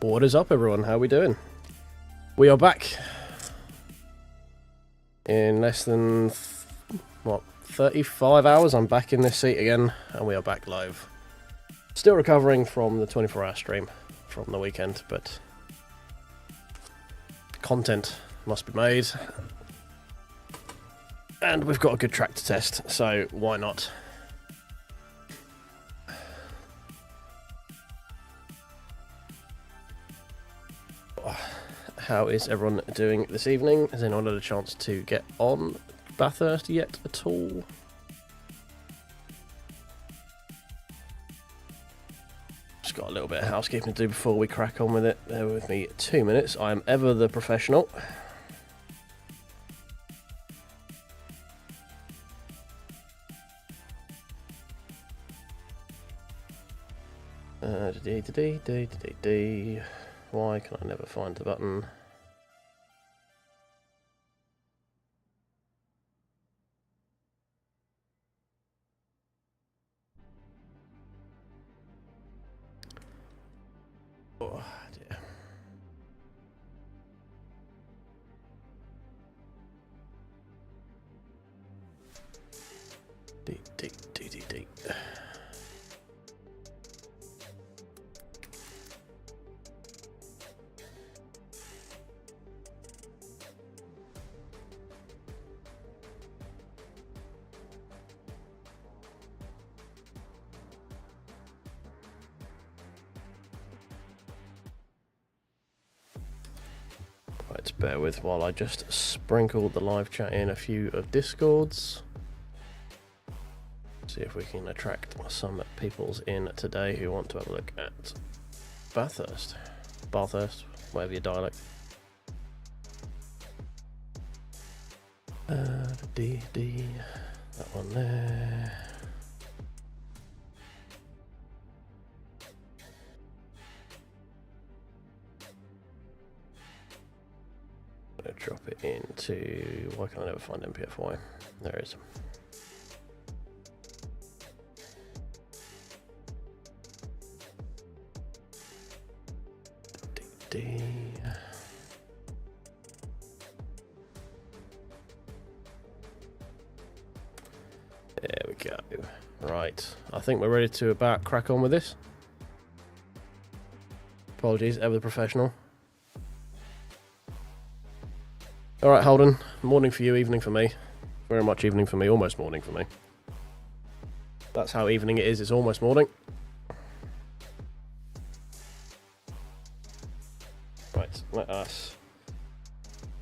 What is up, everyone? How are we doing? We are back in less than, what, 35 hours. I'm back in this seat again, and we are back live. Still recovering from the 24-hour stream from the weekend, but content must be made. And we've got a good track to test, so why not? How is everyone doing this evening? Has anyone had a chance to get on Bathurst yet at all? Just got a little bit of housekeeping to do before we crack on with it. Bear with me 2 minutes. I am ever the professional. Why can I never find the button? Oh dear. D. Right, bear with while I just sprinkle the live chat in a few of Discords. See if we can attract some peoples in today who want to have a look at Bathurst, whatever your dialect. That one there. I'm gonna drop it into. Why can't I never find MPFY? There it is. There we go. Right, I think we're ready to about crack on with this. Apologies, ever the professional. Alright, Holden, morning for you, evening for me. Very much evening for me, almost morning for me. That's how evening it is, it's almost morning. Right, let us...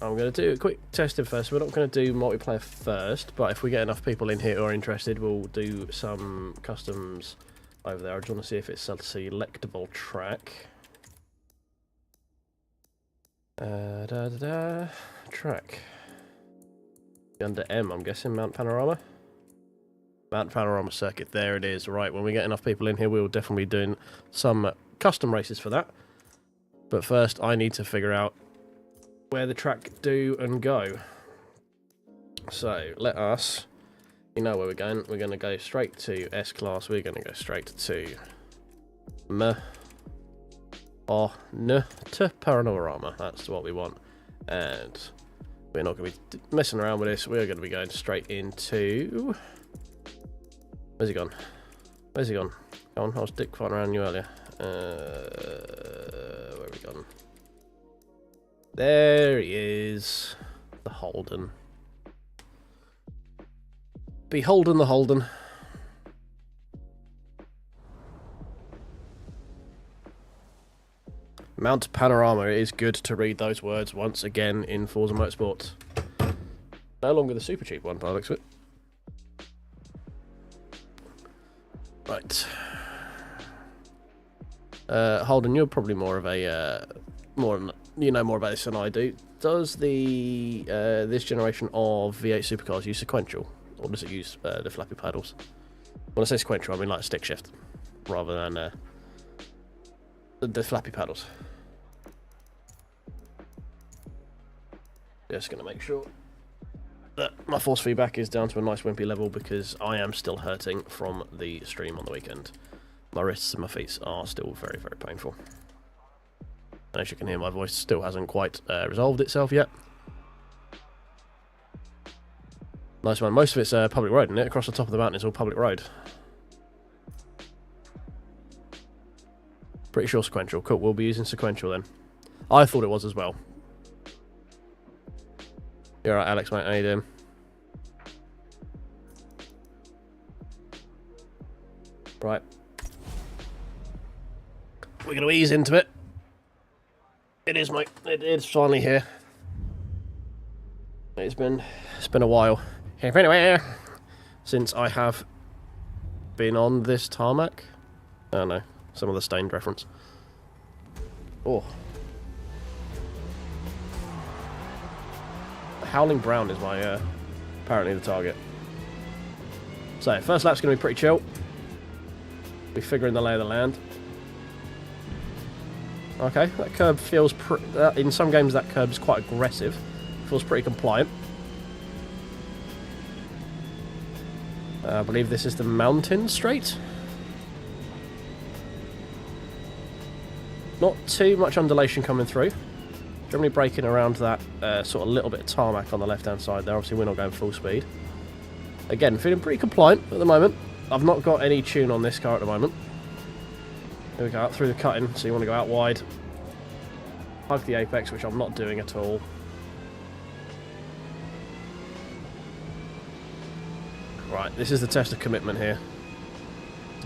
I'm going to do a quick testing first. We're not going to do multiplayer first, but if we get enough people in here who are interested, we'll do some customs over there. I just want to see if it's a selectable track. Track. Under M, I'm guessing, Mount Panorama? Mount Panorama Circuit, there it is. Right, when we get enough people in here, we'll definitely be doing some custom races for that. But first, I need to figure out where the track do and go. So, let us... You know where we're going. We're going to go straight to S-Class. We're going to go straight to... to Panorama. That's what we want. And we're not going to be messing around with this. We're going to be going straight into... Where's he gone? Where's he gone? Go on, I was dick fighting around you earlier. Where have we gone? There he is. The Holden. Beholden the Holden. Mount Panorama. It is good to read those words once again in Forza Motorsport. No longer the super cheap one, by the looks of it. Right. Holden, you're probably more of a you know more about this than I do. Does the this generation of V8 supercars use sequential, or does it use the flappy paddles? When I say sequential, I mean like stick shift, rather than the flappy paddles. Just going to make sure that my force feedback is down to a nice wimpy level, because I am still hurting from the stream on the weekend. My wrists and my feet are still very, very painful. And as you can hear, my voice still hasn't quite resolved itself yet. Nice one. Most of it's public road, isn't it? Across the top of the mountain is all public road. Pretty sure sequential. Cool, we'll be using sequential then. I thought it was as well. You're right, Alex, mate. How you doing? Right. We're going to ease into it. It is, mate. It is finally here. It's been a while. Anyway, since I have been on this tarmac. I don't know. Some of the Stained reference. Oh. Howling Brown is my, apparently the target. So, first lap's going to be pretty chill. Be figuring the lay of the land. Okay, that curb feels... in some games that curb's quite aggressive. Feels pretty compliant. I believe this is the mountain straight. Not too much undulation coming through. Generally braking around that sort of little bit of tarmac on the left-hand side there. Obviously, we're not going full speed. Again, feeling pretty compliant at the moment. I've not got any tune on this car at the moment. Here we go, up through the cutting, so you want to go out wide. Hug the apex, which I'm not doing at all. Right, this is the test of commitment here.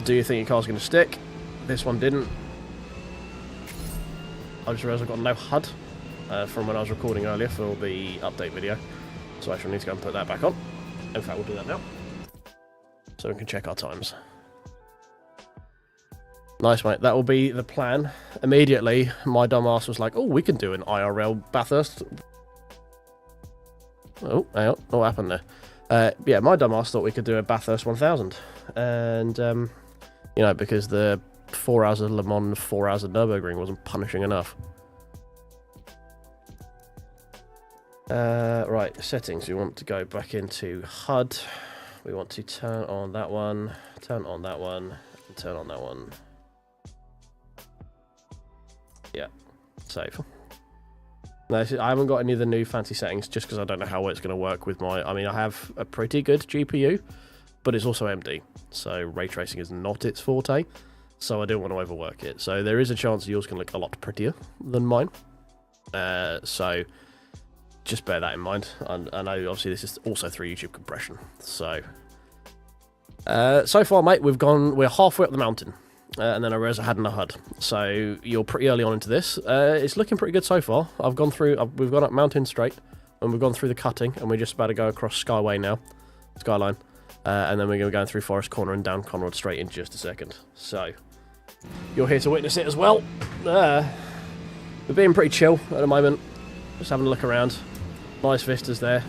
Do you think your car's going to stick? This one didn't. I just realised I've got no HUD from when I was recording earlier for the update video. So I shall need to go and put that back on. In fact, we'll do that now. So we can check our times. Nice, mate. That will be the plan. Immediately, my dumb ass was like, oh, we can do an IRL Bathurst. Oh, hang on. What happened there? Yeah, my dumb ass thought we could do a Bathurst 1000. And, you know, because the 4 hours of Le Mans, 4 hours of Nürburgring wasn't punishing enough. Right, settings. We want to go back into HUD. We want to turn on that one, turn on that one, and turn on that one. Yeah, save. No, I haven't got any of the new fancy settings just because I don't know how it's going to work with my... I mean, I have a pretty good GPU, but it's also MD, so ray tracing is not its forte, so I don't want to overwork it. So there is a chance yours can look a lot prettier than mine. So just bear that in mind. I know, obviously, this is also through YouTube compression. So, so far, mate, we're halfway up the mountain. And then I realised I hadn't a HUD. So you're pretty early on into this. It's looking pretty good so far. I've gone through, we've gone up Mountain Straight, and we've gone through the cutting, and we're just about to go across Skyway now, Skyline. And then we're going to be going through Forest Corner and down Conrad Straight in just a second. So, you're here to witness it as well. We're being pretty chill at the moment. Just having a look around. Nice vistas there.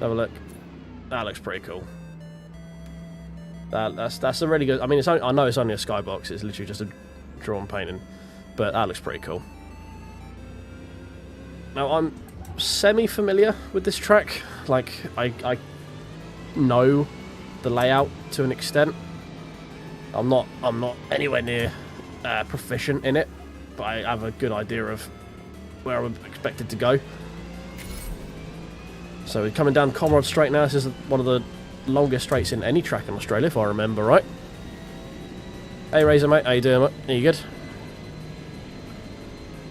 Have a look. That looks pretty cool. That's a really good... I mean, I know it's only a skybox. It's literally just a drawn painting. But that looks pretty cool. Now, I'm semi-familiar with this track. Like, I know the layout to an extent. I'm not anywhere near proficient in it. But I have a good idea of where I'm expected to go. So we're coming down Conrad Straight now. This is one of the longest straights in any track in Australia, if I remember right. Hey Razor, mate, how you doing, mate? Are you good?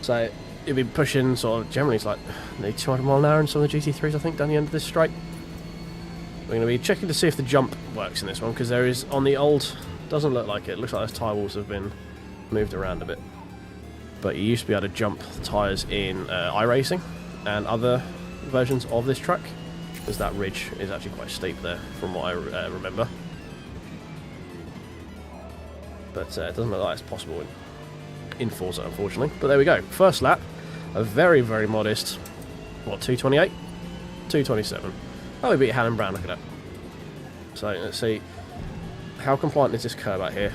So you'll be pushing sort of, generally it's like 200 mile an hour in some of the GT3s, I think, down the end of this straight. We're going to be checking to see if the jump works in this one, because there is, on the old, doesn't look like it. Looks like those tyre walls have been moved around a bit. But you used to be able to jump the tyres in iRacing and other versions of this track, because that ridge is actually quite steep there, from what I remember. But it doesn't look like it's possible in Forza, unfortunately. But there we go. First lap, a very, very modest, what, 228? 227. Oh, we beat Helen Brown, look at that. So, let's see. How compliant is this curb out here?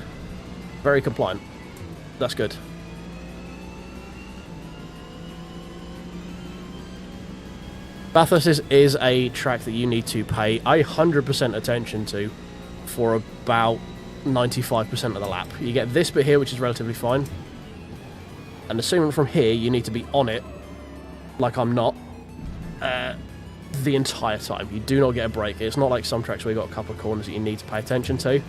Very compliant. That's good. Bathurst is a track that you need to pay 100% attention to for about 95% of the lap. You get this bit here, which is relatively fine. And assuming from here you need to be on it, like I'm not, the entire time. You do not get a break. It's not like some tracks where you've got a couple of corners that you need to pay attention to.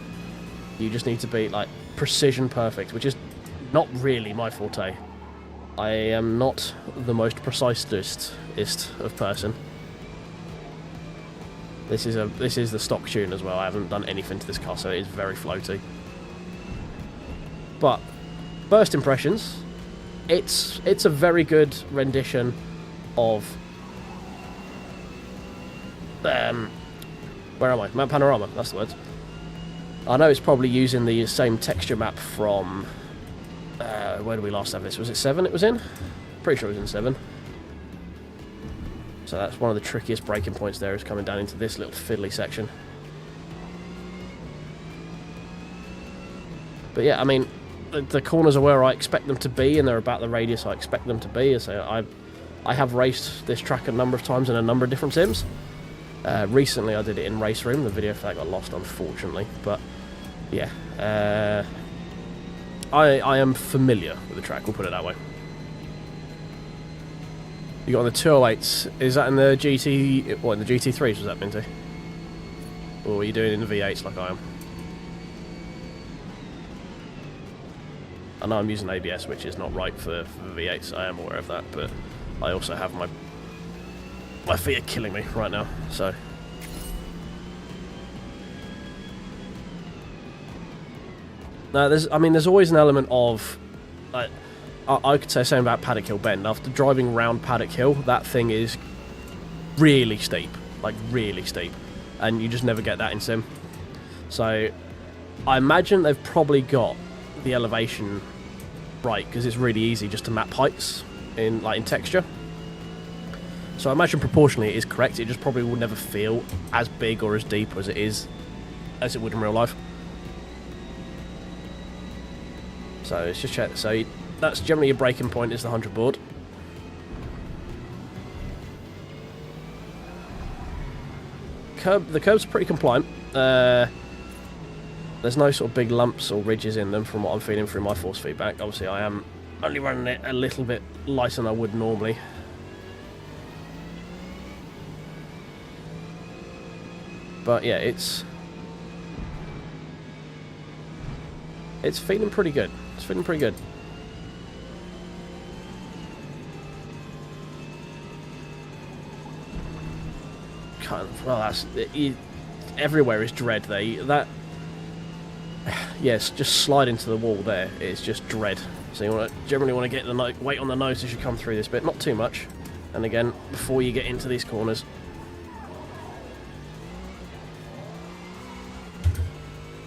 You just need to be, like, precision perfect, which is not really my forte. I am not the most precisest of person. This is the stock tune as well. I haven't done anything to this car, so it is very floaty. But first impressions, it's a very good rendition of where am I? Mount Panorama. That's the word. I know it's probably using the same texture map from where did we last have this? Was it 7 it was in? Pretty sure it was in 7. So that's one of the trickiest braking points there, is coming down into this little fiddly section. But yeah, I mean, the corners are where I expect them to be, and they're about the radius I expect them to be. So I have raced this track a number of times in a number of different sims. Recently I did it in Race Room. The video for that got lost, unfortunately. But yeah, I am familiar with the track, we'll put it that way. You got on the 208s, is that in the GT, what, in the GT3s was that meant to? Or are you doing it in the V8s like I am? I know I'm using ABS, which is not right for V8s, I am aware of that, but I also have my feet are killing me right now, so. Now, there's always an element of, I could say the same about Paddock Hill Bend. After driving round Paddock Hill, that thing is really steep, like really steep, and you just never get that in sim. So I imagine they've probably got the elevation right, because it's really easy just to map heights in texture. So I imagine proportionally it is correct. It just probably will never feel as big or as deep as it would in real life. So let's just check. So that's generally your braking point, is the 100 board. The curbs are pretty compliant. There's no sort of big lumps or ridges in them from what I'm feeling through my force feedback. Obviously I am only running it a little bit lighter than I would normally. But yeah, it's feeling pretty good. It's feeling pretty good. Kind of, well, everywhere is dread there. Yes, just slide into the wall there. It's just dread. So you generally want to get the weight on the nose as you come through this bit, not too much. And again, before you get into these corners.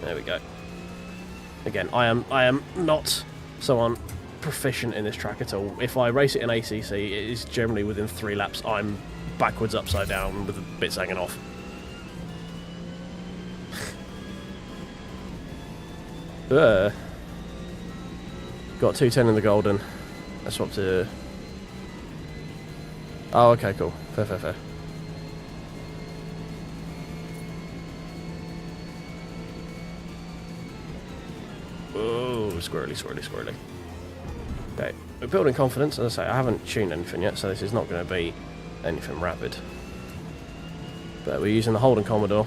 There we go. Again, I am not someone proficient in this track at all. If I race it in ACC, it is generally within 3 laps I'm backwards, upside down, with the bits hanging off. Got 210 in the golden. Let's swap to... Oh, okay, cool. Fair. Oh, squirrely. Okay, we're building confidence. As I say, I haven't tuned anything yet, so this is not going to be anything rapid. But we're using the Holden Commodore,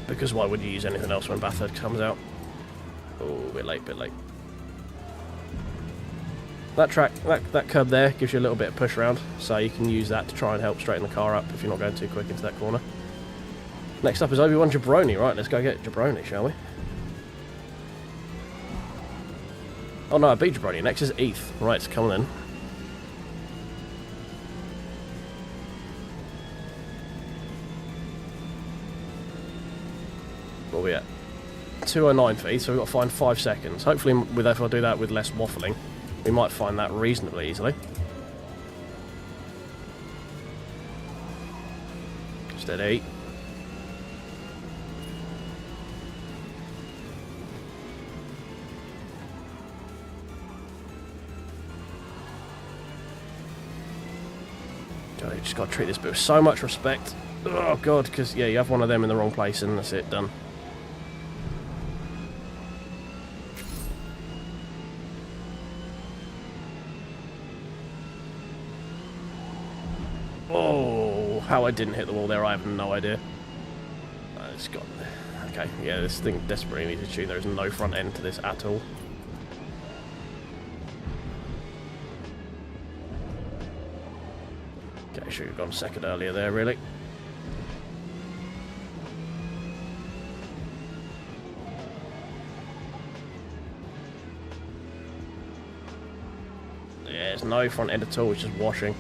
because why would you use anything else when Bathurst comes out? Oh, a bit late. That track, that curb there gives you a little bit of push around, so you can use that to try and help straighten the car up if you're not going too quick into that corner. Next up is Obi-Wan Jabroni. Right, let's go get Jabroni, shall we? Oh no, I beat Jabroni. Next is ETH. Right, come on then. What are we at? 2:09 for ETH, so we've got to find 5 seconds. Hopefully, if I do that with less waffling, we might find that reasonably easily. Steady. God, you just got to treat this bit with so much respect. Oh god, because yeah, you have one of them in the wrong place and that's it, done. How I didn't hit the wall there, I have no idea. It's got... Okay, yeah, this thing desperately needs to tune. There is no front end to this at all. Okay, should have gone second earlier there, really. Yeah, there's no front end at all, it's just washing.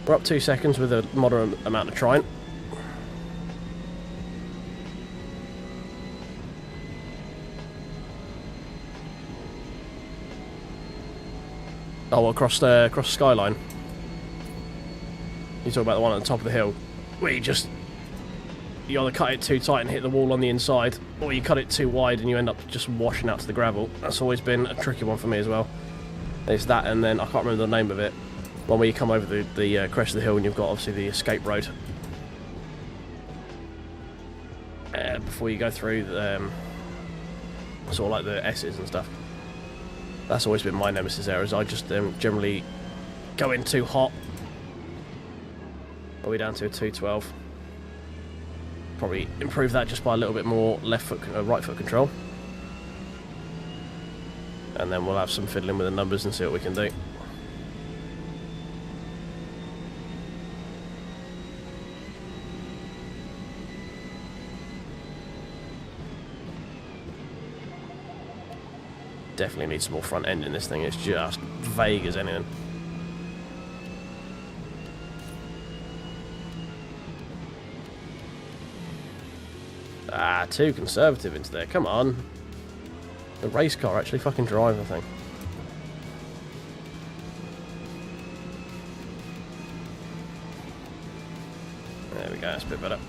We're up 2 seconds with a moderate amount of trying. Oh, across the skyline. You talk about the one at the top of the hill, where you either cut it too tight and hit the wall on the inside, or you cut it too wide and you end up just washing out to the gravel. That's always been a tricky one for me as well. There's that, and then I can't remember the name of it. One where you come over the crest of the hill and you've got obviously the escape road. Before you go through sort of like the S's and stuff. That's always been my nemesis there, is I just generally go in too hot. Are we down to a 212? Probably improve that just by a little bit more right foot control. And then we'll have some fiddling with the numbers and see what we can do. Definitely need some more front end in this thing. It's just vague as anything. Ah, too conservative into there. Come on. The race car actually fucking drive, I think. There we go, that's a bit better.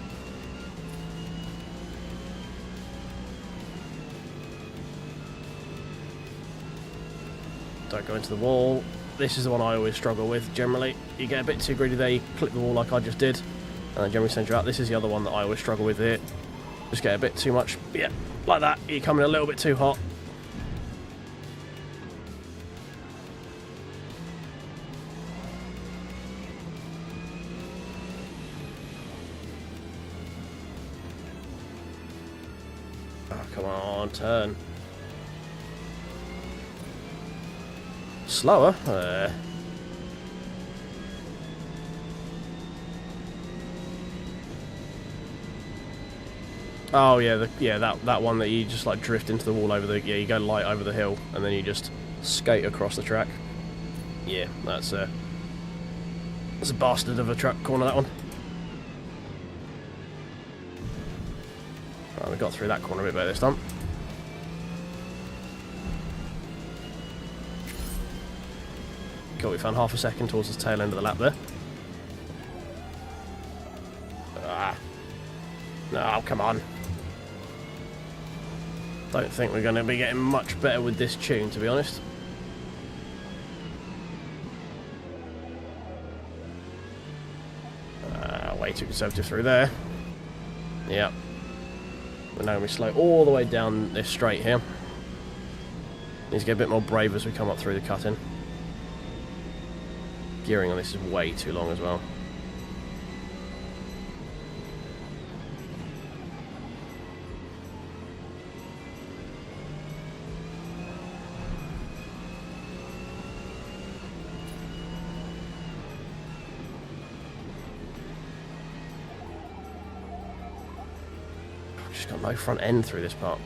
Don't go into the wall. This is the one I always struggle with, generally. You get a bit too greedy there, you clip the wall like I just did, and generally send you out. This is the other one that I always struggle with here. Just get a bit too much, yeah, like that. You're coming a little bit too hot. Oh, come on, turn. Slower. Oh yeah, that one that you just like drift into the wall over the you go light over the hill and then you just skate across the track. Yeah, that's a bastard of a track corner, that one. Right, we got through that corner a bit better this time. Cool, we found half a second towards the tail end of the lap there. Ah. No, come on. Don't think we're going to be getting much better with this tune, to be honest. Way too conservative through there. Yep. We're now going to be slow all the way down this straight here. Need to get a bit more brave as we come up through the cut-in. Gearing on this is way too long as well. Just got no front end through this part.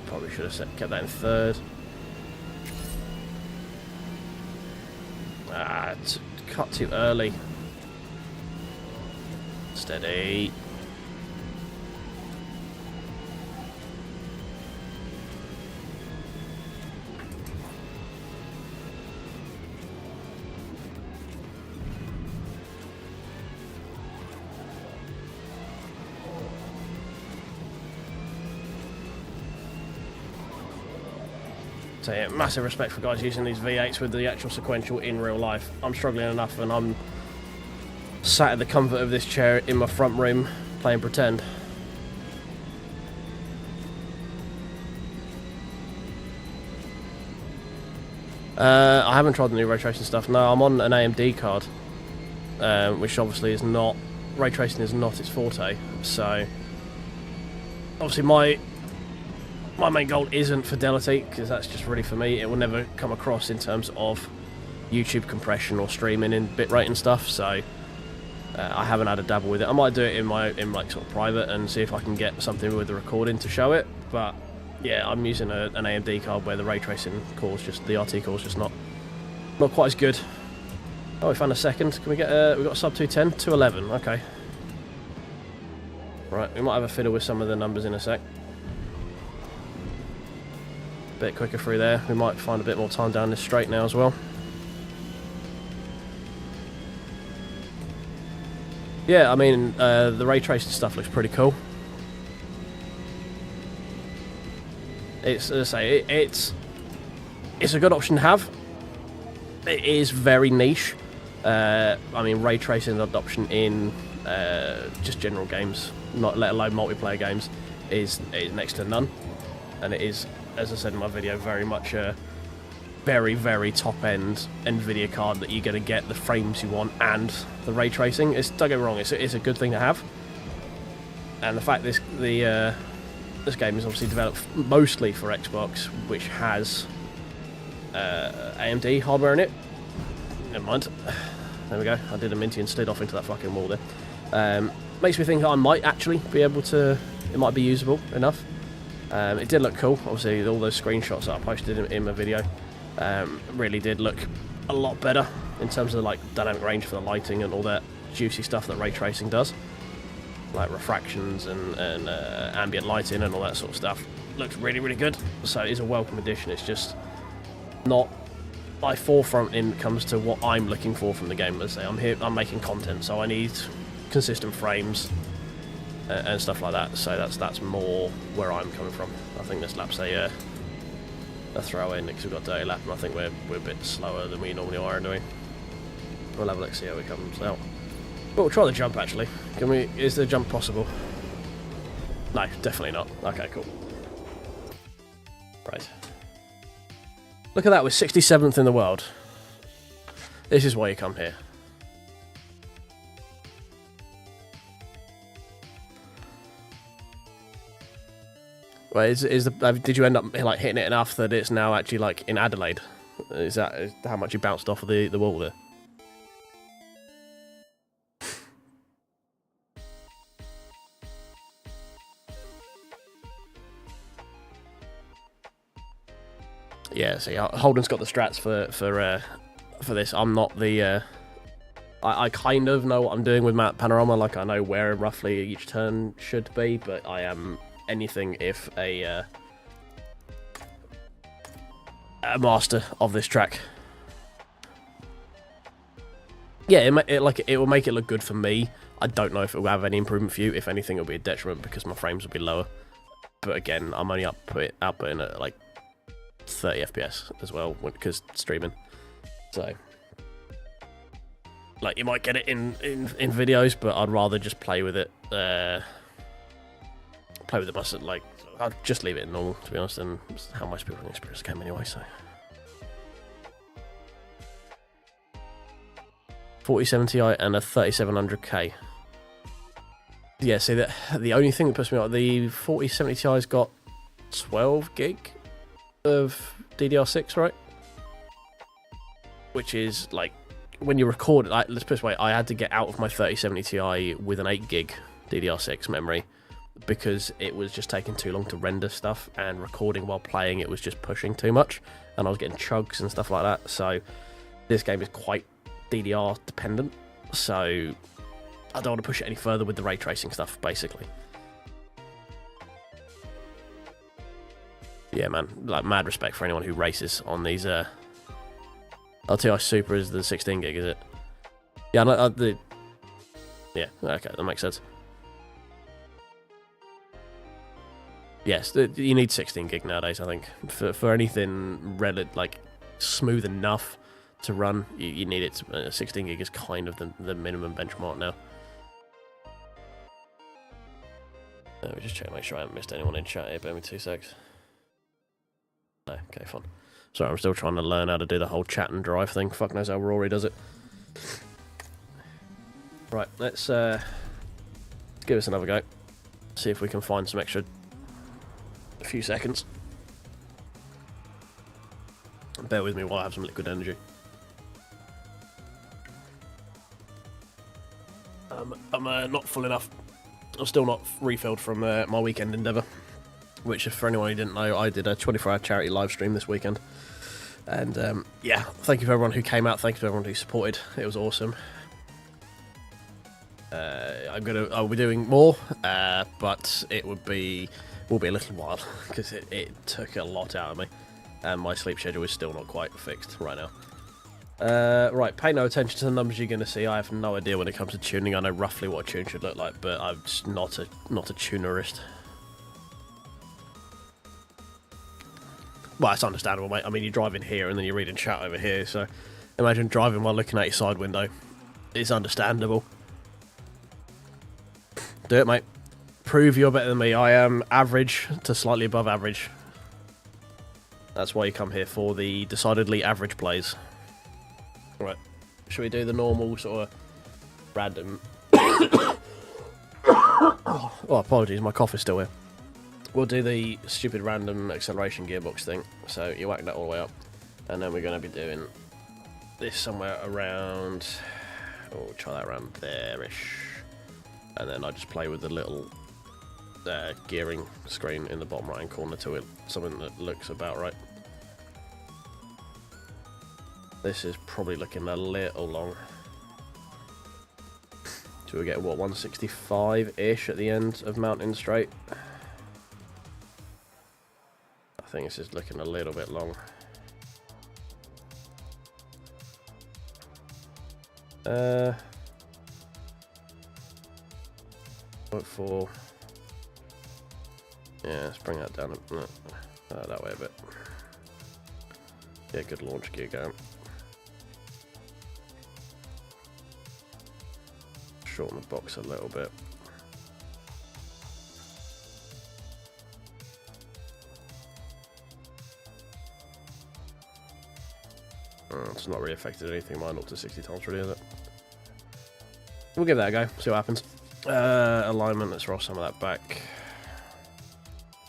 Probably should have kept that in third. Ah, cut too early. Steady. So yeah, massive respect for guys using these V8s with the actual sequential in real life. I'm struggling enough and I'm sat in the comfort of this chair in my front room playing pretend. I haven't tried the new ray tracing stuff. No, I'm on an AMD card, which obviously is not... Ray tracing is not its forte, so... Obviously my main goal isn't fidelity, because that's just really, for me, it will never come across in terms of YouTube compression or streaming in bitrate and stuff, so... I haven't had a dabble with it. I might do it in like sort of private and see if I can get something with the recording to show it, but... Yeah, I'm using an AMD card where the ray tracing core's just, the RT core's just not quite as good. Oh, we found a second. Can we get we got a sub 210, 211. Okay. Right, we might have a fiddle with some of the numbers in a sec. Bit quicker through there. We might find a bit more time down this straight now as well. Yeah, I mean, the ray tracing stuff looks pretty cool. It's, as I say, it's a good option to have. It is very niche. I mean, ray tracing adoption in just general games, not let alone multiplayer games, is next to none. And it is, as I said in my video, very much a very, very top-end NVIDIA card that you're going to get the frames you want and the ray tracing. Don't get me wrong, it's a good thing to have. And the fact this game is obviously developed mostly for Xbox, which has AMD hardware in it. Never mind. There we go. I did a minty and slid off into that fucking wall there. Makes me think I might actually be able to... It might be usable enough. It did look cool. Obviously, all those screenshots that I posted in my video really did look a lot better in terms of like dynamic range for the lighting and all that juicy stuff that ray tracing does. Like refractions and ambient lighting and all that sort of stuff. Looks really, really good. So it is a welcome addition. It's just not my forefront when it comes to what I'm looking for from the game. Let's say I'm making content, so I need consistent frames and stuff like that. So that's more where I'm coming from. I think this lap's a throw in because we've got dirty lap, and I think we're a bit slower than we normally are doing. We'll have a look, see how it comes out. But we'll try the jump actually. Is the jump possible? No, definitely not. Okay, cool. Right. Look at that, we're 67th in the world. This is why you come here. Well, did you end up like hitting it enough that it's now actually like in Adelaide? Is that how much you bounced off of the wall there? Yeah, see, Holden's got the strats for this. I'm not the... I kind of know what I'm doing with Panorama, like I know where roughly each turn should be, but I am anything if a master of this track. Yeah, it will make it look good for me. I don't know if it will have any improvement for you. If anything, it'll be a detriment because my frames will be lower. But again, I'm only outputting at like 30 FPS as well because streaming. So like you might get it in videos, but I'd rather just play with it myself. Like I'll just leave it in normal, to be honest, and how most people can experience the game anyway. So 4070 Ti and a 3700K. Yeah, see that the only thing that puts me off, the 4070 Ti's got 12 gig of DDR6, right? Which is like when you record it, like, let's put it this way, I had to get out of my 3070 Ti with an 8 gig DDR6 memory because it was just taking too long to render stuff, and recording while playing it was just pushing too much, and I was getting chugs and stuff like that. So this game is quite DDR dependent, so I don't want to push it any further with the ray tracing stuff, basically. Yeah, man, like mad respect for anyone who races on these. LTI Super is the 16 gig, is it? Yeah, yeah, okay, that makes sense. Yes, you need 16 gig nowadays, I think. For anything like smooth enough to run, you need it. 16 gig is kind of the minimum benchmark now. Let me just check, make sure I haven't missed anyone in chat here. Bear me 2 secs. No, okay, fine. Sorry, I'm still trying to learn how to do the whole chat and drive thing. Fuck knows how Rory does it. Right, let's give us another go. See if we can find some extra... a few seconds. Bear with me while I have some liquid energy. I'm not full enough. I'm still not refilled from my weekend endeavour. Which, for anyone who didn't know, I did a 24-hour charity live stream this weekend. And, yeah, thank you for everyone who came out. Thank you to everyone who supported. It was awesome. I'll be doing more, but it will be a little while, because it took a lot out of me. And my sleep schedule is still not quite fixed right now. Right, pay no attention to the numbers you're going to see. I have no idea when it comes to tuning. I know roughly what a tune should look like, but I'm just not a tunerist. Well, it's understandable, mate. I mean, you're driving here and then you're reading chat over here, so imagine driving while looking at your side window. It's understandable. Do it, mate. Prove you're better than me. I am average to slightly above average. That's why you come here, for the decidedly average plays. Right, should we do the normal sort of random... Oh, apologies, my cough is still here. We'll do the stupid random acceleration gearbox thing. So you whack that all the way up. And then we're going to be doing this somewhere around... Oh, try that around there-ish. And then I just play with the little gearing screen in the bottom right-hand corner to it. Something that looks about right. This is probably looking a little long. So we get, what, 165-ish at the end of Mountain Straight? I think this is looking a little bit long. What for? Yeah, let's bring that down that way a bit. Yeah, good launch gear going. Shorten the box a little bit. It's not really affected anything mine up to 60 times really, is it? We'll give that a go, see what happens. Alignment, let's roll some of that back.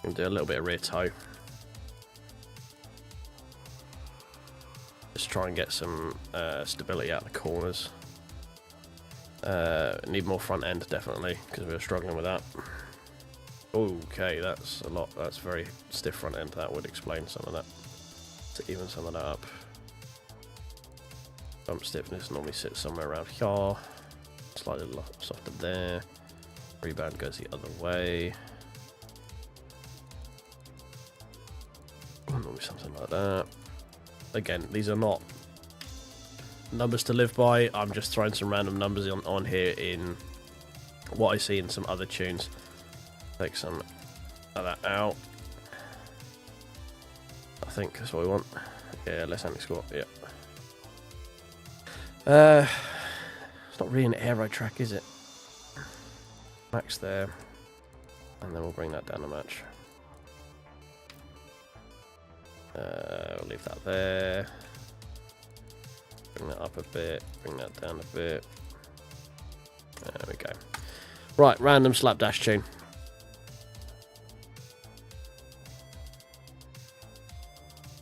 And do a little bit of rear toe. Just try and get some stability out of the corners. Need more front end, definitely, because we were struggling with that. Okay, that's a lot. That's very stiff front end. That would explain some of that. To even some of that up. Bump stiffness normally sits somewhere around here. Slightly softer there. Rebound goes the other way. Normally something like that. Again, these are not numbers to live by. I'm just throwing some random numbers on here in what I see in some other tunes. Take some of that out. I think that's what we want. Yeah, less anti-squat, yeah. It's not really an aero track, is it? Max there. And then we'll bring that down a match. We'll leave that there. Bring that up a bit. Bring that down a bit. There we go. Right, random slapdash tune.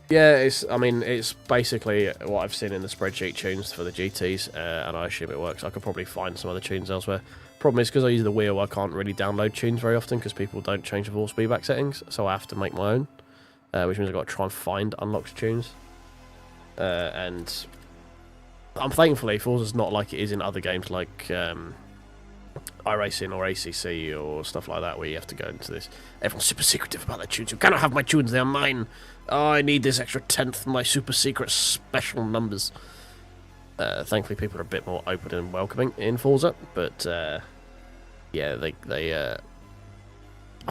Yeah, it's basically what I've seen in the spreadsheet tunes for the GTs, and I assume it works. I could probably find some other tunes elsewhere. Problem is, because I use the wheel, I can't really download tunes very often because people don't change the full speedback settings, so I have to make my own, which means I've got to try and find unlocked tunes. And I'm thankfully, Forza's not like it is in other games like iRacing or ACC or stuff like that, where you have to go into this. Everyone's super secretive about their tunes. You cannot have my tunes, they are mine. Oh, I need this extra 10th, my super secret special numbers. Thankfully, people are a bit more open and welcoming in Forza, but yeah, I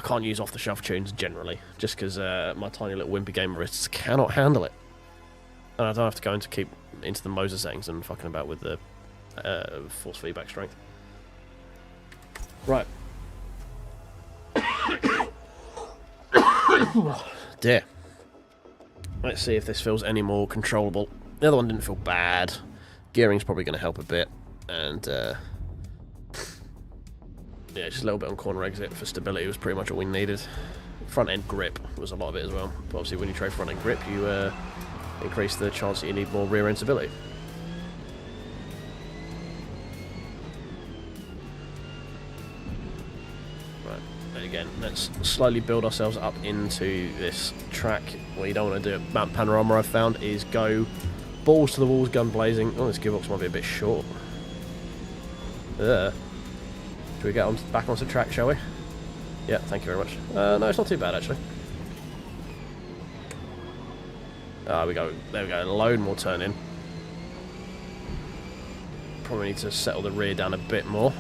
can't use off-the-shelf tunes generally, just because my tiny little wimpy gamer wrists cannot handle it. And I don't have to go into the Moser settings and fucking about with the force feedback strength. Right. Dear. Let's see if this feels any more controllable. The other one didn't feel bad. Gearing's probably going to help a bit. And, yeah, just a little bit on corner exit for stability was pretty much all we needed. Front end grip was a lot of it as well. But obviously when you trade front end grip, you increase the chance that you need more rear end stability. Again, let's slowly build ourselves up into this track. What you don't want to do at Mount Panorama, I've found, is go balls to the walls, gun blazing. Oh, this gearbox might be a bit short. Should we get on back onto the track, shall we? Yeah, thank you very much. No, it's not too bad, actually. We go. There we go. A load more turn in. Probably need to settle the rear down a bit more.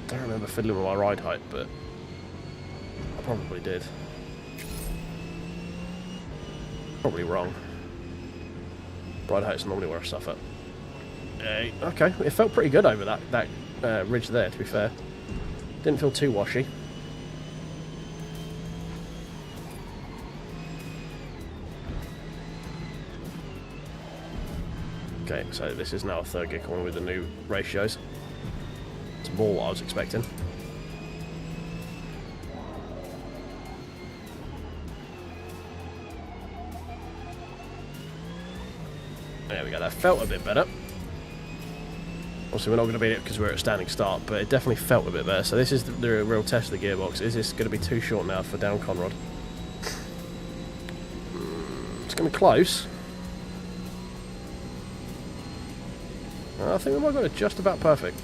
I don't remember fiddling with my ride height, but I probably did. Probably wrong. Ride height's normally where I suffer. Okay, it felt pretty good over that ridge there, to be fair. Didn't feel too washy. Okay, so this is now a third gear corner with the new ratios. It's more what I was expecting. There we go, that felt a bit better. Obviously we're not going to beat it because we're at a standing start, but it definitely felt a bit better. So this is the real test of the gearbox. Is this going to be too short now for down Conrod? It's going to be close. I think we might have got it just about perfect.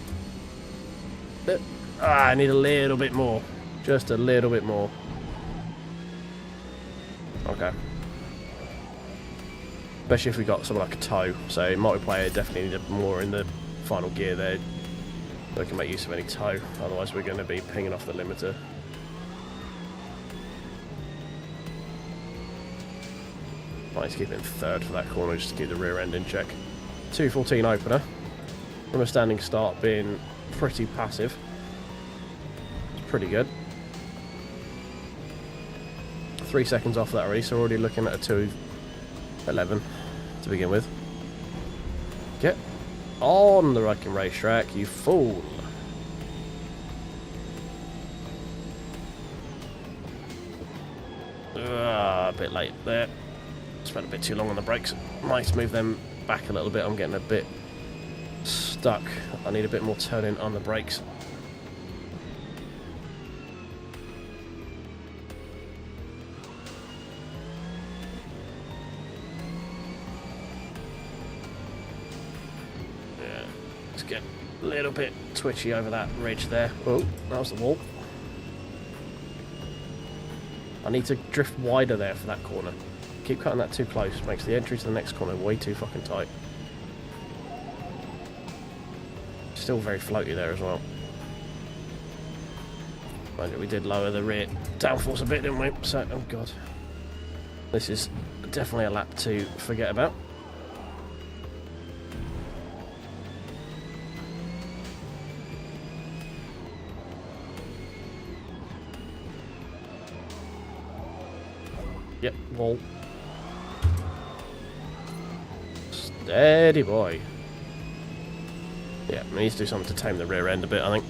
I need a little bit more. Just a little bit more. Okay. Especially if we got something like a toe. So multiplayer definitely needed more in the final gear there. So we can make use of any toe. Otherwise we're going to be pinging off the limiter. Might need to keep it in third for that corner just to keep the rear end in check. 214 opener. From a standing start being pretty passive. It's pretty good. 3 seconds off that already, so we're already looking at a 2:11 to begin with. Get on the Rucking racetrack, you fool. A bit late there. Spent a bit too long on the brakes. Might move them back a little bit. I'm getting a bit stuck. I need a bit more turn in on the brakes. Yeah, let's get a little bit twitchy over that ridge there. Oh, that was the wall. I need to drift wider there for that corner. Keep cutting that too close. Makes the entry to the next corner way too fucking tight. Still very floaty there as well. Mind you, we did lower the rear downforce a bit, didn't we? So, oh god. This is definitely a lap to forget about. Yep, wall. Steady boy. Yeah, we need to do something to tame the rear end a bit, I think.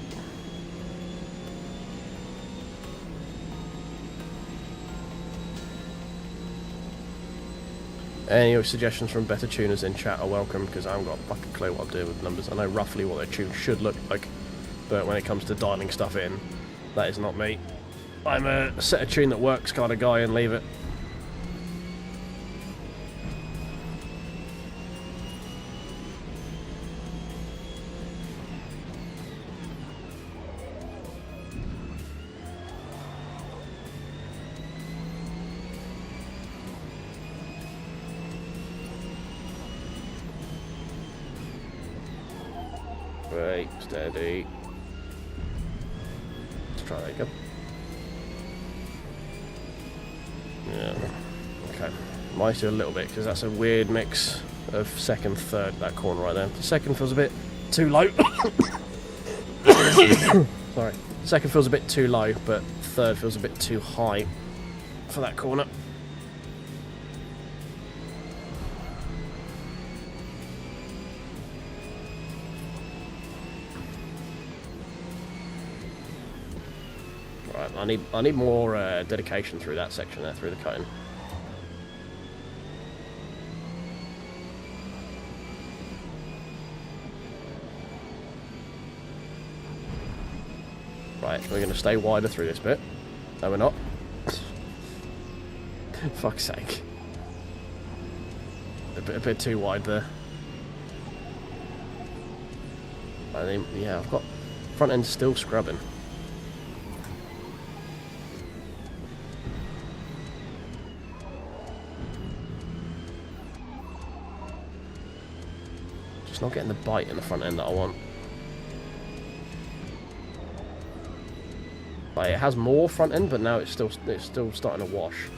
Any suggestions from better tuners in chat are welcome, because I haven't got a fucking clue what I'm doing with numbers. I know roughly what their tune should look like, but when it comes to dialing stuff in, that is not me. I'm a set a tune that works kind of guy and leave it. Right, steady. Let's try that again. Yeah, okay. Might do a little bit because that's a weird mix of second, third, that corner right there. The second feels a bit too low. Sorry. Second feels a bit too low, but third feels a bit too high for that corner. Right, I need more dedication through that section there, through the cutting. Right, we're going to stay wider through this bit. No, we're not. Fuck's sake. A bit too wide there. I think, yeah, I've got front end still scrubbing. Just not getting the bite in the front end that I want. Like, it has more front end, but now it's still starting to wash.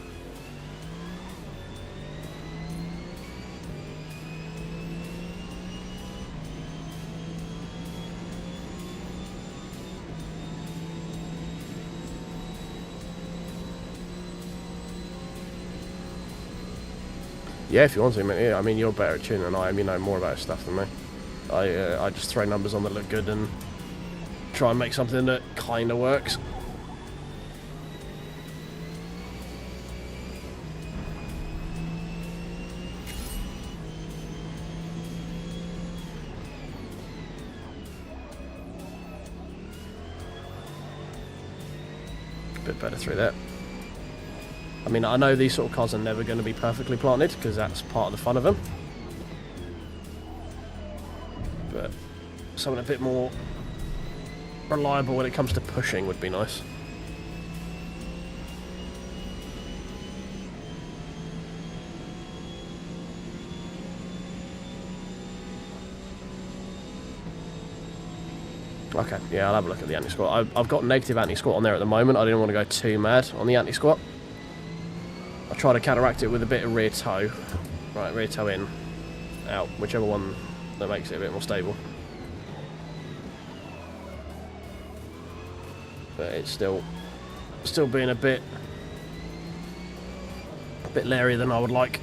Yeah, if you want to, mate. Yeah, I mean, you're better at tuning than I am. You know more about stuff than me. I just throw numbers on that look good and try and make something that kind of works. Bit better through that. I mean, I know these sort of cars are never going to be perfectly planted because that's part of the fun of them. But something a bit more reliable when it comes to pushing would be nice. Okay, yeah, I'll have a look at the anti-squat. I've got negative anti-squat on there at the moment. I didn't want to go too mad on the anti-squat. I try to counteract it with a bit of rear toe. Right, rear toe in, out, whichever one that makes it a bit more stable. But it's still being a bit leery than I would like.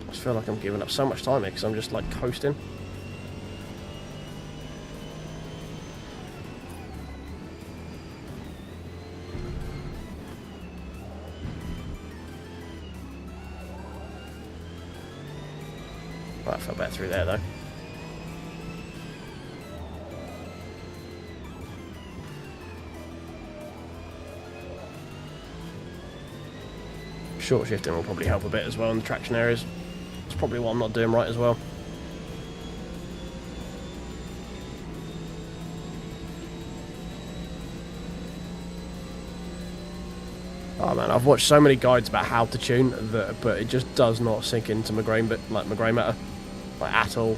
I feel like I'm giving up so much time here because I'm just like coasting. Right, I felt better through there though. Short shifting will probably help a bit as well in the traction areas. It's probably what I'm not doing right as well. Oh man, I've watched so many guides about how to tune, but it just does not sink into my grey matter, like at all.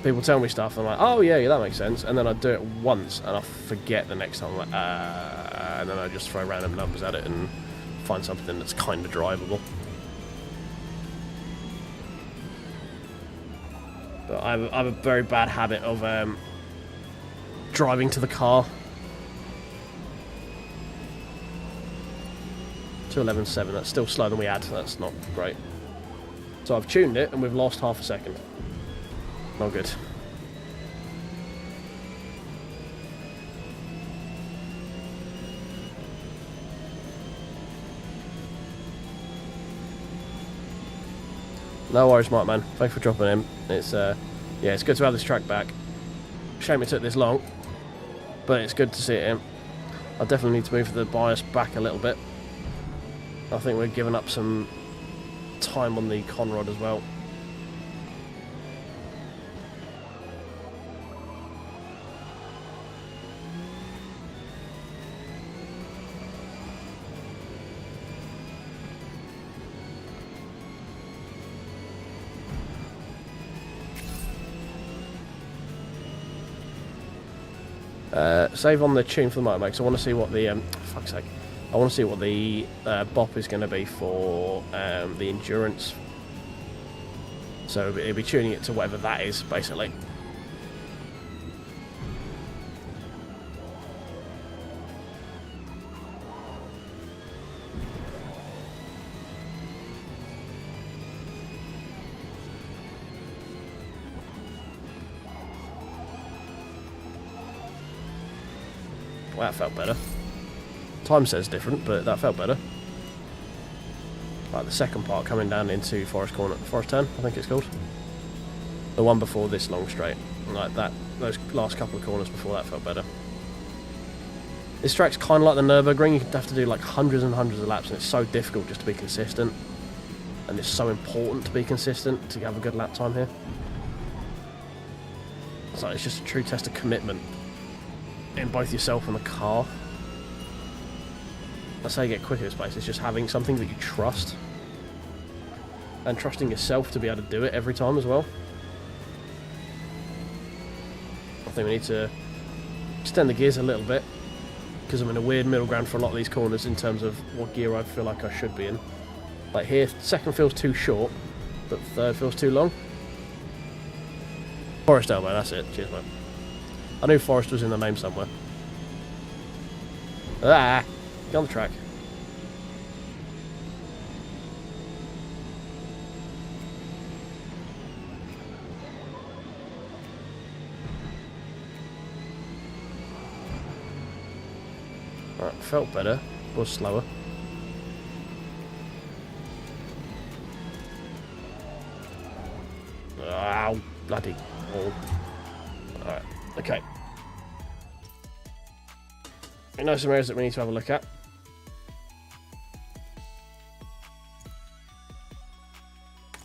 People tell me stuff, and I'm like, oh yeah, that makes sense, and then I do it once, and I forget the next time, I'm like, and then I just throw random numbers at it and find something that's kind of drivable. But I have a very bad habit of driving to the car. 2:11.7, that's still slower than we had, that's not great. So I've tuned it and we've lost half a second. Not good. No worries, Mike, man. Thanks for dropping in. It's yeah, it's good to have this track back. Shame it took this long, but it's good to see it in. I definitely need to move the bias back a little bit. I think we're giving up some time on the conrod as well. Save on the tune for the motorbike, because I want to see what the... fuck's sake. I want to see what the bop is going to be for the endurance. So it'll be tuning it to whatever that is, basically. Well, that felt better. Time says different, but that felt better. Like the second part coming down into Forest Corner, Forest 10, I think it's called. The one before this long straight. Like that, those last couple of corners before that felt better. This track's kind of like the Nürburgring. You have to do like hundreds and hundreds of laps, and it's so difficult just to be consistent. And it's so important to be consistent to have a good lap time here. So it's just a true test of commitment in both yourself and the car. That's how you get quicker at this place. It's just having something that you trust. And trusting yourself to be able to do it every time as well. I think we need to extend the gears a little bit, because I'm in a weird middle ground for a lot of these corners in terms of what gear I feel like I should be in. Like here, second feels too short, but third feels too long. Forest elbow, that's it. Cheers, mate. I knew Forest was in the name somewhere. Ah! Get on the track. Right, felt better. Was slower. Ow! Bloody ball. Alright, okay. We know some areas that we need to have a look at.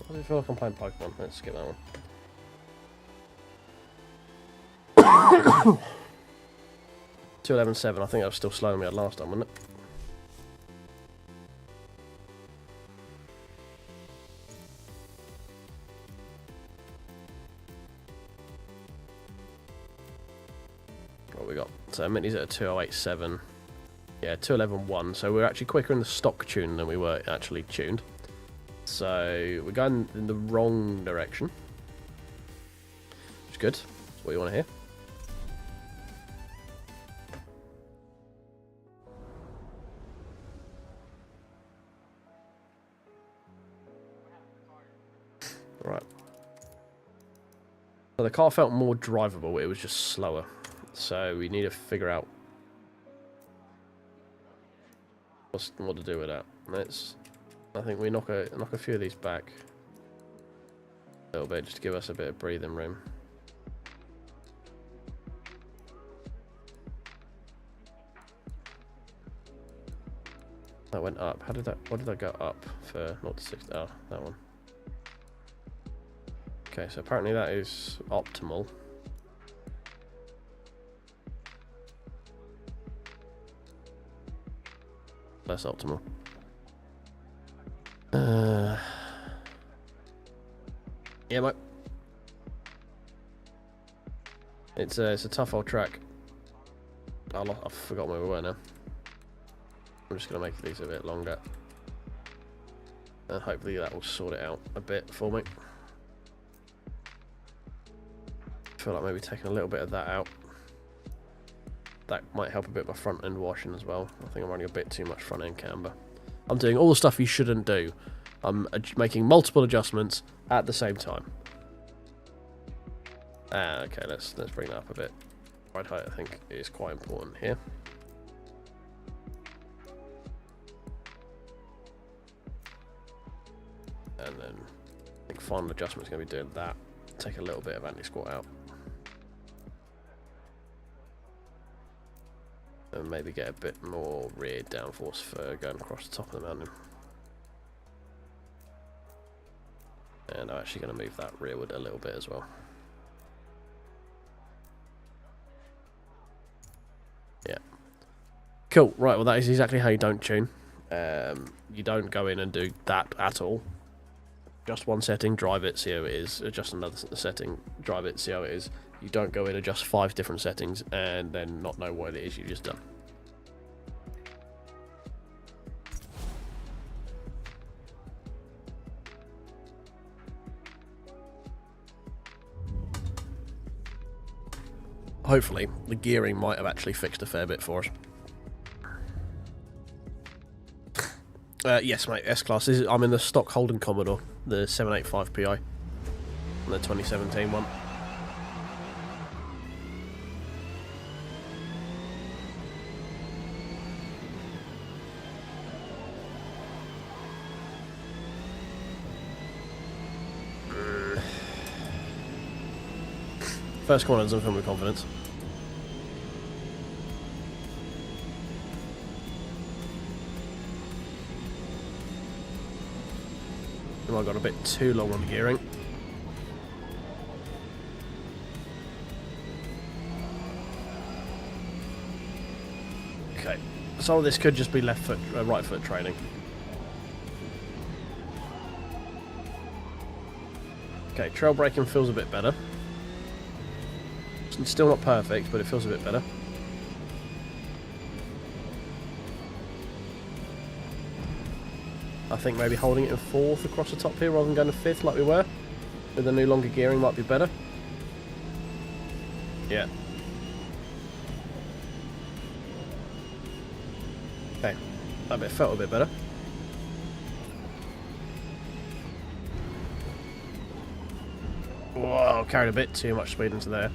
Why does it feel like I'm playing Pokemon? Let's skip that one. 2:11.7. I think that was still slower than we had last time, wasn't it? What we got? So Mitty's at a 2:08.7. Yeah, 2:11.1. So we're actually quicker in the stock tune than we were actually tuned. So we're going in the wrong direction, which is good. That's what you want to hear. Right. So the car felt more drivable. It was just slower. So we need to figure out what to do with that. I think we knock a few of these back a little bit just to give us a bit of breathing room. That went up. How did that? What did that go up for? 0 to 60. Oh, that one. Okay, so apparently that is optimal. Less optimal. Yeah, mate. It's a tough old track. I've forgotten where we were now. I'm just going to make these a bit longer. And hopefully that will sort it out a bit for me. I feel like maybe taking a little bit of that out. That might help a bit by front end washing as well. I think I'm running a bit too much front end camber. I'm doing all the stuff you shouldn't do. I'm making multiple adjustments at the same time. Okay, let's bring that up a bit. Ride height, I think, is quite important here. And then I think final adjustment is going to be doing that. Take a little bit of anti-squat out. And maybe get a bit more rear downforce for going across the top of the mountain. And I'm actually going to move that rearward a little bit as well. Yeah. Cool. Right, well that is exactly how you don't tune. You don't go in and do that at all. Just one setting, drive it, see how it is. Adjust another setting, drive it, see how it is. You don't go in, adjust 5 different settings, and then not know what it is you've just done. Hopefully, the gearing might have actually fixed a fair bit for us. Yes, mate, S-Class. I'm in the stock Holden Commodore, the 785 Pi, the 2017 one. First corner doesn't fill me with confidence. I got a bit too long on gearing. Okay, some of this could just be left foot, right foot training. Okay, trail braking feels a bit better. It's still not perfect, but it feels a bit better. I think maybe holding it in 4th across the top here rather than going to 5th like we were. With the new longer gearing might be better. Yeah. Okay, that bit felt a bit better. Whoa, carried a bit too much speed into there.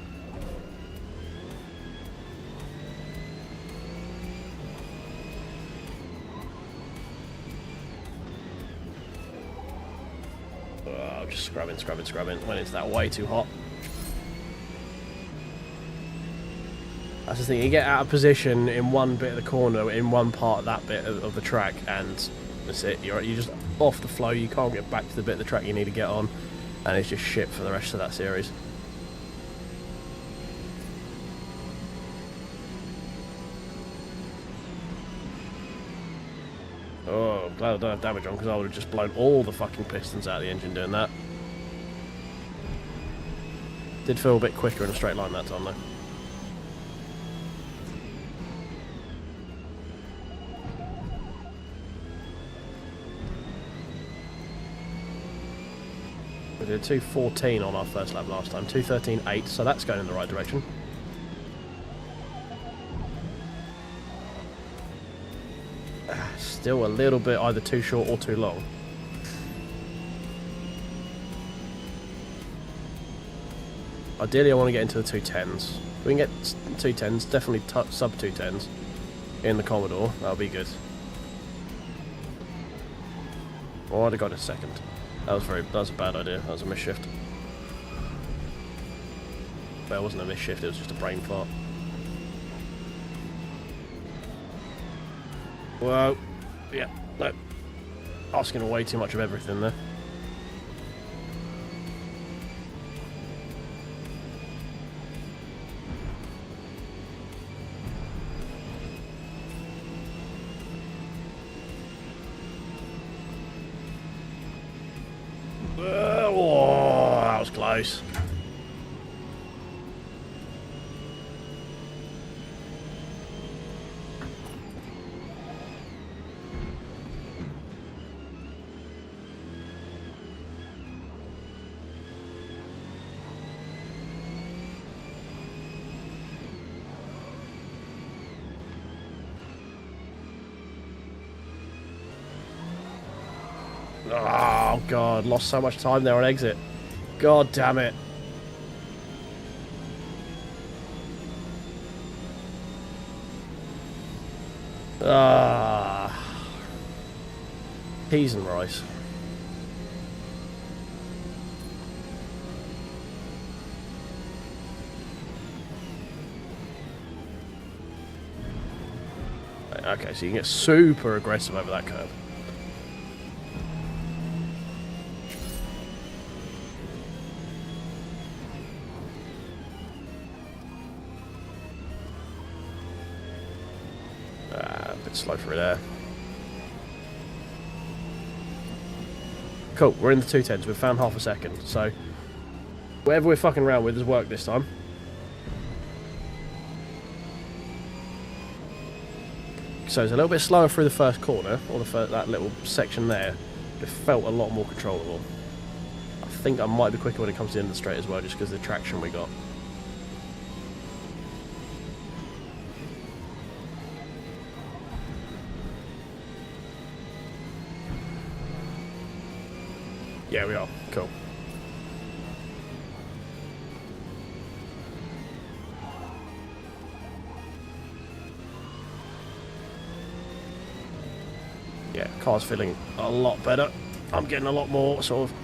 Just scrubbing. Went into that way too hot. That's the thing, you get out of position in one bit of the corner, in one part of that bit of the track, and that's it. You're just off the flow, you can't get back to the bit of the track you need to get on, and it's just shit for the rest of that series. Oh, I'm glad I don't have damage on, because I would have just blown all the fucking pistons out of the engine doing that. Did feel a bit quicker in a straight line that time, though. We did 2:14 on our first lap last time, 2:13.8, so that's going in the right direction. Still a little bit either too short or too long. Ideally, I want to get into the 210s. If we can get 210s, definitely sub 210s in the Commodore, that'll be good. Oh, I'd have got a second. That was a bad idea. That was a misshift. Well, it wasn't a misshift, it was just a brain fart. Whoa. Yeah, no. Asking way too much of everything there. Oh, that was close. Oh god, lost so much time there on exit. God damn it. Peas and rice. Okay, so you can get super aggressive over that curve. A bit slow for it there. Cool, we're in the 210s. We've found half a second. So, whatever we're fucking around with has worked this time. So it's a little bit slower through the first corner, or that little section there. But it felt a lot more controllable. I think I might be quicker when it comes to the end of the straight as well, just because of the traction we got. Yeah, we are. Cool. Yeah, car's feeling a lot better. I'm getting a lot more sort of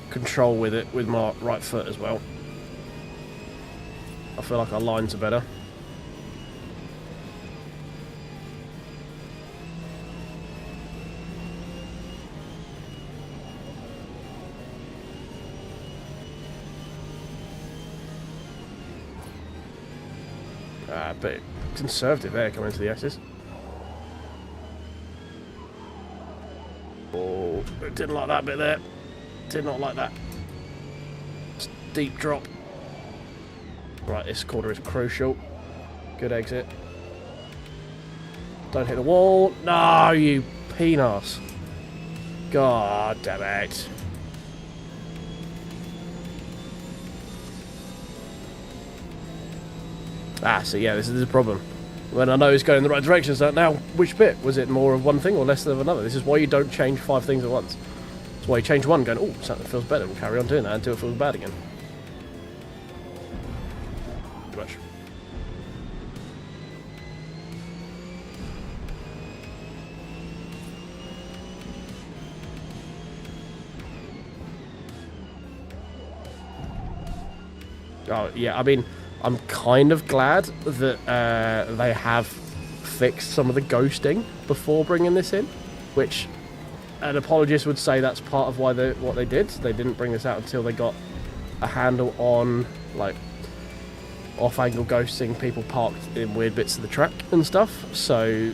control with it, with my right foot as well. I feel like our lines are better. But conservative there coming into the S's. Oh, didn't like that bit there. Did not like that. Steep drop. Right, this corner is crucial. Good exit. Don't hit the wall. No, you penis. God damn it. So yeah, this is the problem. When I know it's going in the right direction, so now, which bit? Was it more of one thing or less of another? This is why you don't change 5 things at once. That's why you change one, going, oh, something feels better, and carry on doing that until it feels bad again. Too much. Oh, yeah, I mean, I'm kind of glad that they have fixed some of the ghosting before bringing this in, which an apologist would say that's part of why what they did. They didn't bring this out until they got a handle on, like, off-angle ghosting, people parked in weird bits of the track and stuff. So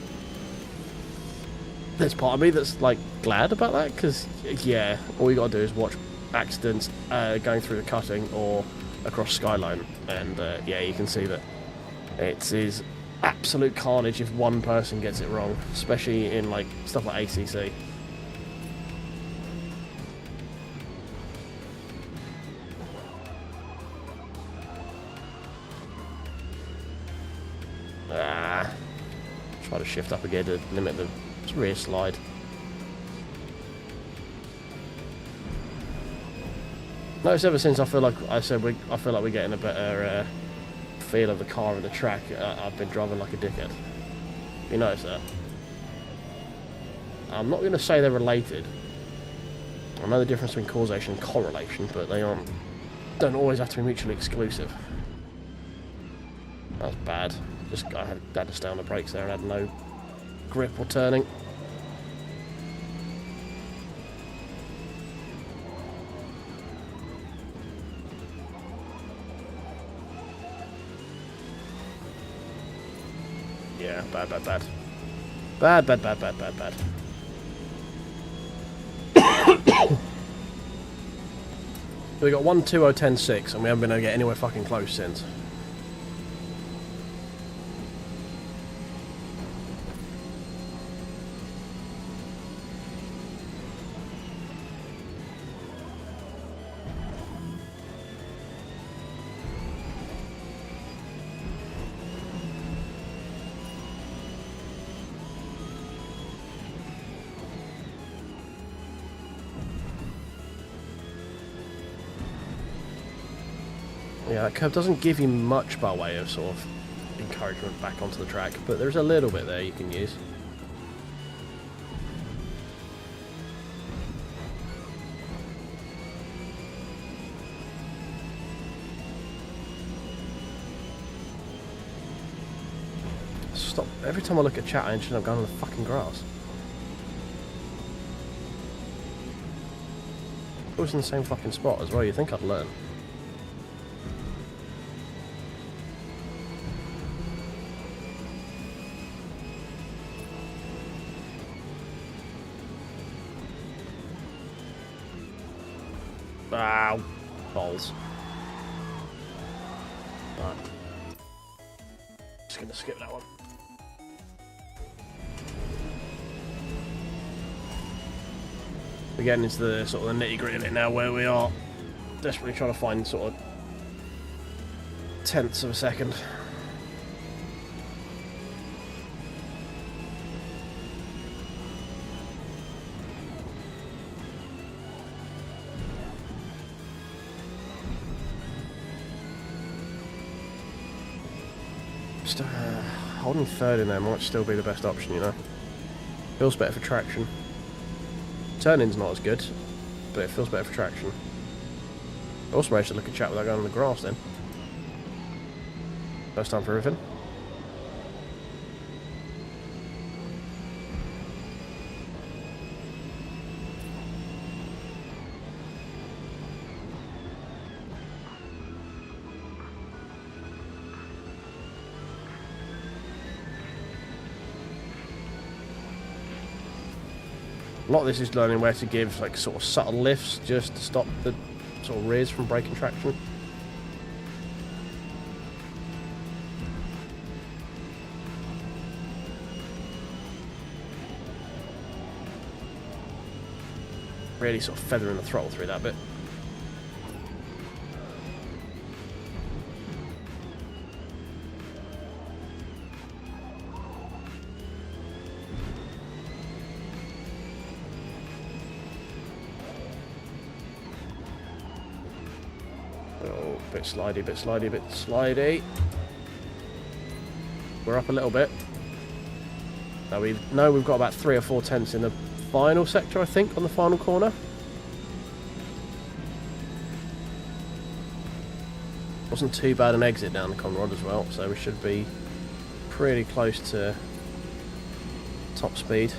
there's part of me that's, like, glad about that, because, yeah, all you gotta do is watch accidents going through the cutting or across Skyline, and yeah, you can see that it is absolute carnage if one person gets it wrong, especially in like stuff like ACC. Try to shift up again to limit the rear slide. Notice ever since I feel like I said I feel like we're getting a better feel of the car and the track. I've been driving like a dickhead. You notice that? I'm not going to say they're related. I know the difference between causation and correlation, but they don't always have to be mutually exclusive. That's bad. I had to stay on the brakes there and had no grip or turning. Yeah, bad. Bad. We got 1:20.10.6 and we haven't been able to get anywhere fucking close since. Yeah, that curve doesn't give you much by way of sort of encouragement back onto the track, but there's a little bit there you can use. Stop. Every time I look at chat, I end up going on the fucking grass. It was in the same fucking spot as well, you'd think I'd learn. Ow. Balls. Right. Just gonna skip that one. We're getting into the sort of the nitty-gritty of it now, where we are desperately trying to find sort of tenths of a second. Just, holding third in there might still be the best option, you know. Feels better for traction. Turning's not as good, but it feels better for traction. Also managed to look at chat without going on the grass then. First time for everything. A lot of this is learning where to give like sort of subtle lifts just to stop the sort of rears from breaking traction. Really sort of feathering the throttle through that bit. Oh, bit slidey, bit slidey, bit slidey. We're up a little bit. Now we've got about 3 or 4 tenths in the final sector, I think, on the final corner. Wasn't too bad an exit down the Conrod as well, so we should be pretty close to top speed.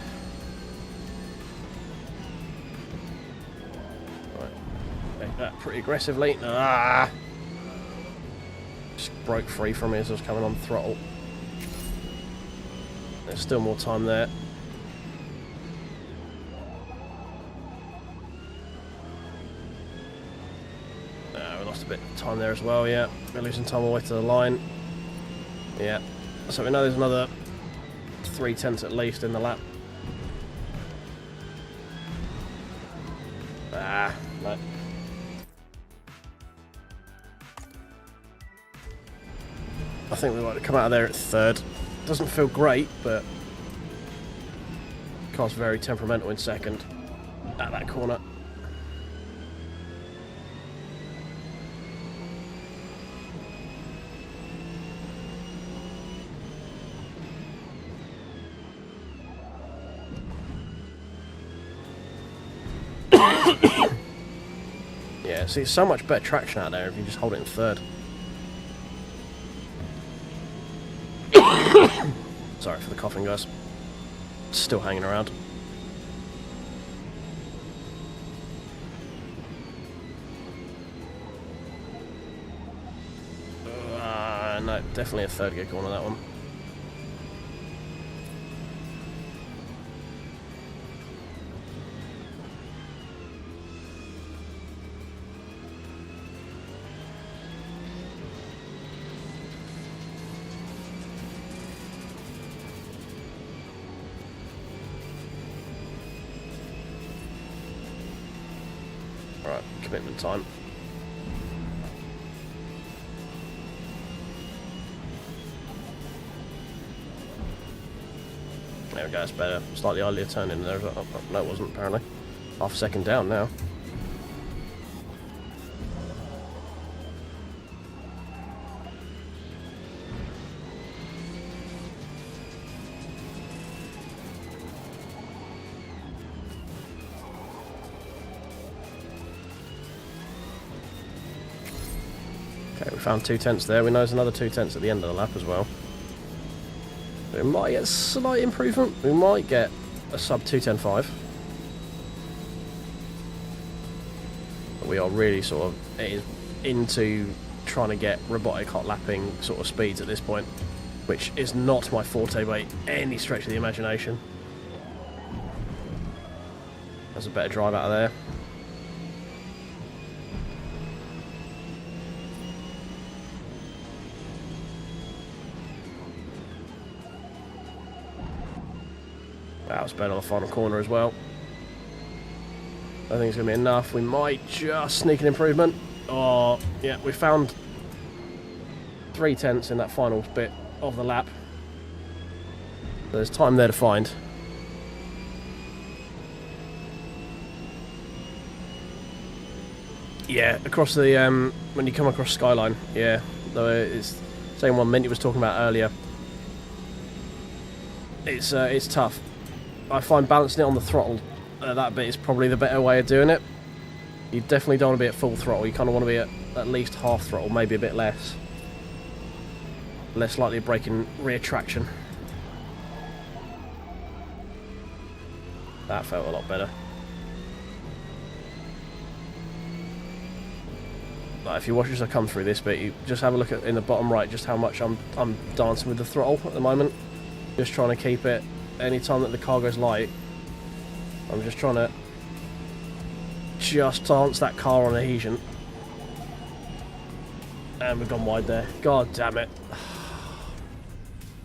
Right, make that pretty aggressively. Ah! Just broke free from me as I was coming on the throttle. There's still more time there. We lost a bit of time there as well, yeah. We're losing time all the way to the line. Yeah. So we know there's another 3 tenths at least in the lap. Ah, no. I think we might have come out of there at third. Doesn't feel great, but car's very temperamental in second at that corner. Yeah, see, it's so much better traction out there if you just hold it in third. Sorry for the coughing, guys. Still hanging around. No, definitely a third gear corner, that one. Right, commitment time. There we go, it's better. Slightly earlier turn in there. Oh, no, it wasn't, apparently. Half a second down now. Okay, we found 2 tenths there. We know there's another 2 tenths at the end of the lap as well. We might get a slight improvement. We might get a sub 2:10.5. But we are really sort of into trying to get robotic hot lapping sort of speeds at this point, which is not my forte by any stretch of the imagination. That's a better drive out of there. That was better on the final corner as well. I think it's going to be enough. We might just sneak an improvement. Oh, yeah, we found 3/10 in that final bit of the lap. So there's time there to find. Yeah, across the, when you come across Skyline, yeah. Though it's the same one Minty was talking about earlier. It's tough. I find balancing it on the throttle, that bit is probably the better way of doing it. You definitely don't want to be at full throttle. You kind of want to be at least half throttle, maybe a bit less. Less likely of breaking rear traction. That felt a lot better. Like if you watch as I come through this bit, you just have a look at in the bottom right just how much I'm dancing with the throttle at the moment. Just trying to keep it. Any time that the car goes light, I'm just trying to just dance that car on adhesion. And we've gone wide there. God damn it.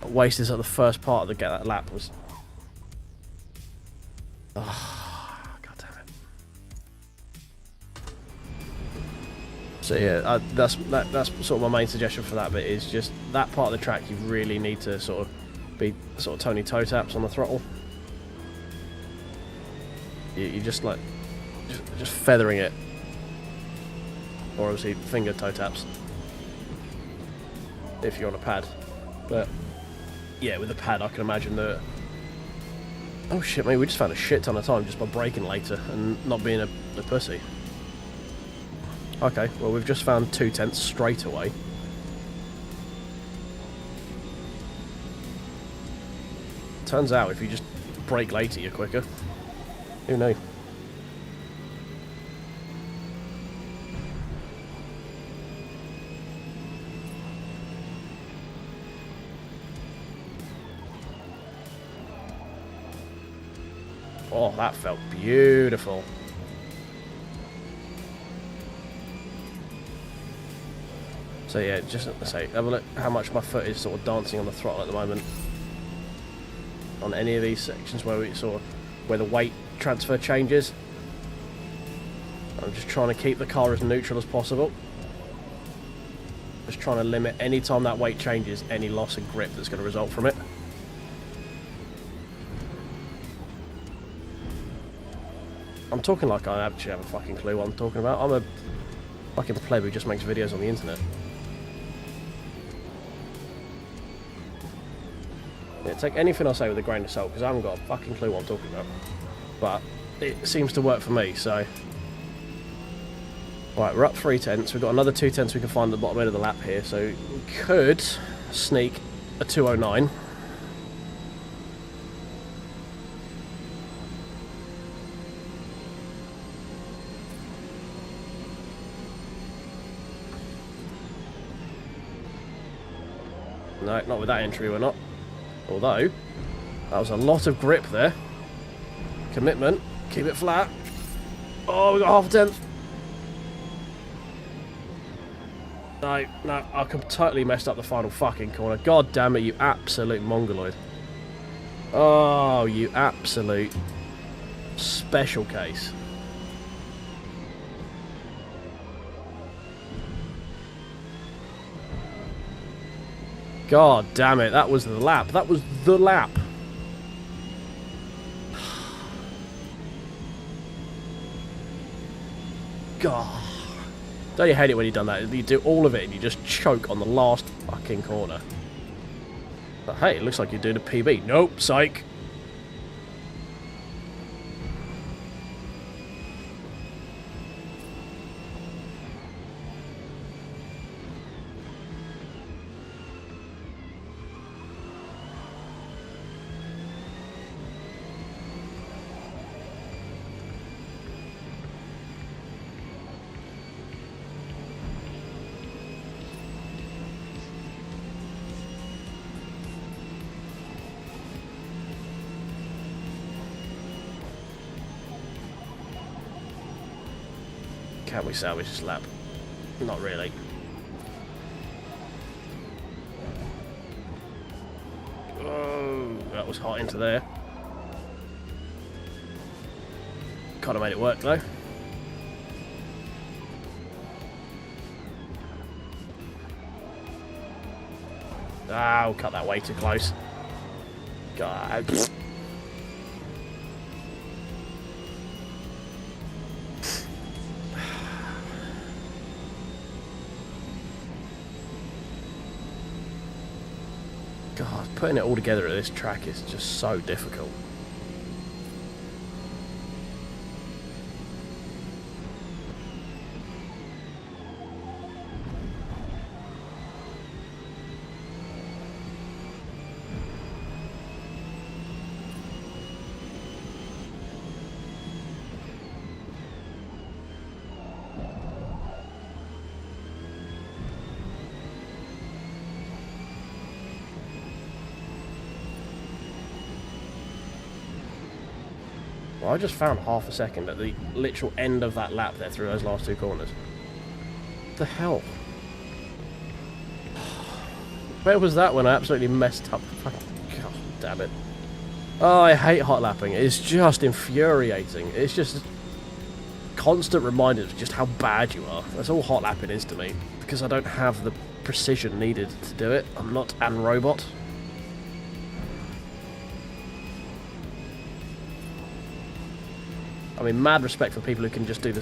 I wasted at the first part of the that lap was. Oh, God damn it. So yeah, that's sort of my main suggestion for that bit is just that part of the track you really need to sort of be sort of Tony toe taps on the throttle. You just like just feathering it, or obviously finger toe taps if you're on a pad. But yeah, with a pad I can imagine that. Oh shit, mate, we just found a shit ton of time just by braking later and not being a pussy. Okay, well we've just found 2/10 straight away. Turns out if you just brake later you're quicker. Who knew? Oh, that felt beautiful. So yeah, just to say, have a look how much my foot is sort of dancing on the throttle at the moment. On any of these sections where where the weight transfer changes. I'm just trying to keep the car as neutral as possible. Just trying to limit any time that weight changes, any loss of grip that's going to result from it. I'm talking like I actually have a fucking clue what I'm talking about. I'm a fucking pleb who just makes videos on the internet. Yeah, take anything I say with a grain of salt, because I haven't got a fucking clue what I'm talking about. But it seems to work for me, so... Right, we're up 3/10. We've got another 2/10 we can find at the bottom end of the lap here, so we could sneak a 2:09. No, not with that entry, we're not. Although, that was a lot of grip there. Commitment. Keep it flat. Oh, we got half a tenth. No, I totally messed up the final fucking corner. God damn it, you absolute mongoloid. Oh, you absolute special case. God damn it, that was the lap. That was the lap. God. Don't you hate it when you've done that? You do all of it and you just choke on the last fucking corner. But hey, it looks like you're doing a PB. Nope, psych. Can we salvage this lap? Not really. Oh, that was hot into there. Kind of made it work though. Ah, I'll cut that way too close. God. God, putting it all together at this track is just so difficult. Well, I just found half a second at the literal end of that lap there through those last two corners. What the hell? Where was that when I absolutely messed up? God damn it. Oh, I hate hot lapping. It's just infuriating. It's just constant reminders of just how bad you are. That's all hot lapping is to me. Because I don't have the precision needed to do it. I'm not an robot. I mean, mad respect for people who can just do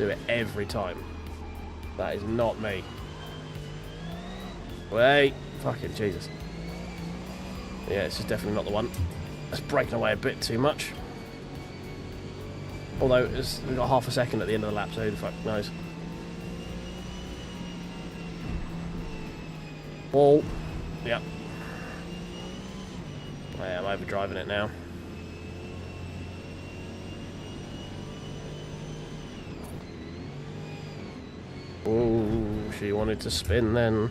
it every time. That is not me. Wait, fucking Jesus. Yeah, this is definitely not the one. It's breaking away a bit too much. Although we've got half a second at the end of the lap, so who the fuck knows? Wall. Yep. Yeah, I'm overdriving it now. Oh, she wanted to spin then.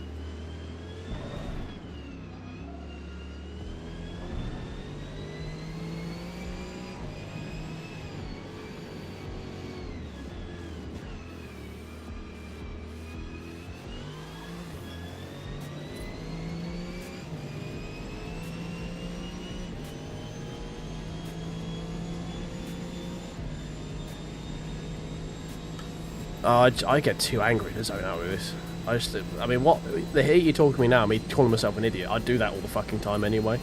I get too angry to zone out with this. I mean, what? The hear you talking to me now, me calling myself an idiot. I do that all the fucking time anyway.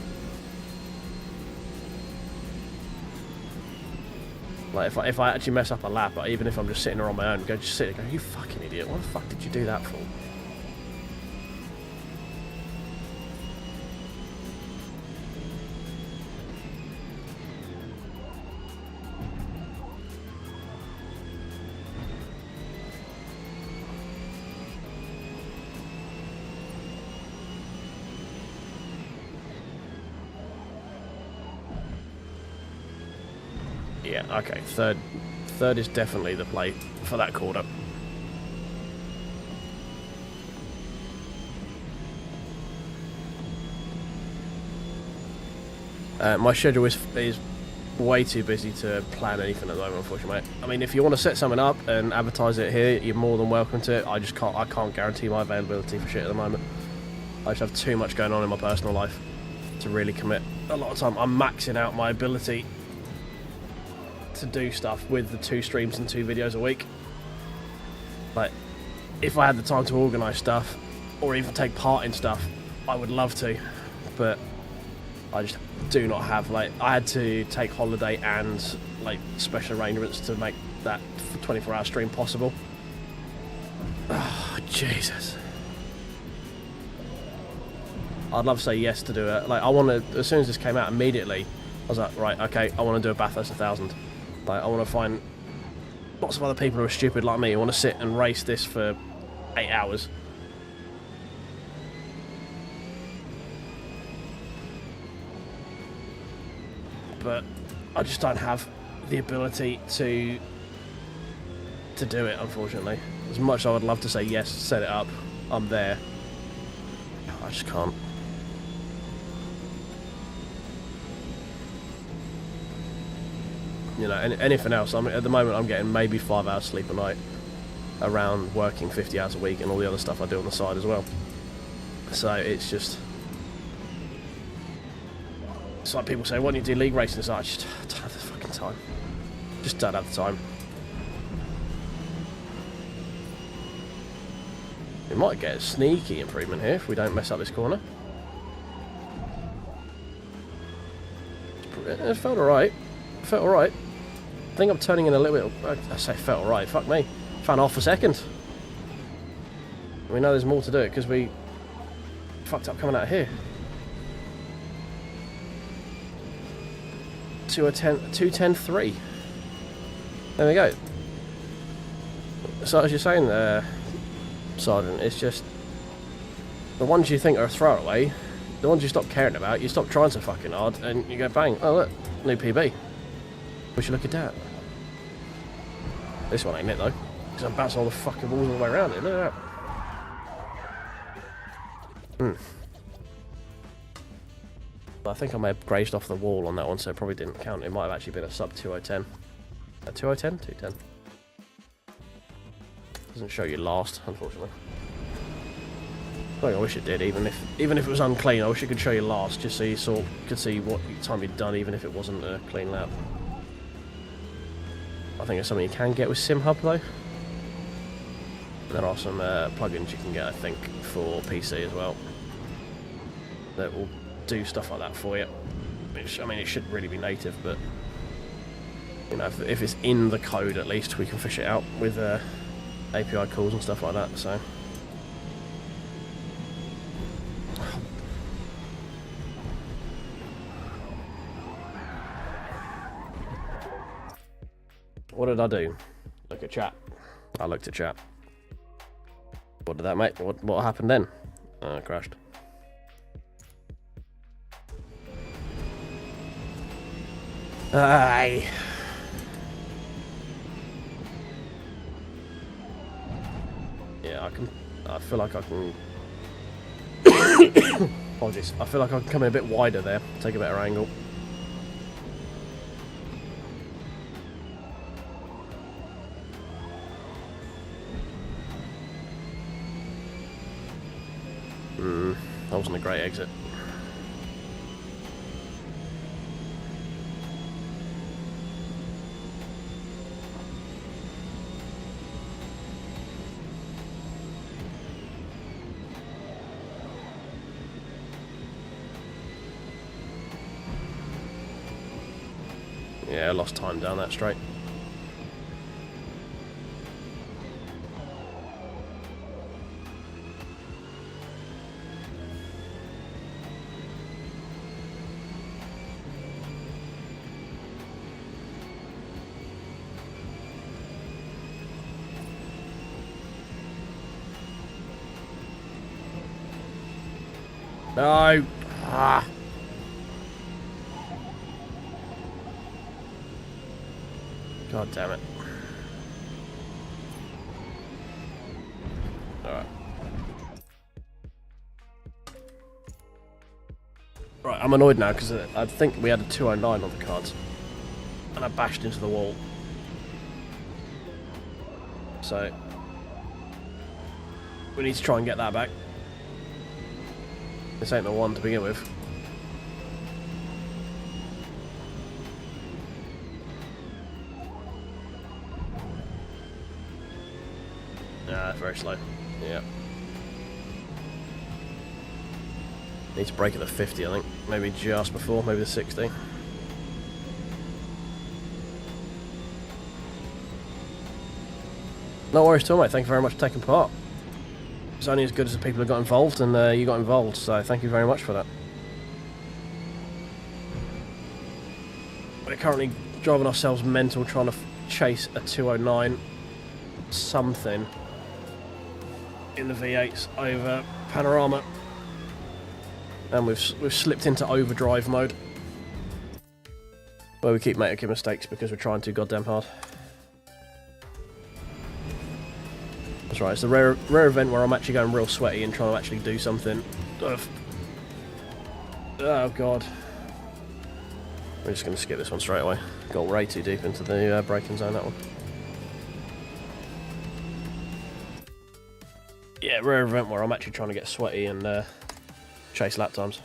Like, if I actually mess up a lap, even if I'm just sitting there on my own, just sit there and go, you fucking idiot, what the fuck did you do that for? Yeah, okay, third is definitely the play for that quarter. My schedule is way too busy to plan anything at the moment, unfortunately. I mean, if you want to set something up and advertise it here, you're more than welcome to it. I can't guarantee my availability for shit at the moment. I just have too much going on in my personal life to really commit. A lot of time I'm maxing out my ability to do stuff with the 2 streams and 2 videos a week. Like, if I had the time to organise stuff or even take part in stuff, I would love to, but I just do not have, like, I had to take holiday and like special arrangements to make that 24-hour stream possible. Oh, Jesus. I'd love to say yes to do it. Like, I want to, as soon as this came out, immediately I was like, right, okay, I want to do a Bathurst 1000. Like, I want to find lots of other people who are stupid like me who want to sit and race this for 8 hours. But I just don't have the ability to do it, unfortunately. As much as I would love to say yes, set it up, I'm there, I just can't. You know, anything else, I mean, at the moment I'm getting maybe 5 hours sleep a night around working 50 hours a week and all the other stuff I do on the side as well. So it's just, it's like people say, why don't you do league racing? It's like, I just don't have the fucking time. Just don't have the time. We might get a sneaky improvement here if we don't mess up this corner. It felt alright. It felt alright. I think I'm turning in a little bit. I say felt alright. Fuck me. Found half a second. We know there's more to do it because we fucked up coming out of here. 2:10.3. There we go. So as you're saying there, Sergeant, it's just the ones you think are a throwaway, the ones you stop caring about, you stop trying so fucking hard, and you go bang, oh look, new PB. We should look at that. This one ain't it though, because I'm bouncing all the fucking walls all the way around it, look at that. But I think I may have grazed off the wall on that one, so it probably didn't count. It might have actually been a sub 2010. A 2010? 210. Doesn't show you last, unfortunately. I wish it did, even if it was unclean. I wish it could show you last, just so you could see what time you'd done, even if it wasn't a clean lap. I think it's something you can get with SimHub though. There are some plugins you can get, I think, for PC as well, that will do stuff like that for you. Which, I mean, it should really be native, but you know, if it's in the code, at least we can fish it out with API calls and stuff like that. So. What did I do? Look at chat. I looked at chat. What did that make? What happened then? I crashed. Aye. Yeah, I feel like I can. Apologies. I feel like I can come in a bit wider there, take a better angle. That wasn't a great exit. Yeah, I lost time down that straight. No! Ah! God damn it. Alright. Right, I'm annoyed now because I think we had a 209 on the cards. And I bashed into the wall. So we need to try and get that back. This ain't the one to begin with. Nah, very slow. Yeah. Need to brake at the 50, I think. Maybe just before, maybe the 60. No worries at all, mate. Thank you very much for taking part. It's only as good as the people who got involved, and you got involved, so thank you very much for that. We're currently driving ourselves mental trying to chase a 209 something in the V8s over Panorama, and we've slipped into overdrive mode, where we keep making mistakes because we're trying too goddamn hard. That's right, it's the rare event where I'm actually going real sweaty and trying to actually do something. Oh god. We're just going to skip this one straight away. Got way too deep into the braking zone, that one. Yeah, rare event where I'm actually trying to get sweaty and chase lap times.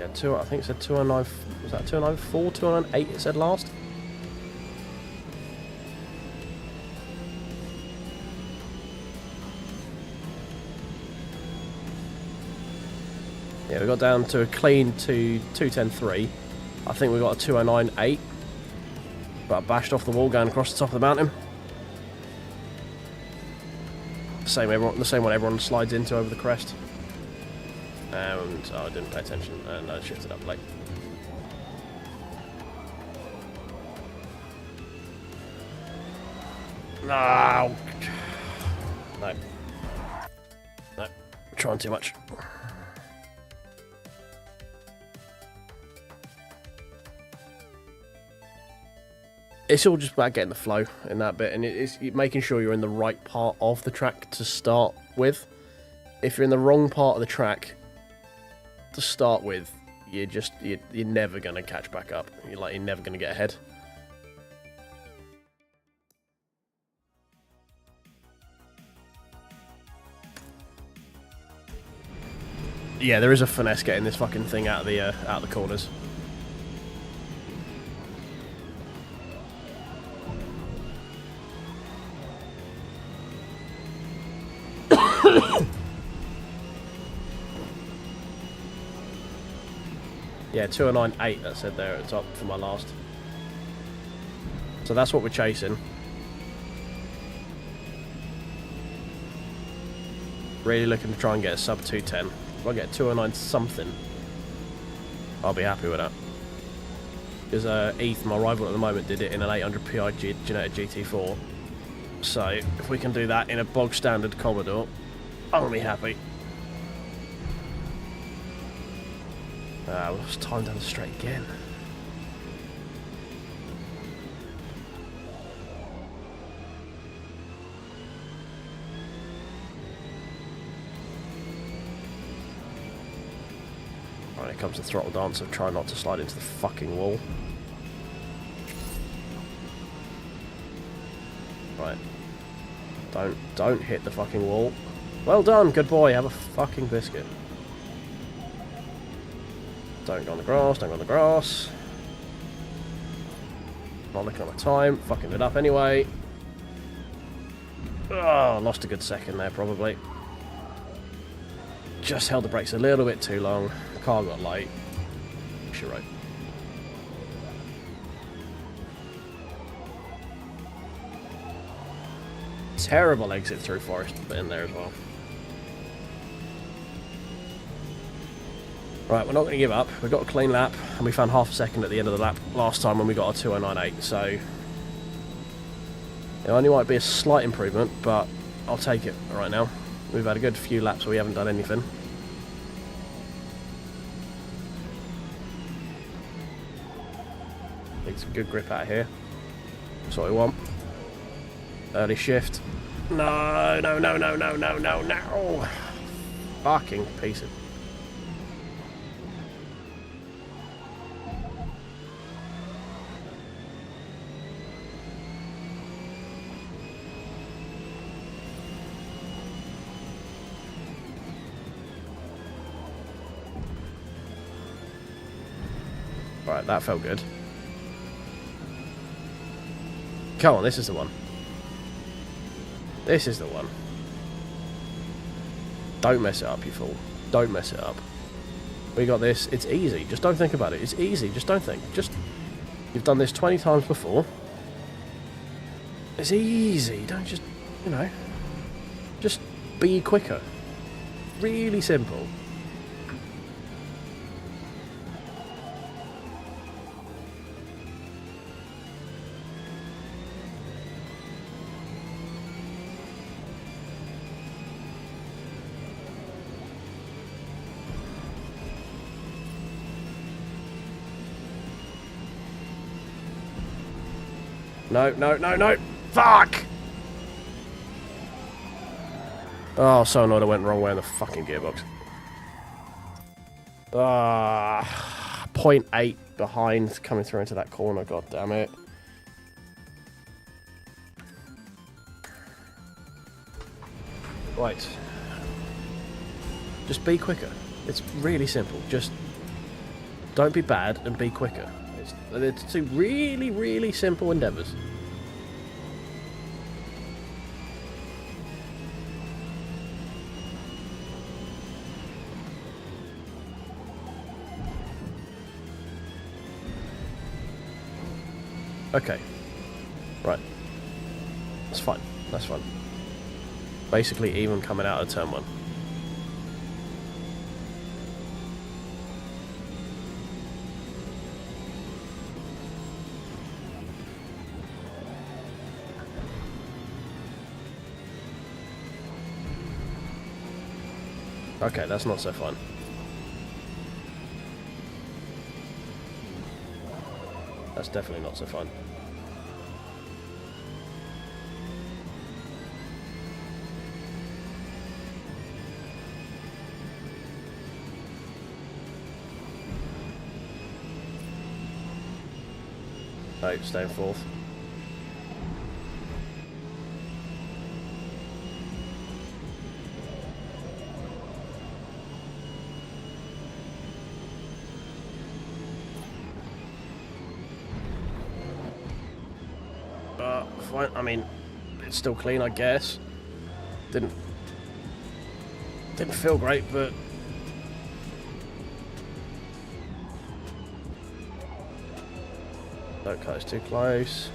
Yeah, I think it said 209. Was that 294, 208? It said last. Yeah, we got down to a clean 210.3. I think we got a 209.8. But I bashed off the wall going across the top of the mountain. The same one everyone slides into over the crest. And oh, I didn't pay attention and I shifted up late. No. No. No. Trying too much. It's all just about getting the flow in that bit, and it's making sure you're in the right part of the track to start with. If you're in the wrong part of the track to start with, you're never going to catch back up. You're never going to get ahead. Yeah, there is a finesse getting this fucking thing out of the corners. Yeah, 209.8 that said there at the top for my last. So that's what we're chasing. Really looking to try and get a sub 210. If I get 209 something, I'll be happy with that. Because Eth, my rival at the moment, did it in an 800 PI Generic GT4. So if we can do that in a bog standard Commodore, I'll be happy. We've lost time down the straight again. Right, here comes the throttle dance of trying not to slide into the fucking wall. Right. Don't hit the fucking wall. Well done, good boy, have a fucking biscuit. Don't go on the grass, don't go on the grass. Not looking at my time, fucking it up anyway. Oh, lost a good second there probably. Just held the brakes a little bit too long. Car got light. You're right. Terrible exit through forest, but in there as well. Right, we're not going to give up. We've got a clean lap, and we found half a second at the end of the lap last time when we got a 209.8, so it only might be a slight improvement, but I'll take it right now. We've had a good few laps where we haven't done anything. Need some good grip out here. That's what we want. Early shift. No, no, no, no, no, no, no, no. Fucking piece of... Right, that felt good. Come on, this is the one. This is the one. Don't mess it up, you fool. Don't mess it up. We got this. It's easy. Just don't think about it. It's easy. Just don't think. Just... You've done this 20 times before. It's easy. Don't just... You know... Just be quicker. Really simple. No, no, no, no! Fuck! Oh, so annoyed I went the wrong way in the fucking gearbox. 0.8 behind coming through into that corner, god damn it. Right. Just be quicker. It's really simple. Just Don't be bad and be quicker. It's two really, really simple endeavours. Okay. Right. That's fine. That's fine. Basically even coming out of turn 1. Okay, that's not so fun. That's definitely not so fun. No, staying fourth. Fine. I mean, it's still clean, I guess. Didn't feel great, but don't cut us too close.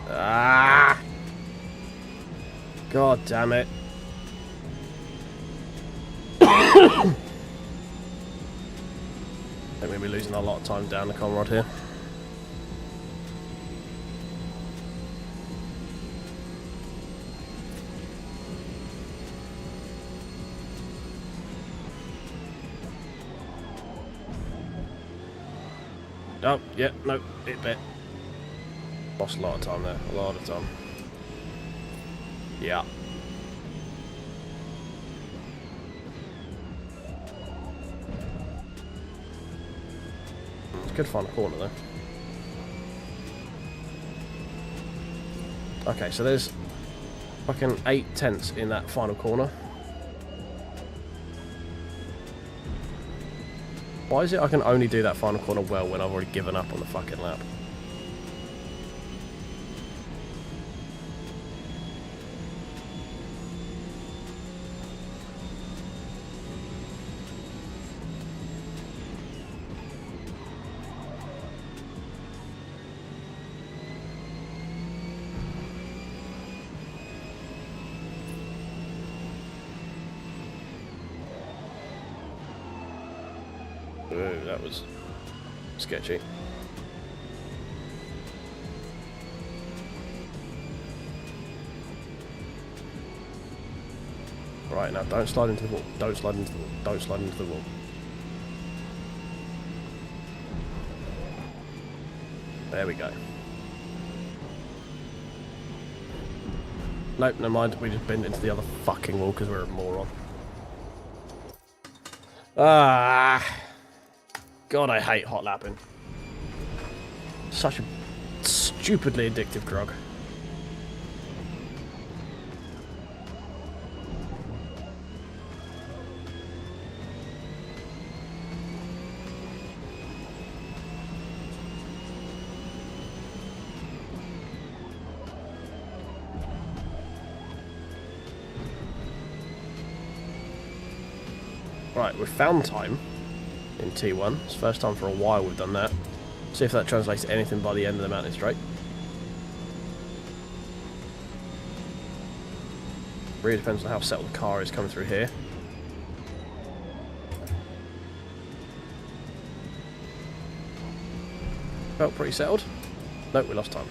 Ah! God damn it! I think we'll be losing a lot of time down the Conrod here. Oh, yeah, no, it bit. Lost a lot of time there, a lot of time. Yeah. It's good final corner though. Okay, so there's fucking 8 tenths in that final corner. Why is it I can only do that final corner well when I've already given up on the fucking lap? Ooh, that was sketchy. Right, now don't slide into the wall. Don't slide into the wall. Don't slide into the wall. There we go. Nope, never mind. We just bent into the other fucking wall because we're a moron. Ah! God, I hate hot lapping. Such a stupidly addictive drug. Right, we've found time in T1. It's the first time for a while we've done that. See if that translates to anything by the end of the mountain straight. Really depends on how settled the car is coming through here. Felt pretty settled. Nope, we lost time.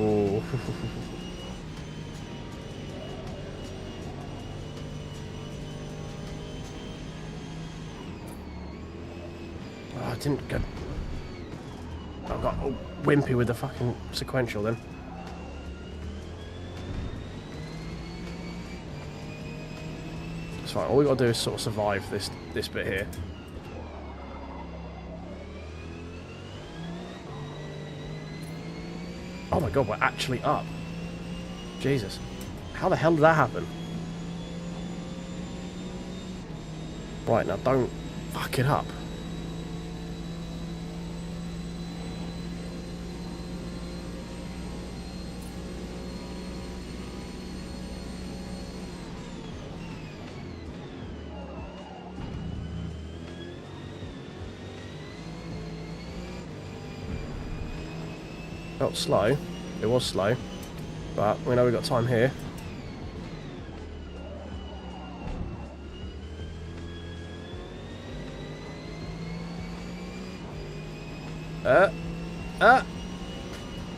Oh. Oh, I didn't go. I got all wimpy with the fucking sequential then. It's fine. All we got to do is sort of survive this bit here. Oh my god, we're actually up. Jesus. How the hell did that happen? Right, now don't fuck it up. Felt slow. It was slow. But we know we've got time here.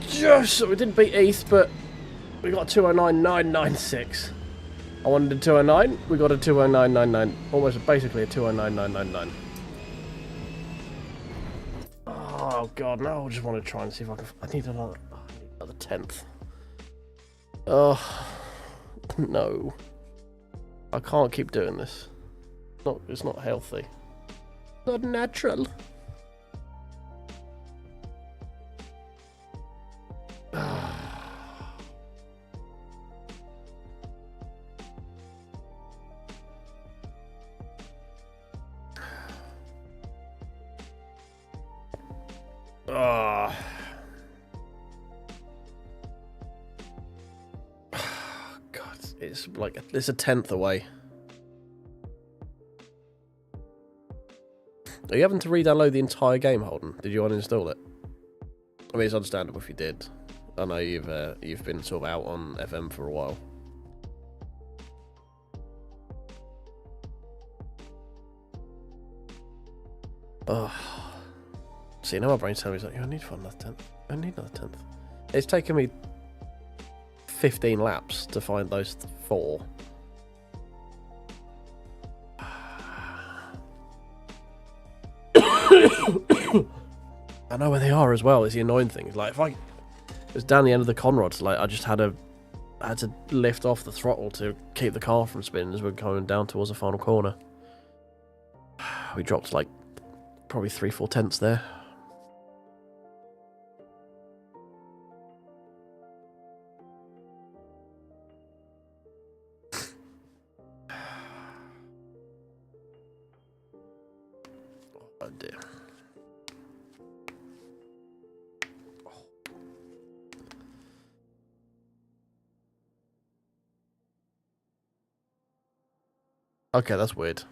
Just we didn't beat East, but we got 209.996. I wanted a 209. We got a 209.99. Almost basically a 209.999. Oh god, no! I just want to try and see if I can. I need another 10th. Oh no! I can't keep doing this. It's not healthy. Not natural. God, it's like it's a 10th away. Are you having to re-download the entire game, Holden? Did you uninstall it? I mean, it's understandable if you did. I know you've been sort of out on FM for a while. Oh. See, now my brain's telling me, like, I need to find another 10th. I need another 10th. It's taken me 15 laps to find those 4. I know where they are as well. It's the annoying thing. Like, if it was down the end of the conrods, like, I just had to lift off the throttle to keep the car from spinning as we're going down towards the final corner. We dropped, like, probably 3-4 tenths there. Oh dear. Okay, that's weird.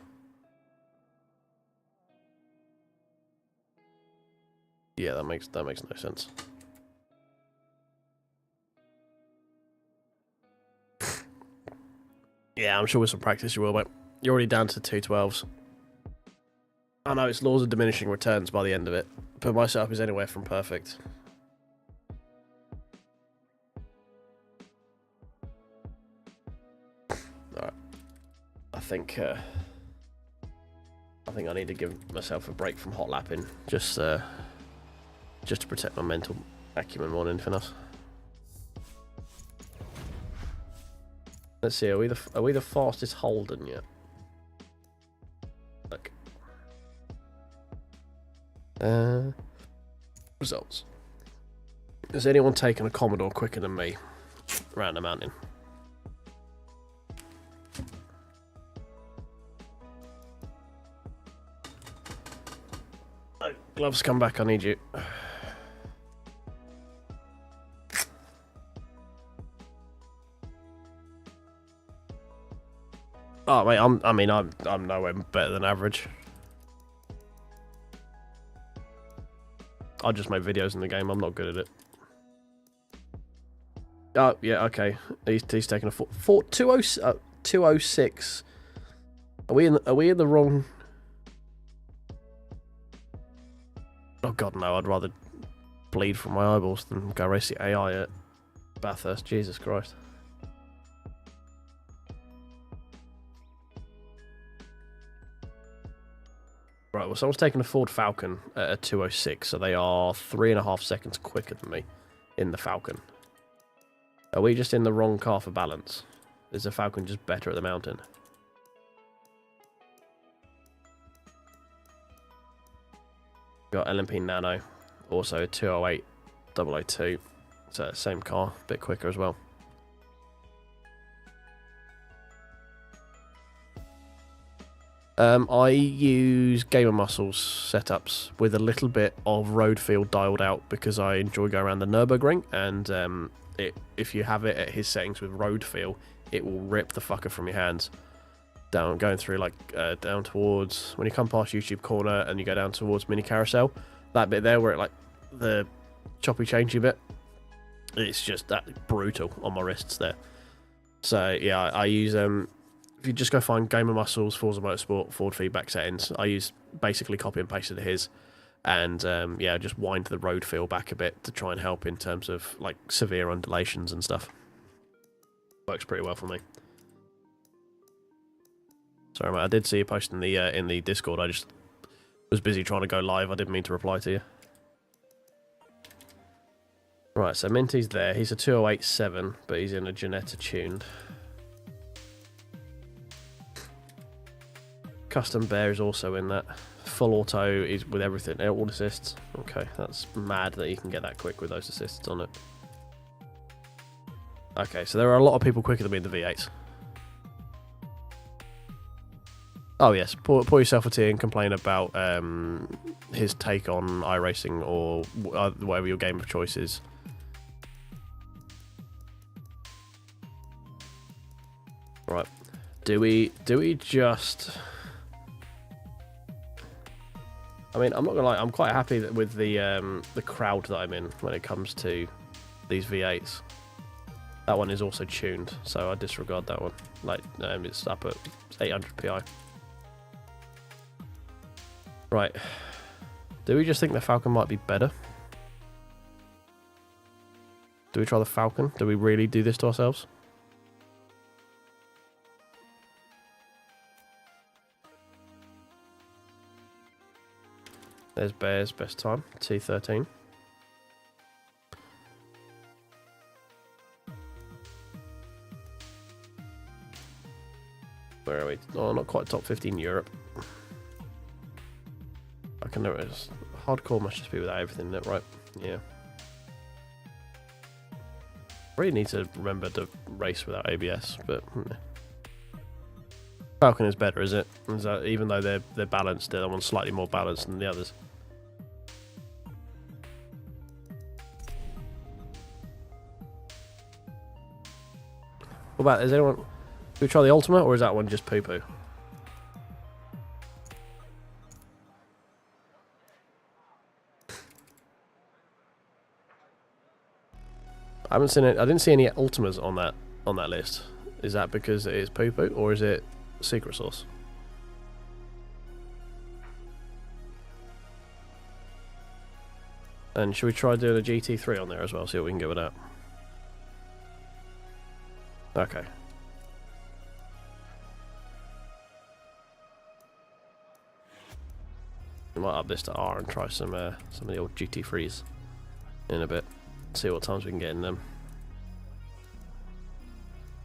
Yeah, that makes no sense. Yeah, I'm sure with some practice you will, mate. You're already down to 212s. I know it's laws of diminishing returns by the end of it, but my setup is anywhere from perfect. Alright. I think I need to give myself a break from hot lapping, just to protect my mental acumen more than anything else. Let's see, are we the fastest Holden yet? Look. Results. Has anyone taken a Commodore quicker than me around the mountain? Oh, gloves, come back, I need you. Oh mate, I'm nowhere better than average. I just make videos in the game. I'm not good at it. Oh yeah, okay. He's taking a 206. Are we in the wrong? Oh god, no! I'd rather bleed from my eyeballs than go race the AI at Bathurst. Jesus Christ. Right, well, someone's taken a Ford Falcon at a 206, so they are 3.5 seconds quicker than me in the Falcon. Are we just in the wrong car for balance? Is the Falcon just better at the mountain? Got LMP Nano, also 208 002. So same car, a bit quicker as well. I use Gamer Muscles setups with a little bit of road feel dialed out because I enjoy going around the Nürburgring, and if you have it at his settings with road feel, it will rip the fucker from your hands. Going through like down towards when you come past YouTube Corner and you go down towards Mini Carousel, that bit there where it like the choppy changey bit, it's just that brutal on my wrists there. So yeah, I use if you just go find Gamer Muscles, Forza Motorsport, forward feedback settings, I use basically copy and pasted his, and yeah, just wind the road feel back a bit to try and help in terms of like severe undulations and stuff. Works pretty well for me. Sorry, mate, I did see you post in the Discord. I just was busy trying to go live. I didn't mean to reply to you. Right, so Minty's there. He's a 2087, but he's in a Ginetta tuned. Custom Bear is also in that. Full auto is with everything. All assists. Okay, that's mad that you can get that quick with those assists on it. Okay, so there are a lot of people quicker than me in the V8s. Oh yes, pour yourself a tea and complain about his take on iRacing or whatever your game of choice is. Right, do we just? I mean, I'm not gonna lie, I'm quite happy with the crowd that I'm in when it comes to these V8s. That one is also tuned, so I disregard that one. Like, it's up at 800 PI. Right. Do we just think the Falcon might be better? Do we try the Falcon? Do we really do this to ourselves? There's Bear's best time, T13. Where are we? Oh, not quite top 15 Europe. I can notice. Hardcore must just be without everything in it, right? Yeah. Really need to remember to race without ABS, but Falcon is better, is it? Is that, even though they're balanced, that one's slightly more balanced than the others. What about, is anyone, do we try the Ultimate, or is that one just poo-poo? I haven't seen it. I didn't see any Ultimas on that list. Is that because it is poo-poo, or is it secret sauce? And should we try doing a GT3 on there as well? See what we can get with that. Okay. We might up this to R and try some of the old GT3s in a bit. See what times we can get in them. Is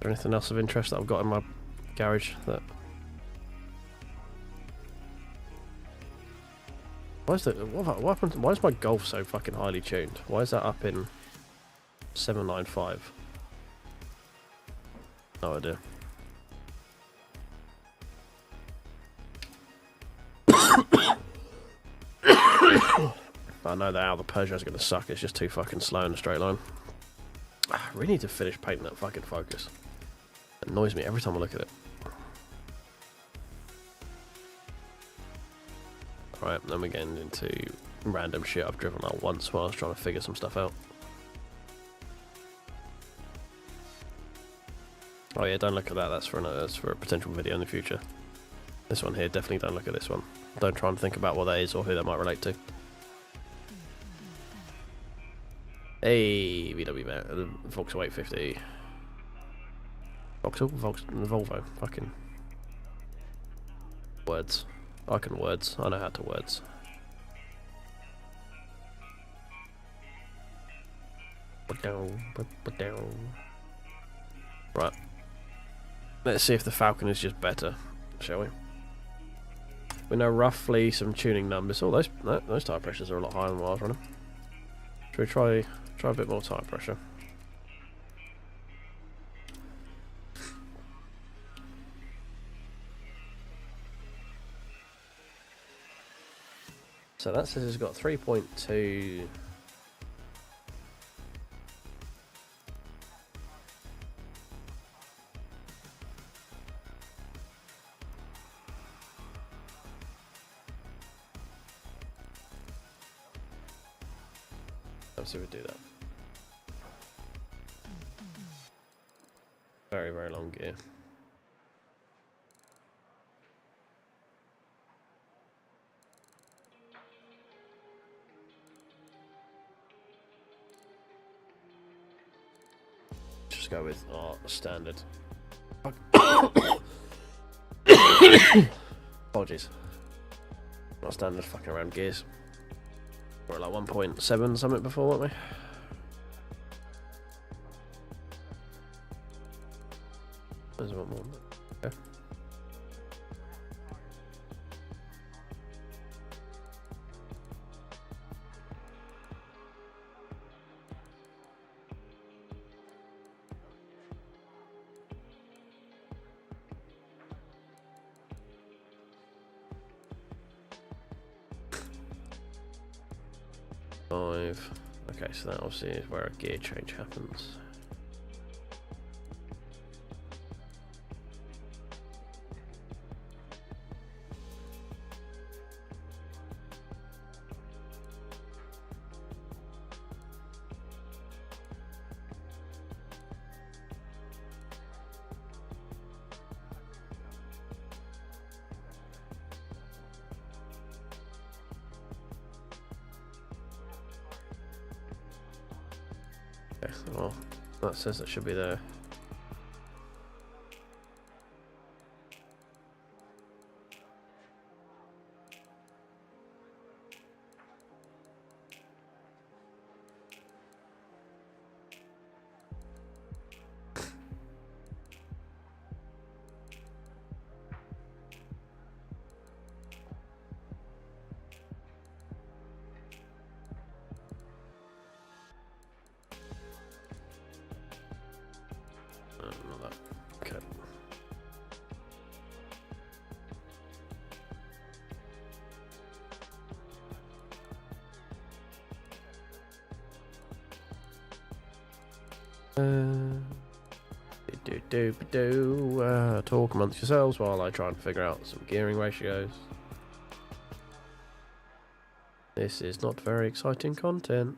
there anything else of interest that I've got in my garage that... what happened? Why is my Golf so fucking highly tuned? Why is that up in 795? No idea. I know that how the Peugeot's going to suck. It's just too fucking slow in a straight line. I really need to finish painting that fucking Focus. It annoys me every time I look at it. Alright, then we're getting into random shit I've driven out once while I was trying to figure some stuff out. Oh yeah, don't look at that. That's for a potential video in the future. This one here, definitely don't look at this one. Don't try and think about what that is or who that might relate to. Hey, VW Vauxhall 850. Volvo. Fucking words. I can words. I know how to words. Right. Let's see if the Falcon is just better, shall we? We know roughly some tuning numbers. Oh, those tyre pressures are a lot higher than what I was running. Should we try a bit more tyre pressure? So that says it's got 3.2. Let's see if we do that. Very, very long gear. Just go with standard. Apologies. Not standard fucking around gears. We're like 1.7 something before, weren't we? There's one more. Okay. Okay, so that obviously is where a gear change happens. Okay, well, that says it should be there. Not that. Okay. Talk amongst yourselves while I try and figure out some gearing ratios. This is not very exciting content.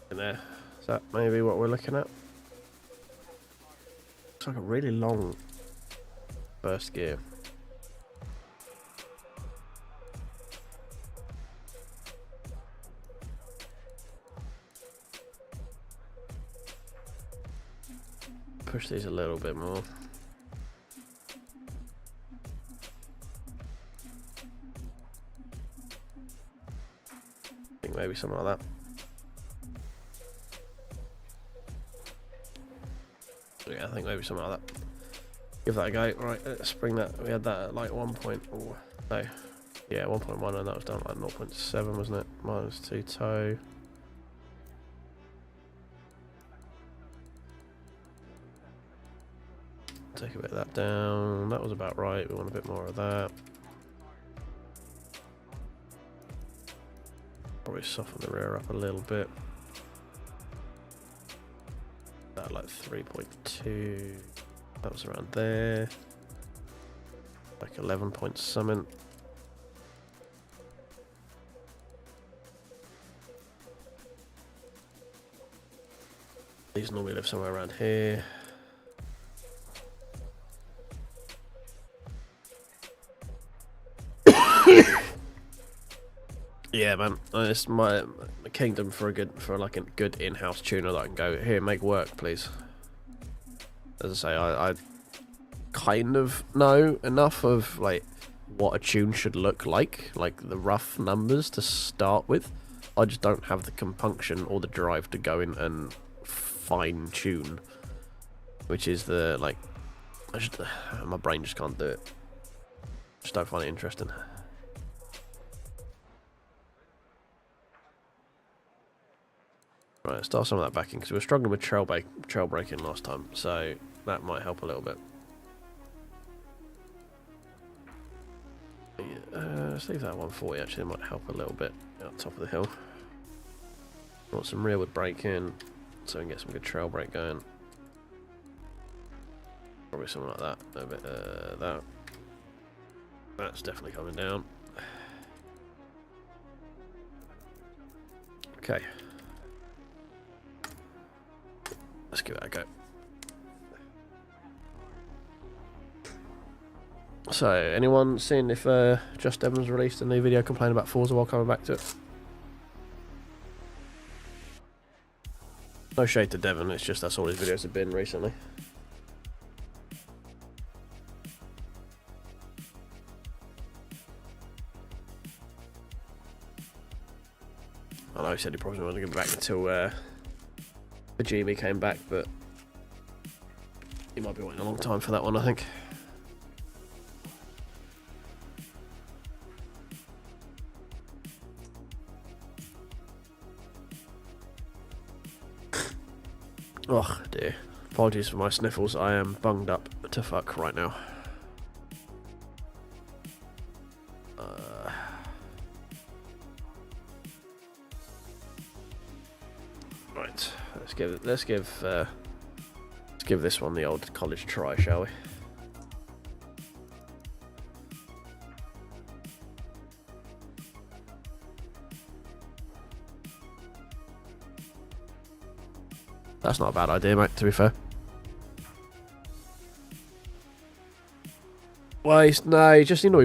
In there. Is that maybe what we're looking at? Looks like a really long first gear. Push these a little bit more. I think maybe something like that. Yeah, I think maybe something like that. Give that a go. Right, let's bring that. We had that at like 1 point. Oh, no. Yeah, 1.1, and that was down like 0.7, wasn't it? Minus 2 toe. Take a bit of that down. That was about right. We want a bit more of that. Probably soften the rear up a little bit. That like 3.2. That was around there. Like 11 point something. These normally live somewhere around here. Yeah, man, it's my kingdom for a good in-house tuner that I can go here, make work, please. As I say, I kind of know enough of like what a tune should look like the rough numbers to start with. I just don't have the compunction or the drive to go in and fine tune, which is the like, my brain just can't do it. Just don't find it interesting. Right, let's start some of that back in because we were struggling with trail braking last time, so that might help a little bit. Let's leave that 140, actually, it might help a little bit out top of the hill. Want some rearward braking so we can get some good trail brake going. Probably something like that. A bit that. That's definitely coming down. Okay. Let's give it a go. So, anyone seen if Just Devon's released a new video complaining about Forza while coming back to it? No shade to Devon, it's just that's all his videos have been recently. I know he said he probably wasn't going to get back until the GB came back, but he might be waiting a long time for that one, I think. Oh dear. Apologies for my sniffles, I am bunged up to fuck right now. Right, let's give this one the old college try, shall we? That's not a bad idea, mate, to be fair. Well, he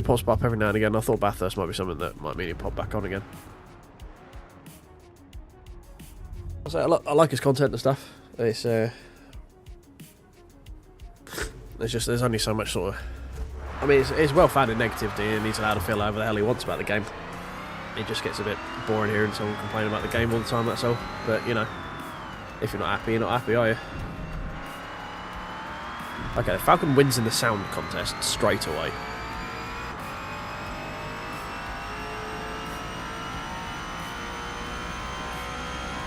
pops up every now and again. I thought Bathurst might be something that might mean he pop back on again. I like his content and stuff. It's there's only so much sort of. I mean, it's well-founded negativity, and he's allowed to feel however the hell he wants about the game. It just gets a bit boring hearing someone complain about the game all the time. That's all. But you know. If you're not happy, you're not happy, are you? Okay, Falcon wins in the sound contest straight away.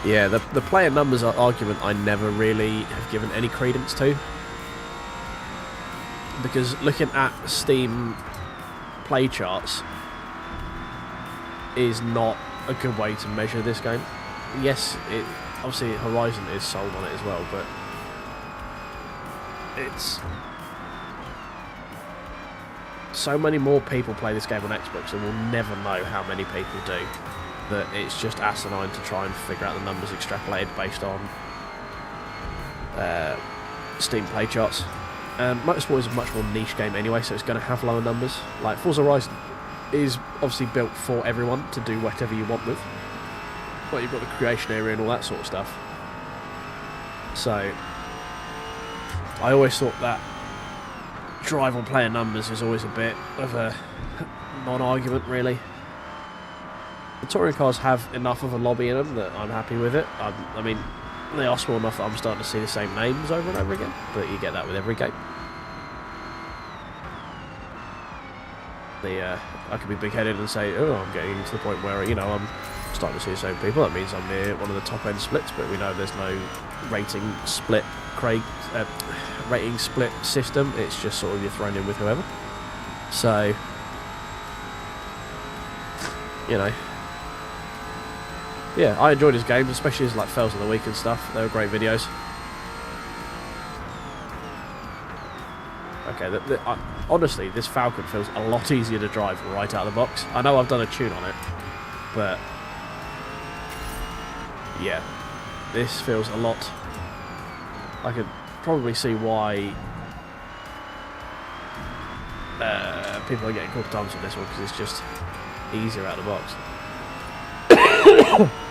Yeah, the player numbers argument I never really have given any credence to. Because looking at Steam play charts is not a good way to measure this game. Yes, obviously Horizon is sold on it as well, but it's so many more people play this game on Xbox, and we'll never know how many people do, that it's just asinine to try and figure out the numbers extrapolated based on Steam play charts. And Motorsport is a much more niche game anyway, so it's going to have lower numbers. Like Forza Horizon is obviously built for everyone to do whatever you want with. Well, you've got the creation area and all that sort of stuff. So, I always thought that drive on player numbers is always a bit of a non-argument, really. The touring cars have enough of a lobby in them that I'm happy with it. I mean, they are small enough that I'm starting to see the same names over and over again, but you get that with every game. I could be big-headed and say, oh, I'm getting to the point where, you know, I'm starting to see the same people. That means I'm near one of the top-end splits, but we know there's no rating split system. It's just sort of you're thrown in with whoever. So, you know, yeah, I enjoyed his games, especially his like fails of the week and stuff. They were great videos. Okay, honestly, this Falcon feels a lot easier to drive right out of the box. I know I've done a tune on it, but yeah, this feels a lot. I could probably see why people are getting quick times on this one because it's just easier out of the box.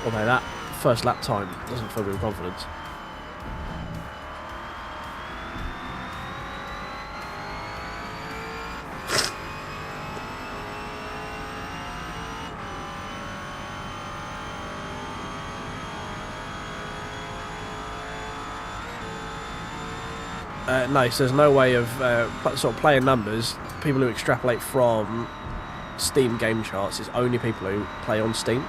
Although that first lap time doesn't fill me with confidence. No, so there's no way of sort of playing numbers. People who extrapolate from Steam game charts is only people who play on Steam.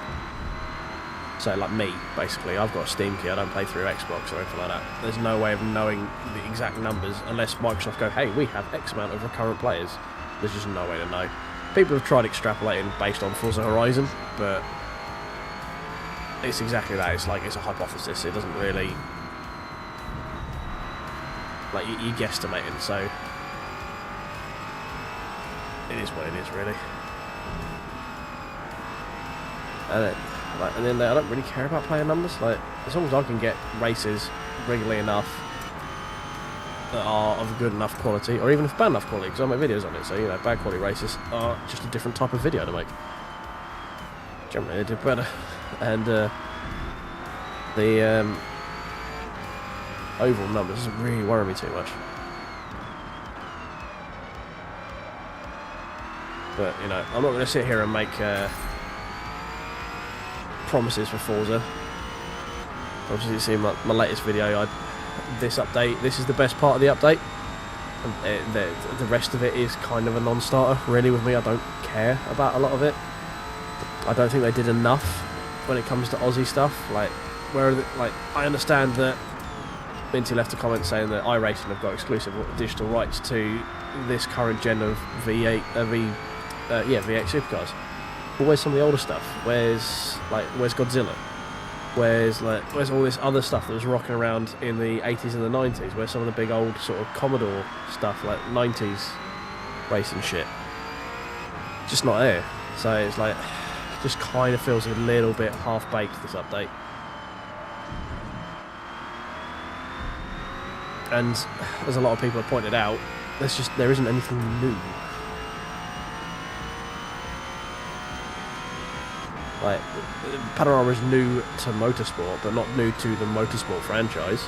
So like me, basically, I've got a Steam key, I don't play through Xbox or anything like that. There's no way of knowing the exact numbers unless Microsoft go, hey, we have X amount of recurrent players. There's just no way to know. People have tried extrapolating based on Forza Horizon, but it's exactly that. It's like, it's a hypothesis. It doesn't really... Like, you're guesstimating, so... It is what it is, really. And then I don't really care about player numbers. Like, as long as I can get races regularly enough that are of good enough quality, or even if bad enough quality, because I make videos on it, so, you know, bad quality races are just a different type of video to make. Generally, they do better. And, the, overall numbers doesn't really worry me too much. But, you know, I'm not going to sit here and make promises for Forza. Obviously, you see my latest video, this update, this is the best part of the update. And the rest of it is kind of a non-starter, really, with me. I don't care about a lot of it. I don't think they did enough when it comes to Aussie stuff. Like, I understand that Minty left a comment saying that iRacing have got exclusive digital rights to this current gen of V8 supercars. But where's some of the older stuff? Where's Godzilla? Where's all this other stuff that was rocking around in the 80s and the 90s? Where's some of the big old sort of Commodore stuff, like 90s racing shit? Just not there. So it's like, just kind of feels a little bit half-baked, this update. And as a lot of people have pointed out, there isn't anything new. Like, Panorama is new to motorsport, but not new to the motorsport franchise.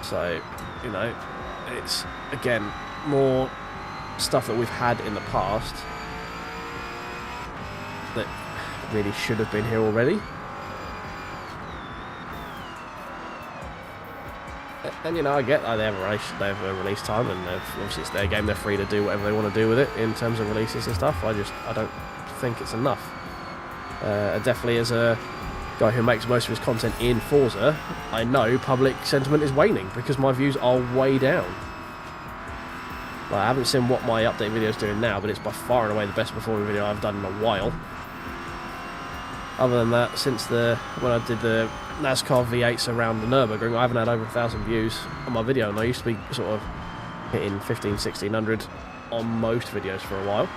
So, you know, it's, again, more stuff that we've had in the past that really should have been here already. And, you know, I get that they have a release time, and obviously it's their game, they're free to do whatever they want to do with it in terms of releases and stuff. I don't think it's enough. Definitely as a guy who makes most of his content in Forza, I know public sentiment is waning because my views are way down. Like, I haven't seen what my update video is doing now, but it's by far and away the best performing video I've done in a while. Other than that, since when I did the NASCAR V8s around the Nürburgring, I haven't had over 1,000 views on my video, and I used to be sort of hitting 1500, 1600 on most videos for a while.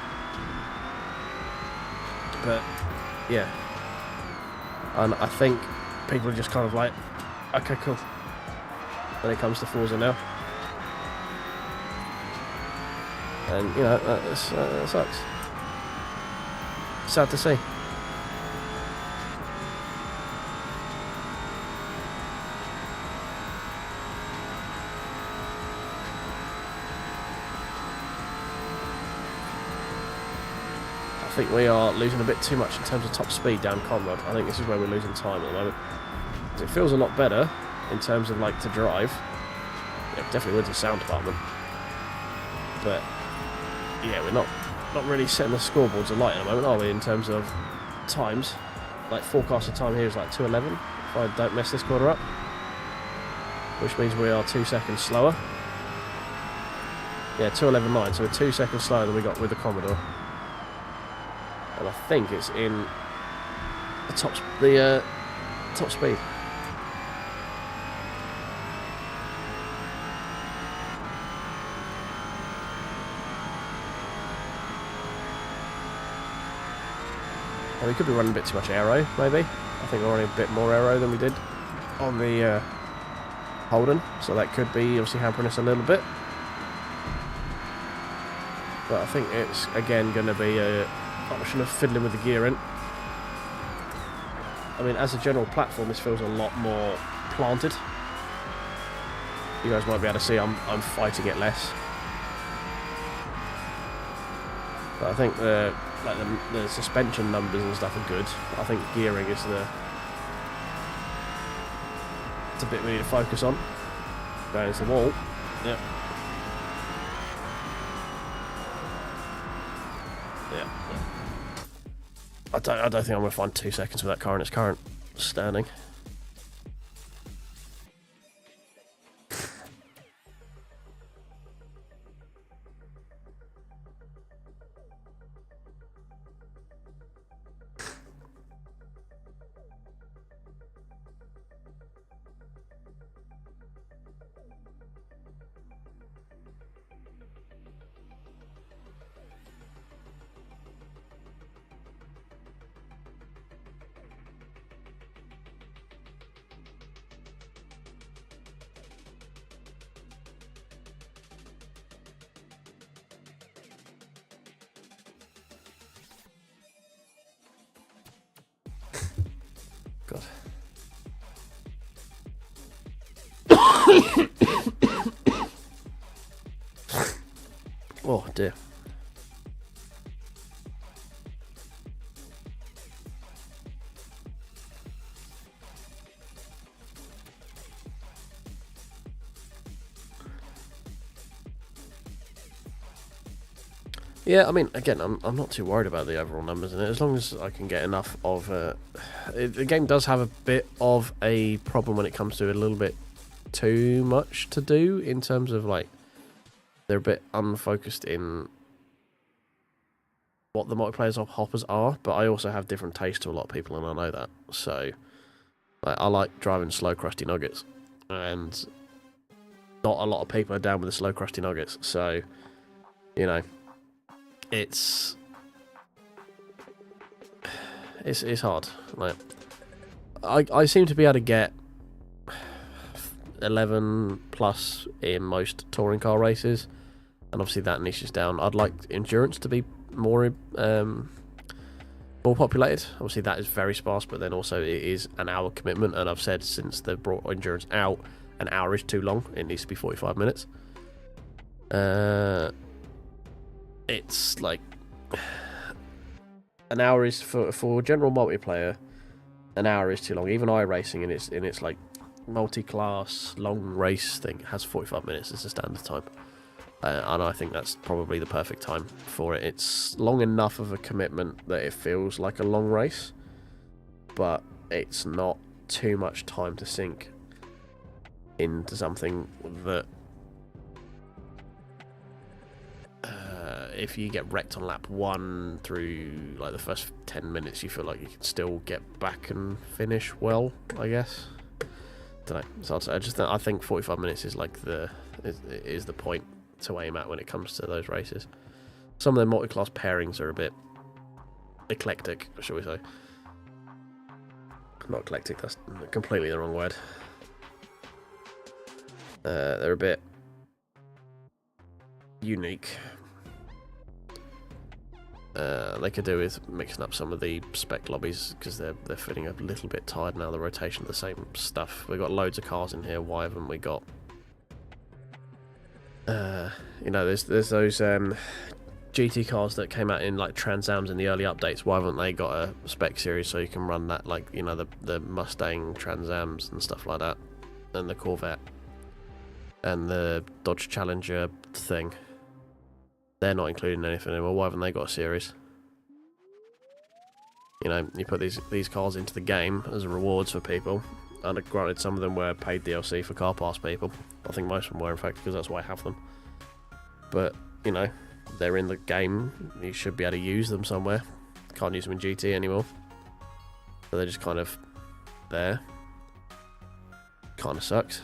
But yeah, and I think people are just kind of like, okay, cool, when it comes to Forza now. And, you know, that sucks. Sad to see. I think we are losing a bit too much in terms of top speed down Conrad. I think this is where we're losing time at the moment. It feels a lot better in terms of, like, to drive. It definitely wins the sound department. But yeah, we're not really setting the scoreboards alight at the moment, are we, in terms of times? Like, forecasted time here is like 2:11 if I don't mess this quarter up, which means we are 2 seconds slower. Yeah, 2:11.9, so we're 2 seconds slower than we got with the Commodore. And I think it's in the top speed. And we could be running a bit too much aero, maybe. I think we're running a bit more aero than we did on the Holden, so that could be obviously hampering us a little bit. But I think it's, again, going to be an option of fiddling with the gearing. I mean, as a general platform, this feels a lot more planted. You guys might be able to see I'm fighting it less. But I think the suspension numbers and stuff are good. I think gearing is it's a bit we need to focus on. There's the wall. Yep. Yeah. I don't think I'm going to find 2 seconds with that car in its current standing. God. Oh dear. Yeah, I mean, again, I'm not too worried about the overall numbers in it, as long as I can get enough of... the game does have a bit of a problem when it comes to a little bit too much to do, in terms of, like, they're a bit unfocused in what the multiplayers of hoppers are, but I also have different tastes to a lot of people, and I know that. So, like, I like driving slow, crusty nuggets, and not a lot of people are down with the slow, crusty nuggets, so, you know... It's hard. Like, I seem to be able to get 11 plus in most touring car races, and obviously that niches down. I'd like endurance to be more populated. Obviously that is very sparse, but then also it is an hour commitment, and I've said since they've brought endurance out, an hour is too long. It needs to be 45 minutes. It's like an hour is for general multiplayer. An hour is too long. Even iRacing in its like multi-class long race thing has 45 minutes as a standard time, and I think that's probably the perfect time for it. It's long enough of a commitment that it feels like a long race, but it's not too much time to sink into something that. If you get wrecked on lap 1 through like the first 10 minutes, you feel like you can still get back and finish well, I guess. Don't know. So I think 45 minutes is like the point to aim at when it comes to those races. Some of the multi-class pairings are a bit eclectic, shall we say? Not eclectic. That's completely the wrong word. They're a bit unique. They could do with mixing up some of the spec lobbies, because they're feeling a little bit tired now. The rotation of the same stuff. We've got loads of cars in here. Why haven't we got? You know, there's those GT cars that came out in like Trans Ams in the early updates. Why haven't they got a spec series so you can run that, like, you know, the Mustang Trans Ams and stuff like that, and the Corvette and the Dodge Challenger thing? They're not including anything anymore. Why haven't they got a series? You know, you put these cars into the game as rewards for people. And granted, some of them were paid DLC for car pass people. I think most of them were, in fact, because that's why I have them. But, you know, they're in the game. You should be able to use them somewhere. Can't use them in GT anymore. So they're just kind of there. Kind of sucks.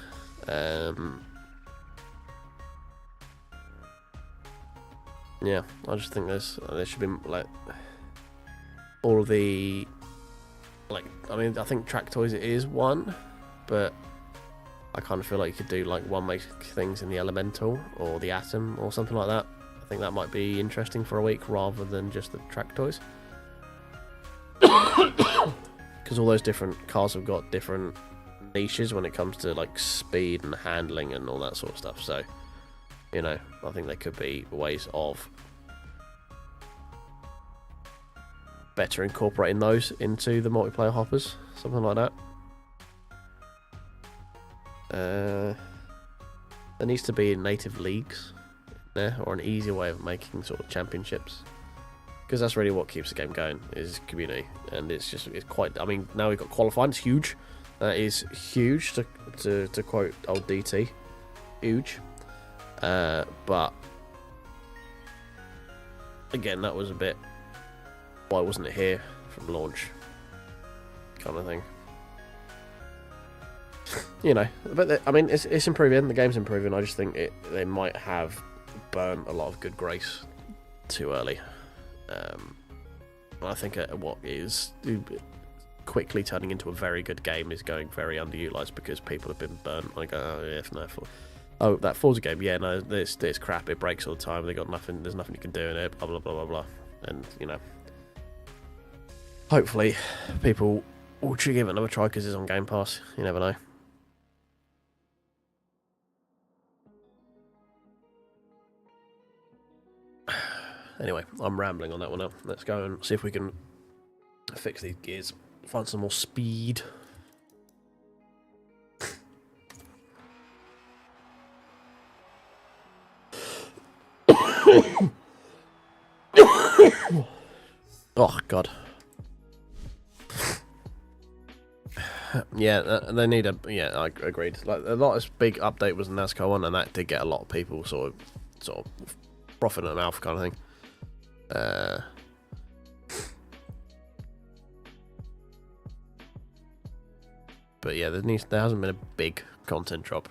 Yeah, I just think there should be, like, all of the, like, I mean, I think Track Toys it is one, but I kind of feel like you could do, like, one make things in the Elemental or the Atom or something like that. I think that might be interesting for a week rather than just the track toys. Because all those different cars have got different niches when it comes to like speed and handling and all that sort of stuff. So, you know, I think there could be ways of better incorporating those into the multiplayer hoppers, something like that. There needs to be native leagues there, or an easier way of making sort of championships, because that's really what keeps the game going, is community. And it's quite, I mean, now we've got qualifying, it's huge. That is huge, to quote old DT, huge. But again, that was a bit, why wasn't it here from launch, kind of thing. You know, but I mean, it's improving. The game's improving. I just think they might have burnt a lot of good grace too early. I think what is quickly turning into a very good game is going very underutilized because people have been burnt. Like, that Forza game, yeah, no, this crap. It breaks all the time. They got nothing. There's nothing you can do in it. Blah blah blah blah blah. And you know, hopefully, people will give it another try because it's on Game Pass. You never know. Anyway, I'm rambling on that one now. Let's go and see if we can fix these gears. Find some more speed. Oh, God. Yeah, they need a... Yeah, I agreed. Like, the latest big update was the NASCAR one, and that did get a lot of people sort of frothing at the mouth kind of thing. But yeah, there hasn't been a big content drop,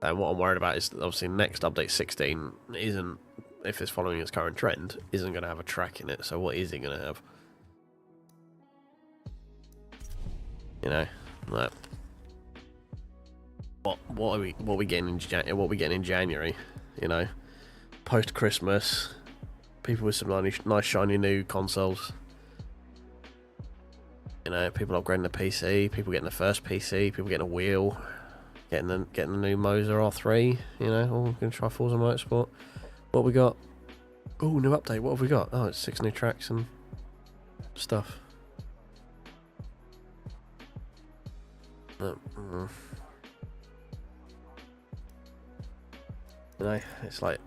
and what I'm worried about is that obviously next update 16 isn't, if it's following its current trend, isn't going to have a track in it. So what is it going to have? You know, like what are we getting in January? You know, post Christmas. People with some nice shiny new consoles. You know, people upgrading the PC, people getting the first PC, people getting a wheel, getting the new Moser R3. You know, all gonna try Forza Motorsport. What we got? Oh, new update. What have we got? Oh, it's 6 new tracks and stuff. You know, it's like.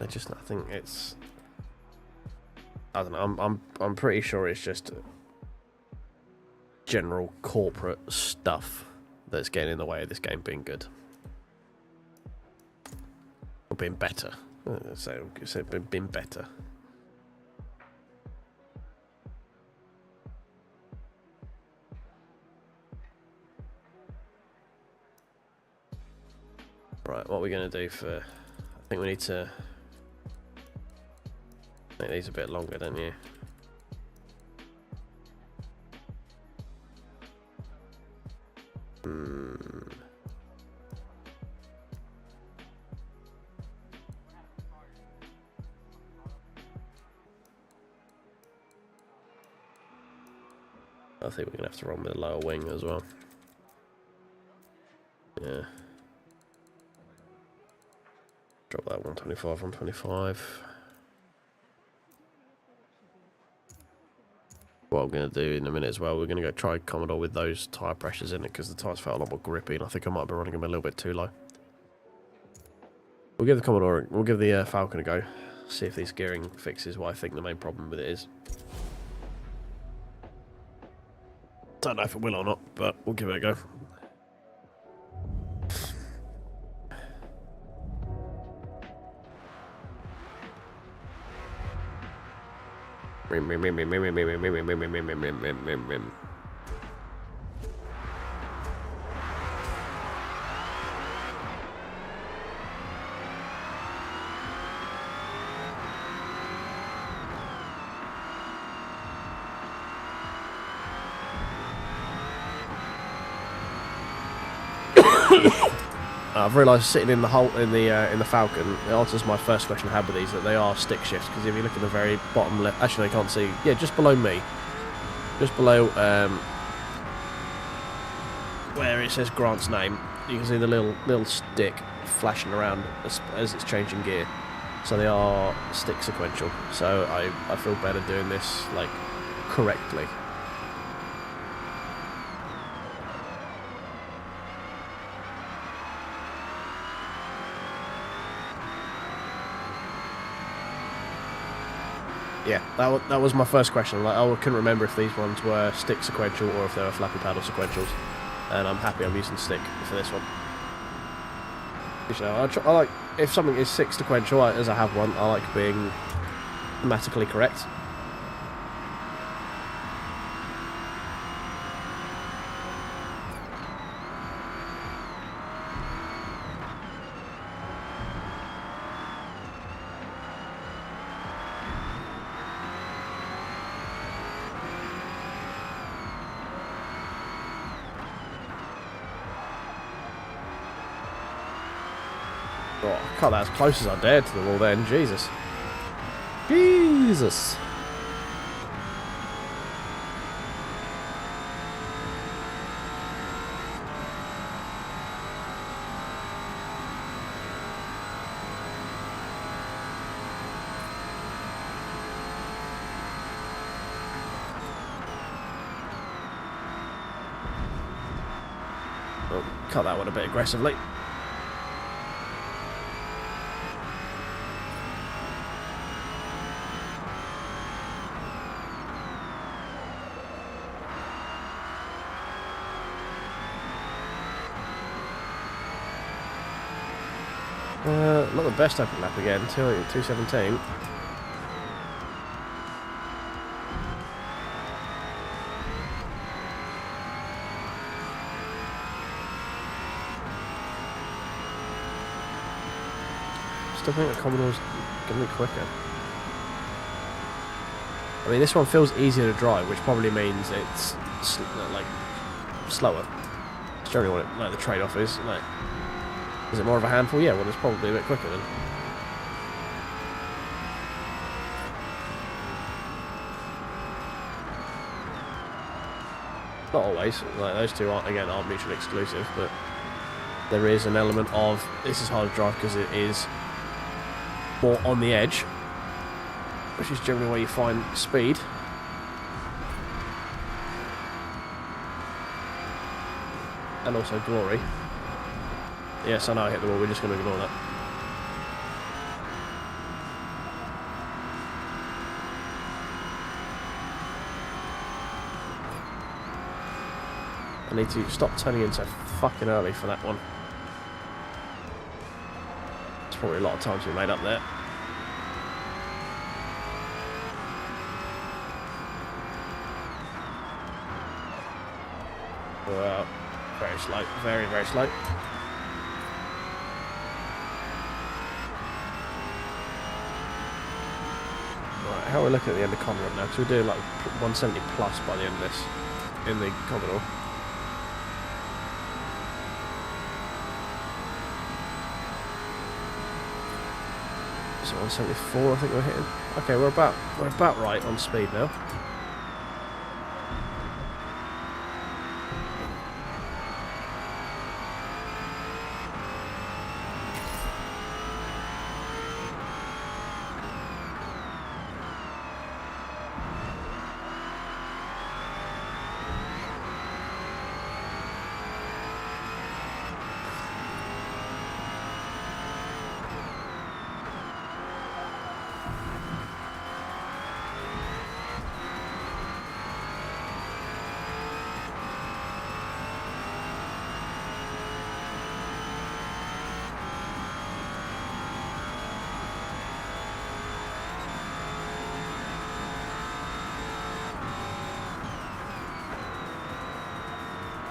I think it's, I don't know. I'm pretty sure it's just general corporate stuff that's getting in the way of this game being good or being better. So being better. Right, what are we going to do for? I think we need to. Make these a bit longer, don't you? I think we're gonna have to run with a lower wing as well. Yeah. Drop that 125, 125. What I'm going to do in a minute as well, we're going to go try Commodore with those tyre pressures in it because the tyres felt a lot more grippy, and I think I might be running them a little bit too low. We'll give the Commodore, we'll give the Falcon a go, see if these gearing fixes what I think the main problem with it is. Don't know if it will or not, but we'll give it a go. I've realised sitting in the Falcon, it answers my first question I had with these, that they are stick shifts, because if you look at the very bottom left, actually I can't see, yeah, just below me, just below where it says Grant's name, you can see the little stick flashing around as it's changing gear. So they are stick sequential, so I feel better doing this like correctly. Yeah, that was my first question. Like, I couldn't remember if these ones were stick sequential or if they were flappy paddle sequentials, and I'm happy I'm using stick for this one. You know, I like, if something is stick sequential, as I have one, I like being grammatically correct. Oh, I cut that as close as I dared to the wall then, Jesus. Jesus! Oh, cut that one a bit aggressively. Not the best open lap again, 2:17. Still think the Commodore's going to be quicker. I mean, this one feels easier to drive, which probably means it's like slower. It's generally what like the trade-off is. Like, is it more of a handful? Yeah, well, it's probably a bit quicker then. Not always. Like, those two aren't mutually exclusive, but there is an element of this is hard to drive because it is more on the edge, which is generally where you find speed. And also glory. Yes, I know I hit the wall, we're just going to ignore that. I need to stop turning in so fucking early for that one. There's probably a lot of time to be made up there. Well, very slow, very, very slow. How are we looking at the end of Commodore now? Because we're doing like 170 plus by the end of this in the Commodore. So 174, I think we're hitting. Okay, we're about right on speed now.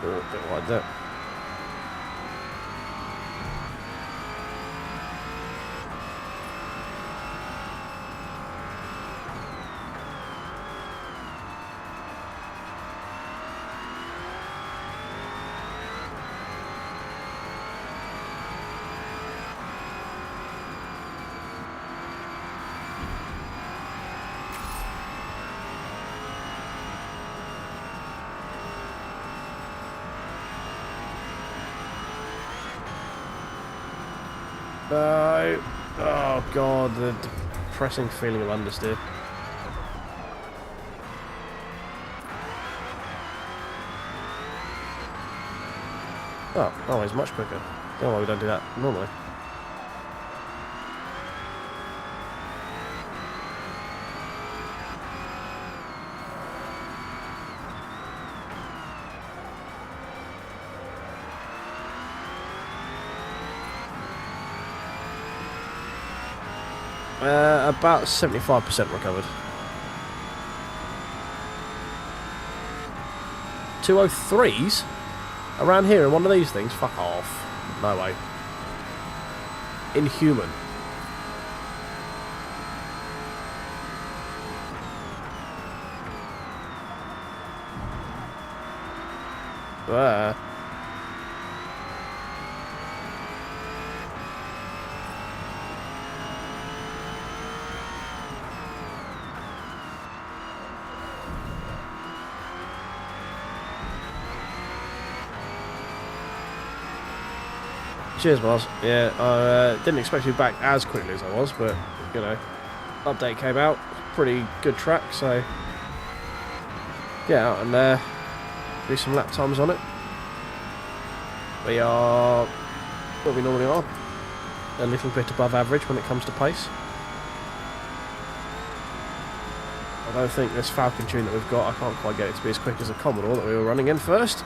A bit wide there. No. Oh, God, the depressing feeling of understeer. Oh, he's much quicker. I don't know why we don't do that normally. About 75% recovered. 203s? Around here in one of these things? Fuck off. No way. Inhuman. Cheers, Mars. Yeah, I didn't expect to be back as quickly as I was, but, you know, update came out. Pretty good track, so get out and do some lap times on it. We are what we normally are, a little bit above average when it comes to pace. I don't think this Falcon tune that we've got, I can't quite get it to be as quick as the Commodore that we were running in first.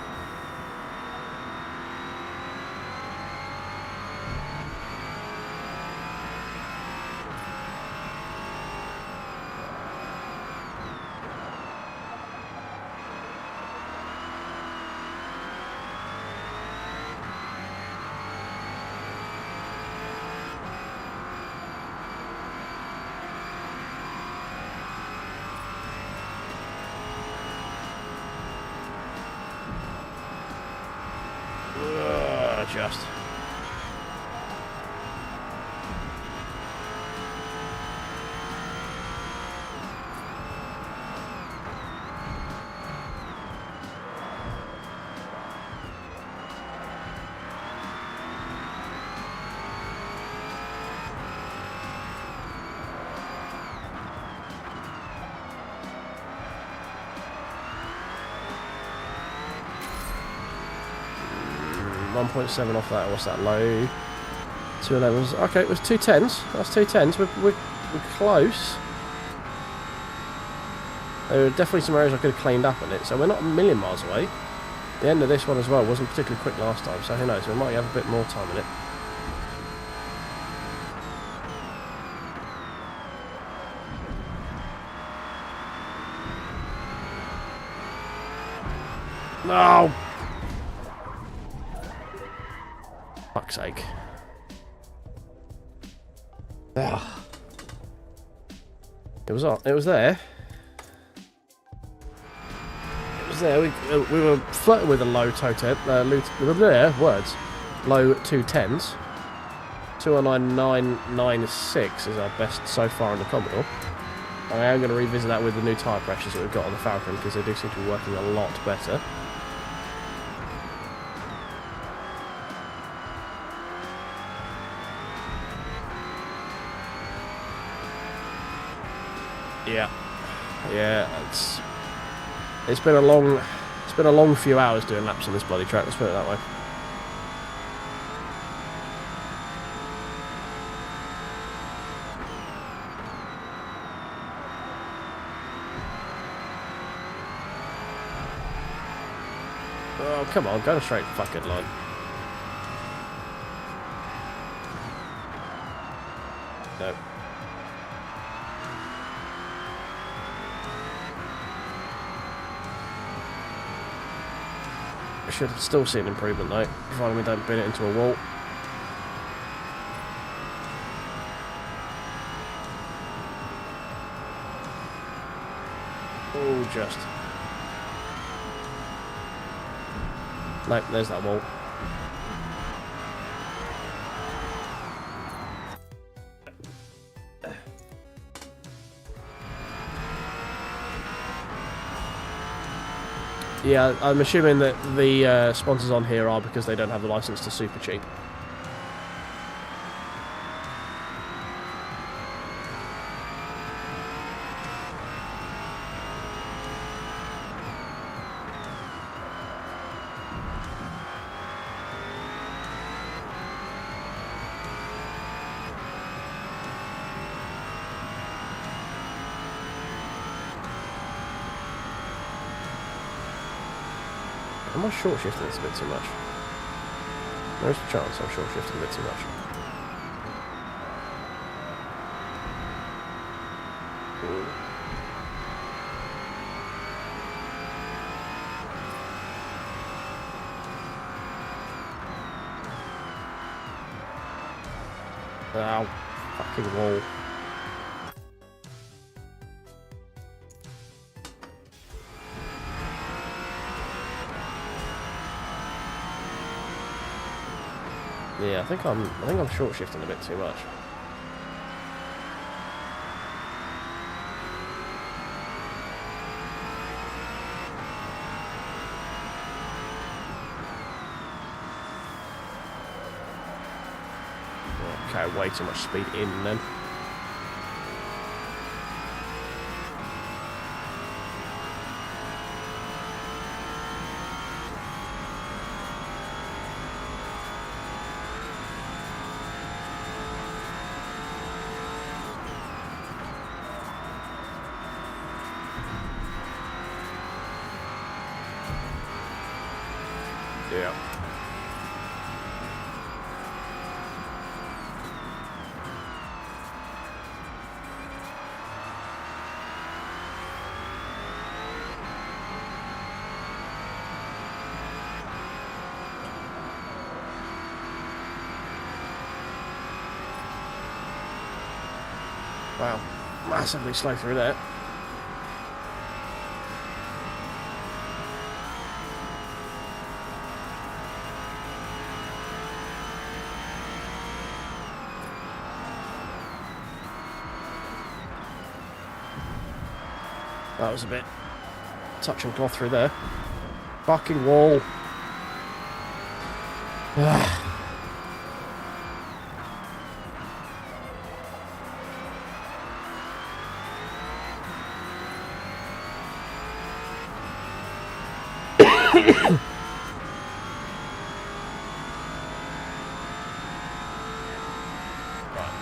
Just. .7 off that. What's that? Low 211s. Okay, it was 210s. That's 210s. We're close. There were definitely some areas I could have cleaned up in it, so we're not a million miles away. The end of this one as well wasn't particularly quick last time, so who knows? We might have a bit more time in it. No! Fuck's sake. Ugh. It was on. It was there. It was there. We were flirting with a low totem. Words. Low 210s. 209.996 is our best so far on the Commodore. And I am going to revisit that with the new tyre pressures that we've got on the Falcon because they do seem to be working a lot better. Yeah, it's been a long few hours doing laps on this bloody track, let's put it that way. Oh, come on, go straight fucking line. No. Should still see an improvement though, providing we don't bin it into a wall. Oh, just. Nope, there's that wall. Yeah, I'm assuming that the sponsors on here are because they don't have the license to super cheap. Am I short shifting this a bit too much? There's a chance I'm short shifting a bit too much. Ow, fucking wall. Yeah, I think I'm short shifting a bit too much. Okay, way too much speed in then. Yeah. Wow, massively slow through there. That was a bit touch and cloth through there. Fucking wall. Right,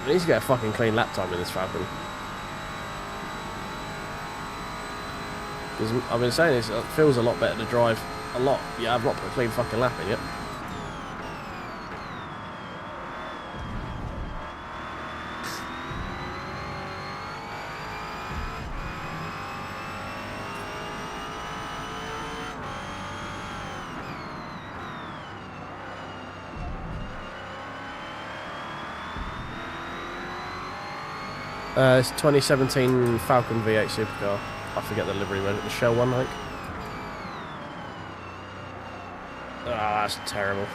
I need to get a fucking clean lap time in this Falcon. Because I've been saying this, it feels a lot better to drive a lot. Yeah, I've not put a clean fucking lap in yet. It's 2017 Falcon V8 Supercar. I forget the livery, the Shell one, I think. Oh, that's terrible.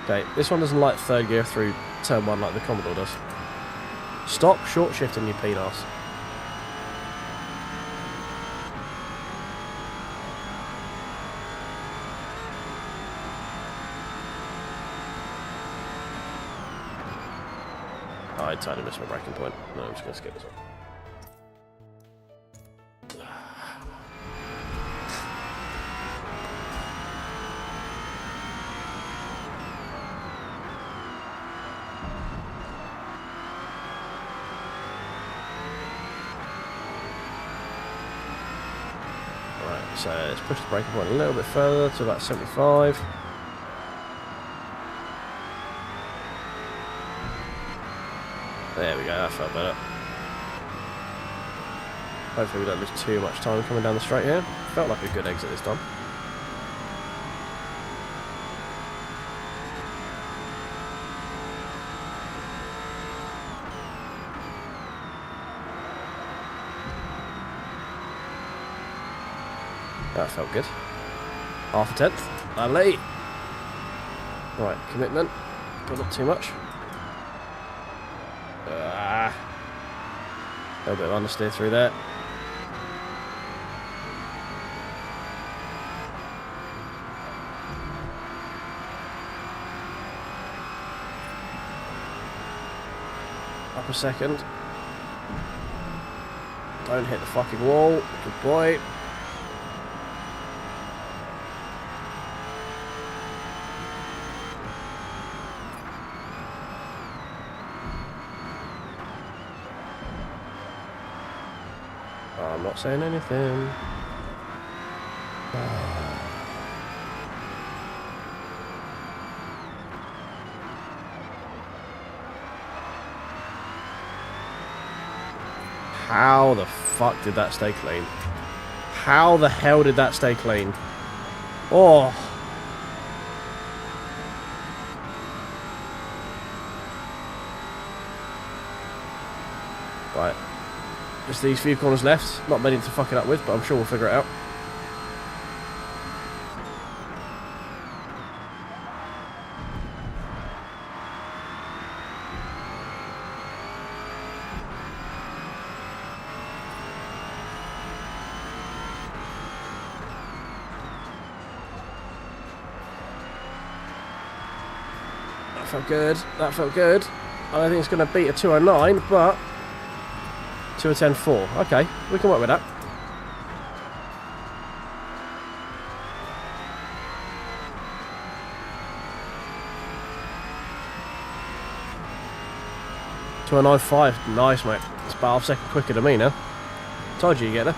Okay, this one doesn't like third gear through turn one like the Commodore does. Stop short shifting, you penis. Oh, I totally missed my braking point. No, I'm just going to skip this one. So let's push the braking point a little bit further to about 75. There we go, that felt better. Hopefully we don't lose too much time coming down the straight here. Felt like a good exit this time. That felt good. Half a tenth. Lovely. Right, commitment. But not too much. A little bit of understeer through there. Up a second. Don't hit the fucking wall. Good boy. I'm not saying anything. How the fuck did that stay clean? How the hell did that stay clean? Oh. Right. Just these few corners left. Not many to fuck it up with, but I'm sure we'll figure it out. That felt good. That felt good. I don't think it's going to beat a 209, but 2:10.4. Okay, we can work with that. .209.5. Nice, mate. It's about half a second quicker than me now. Told you get there.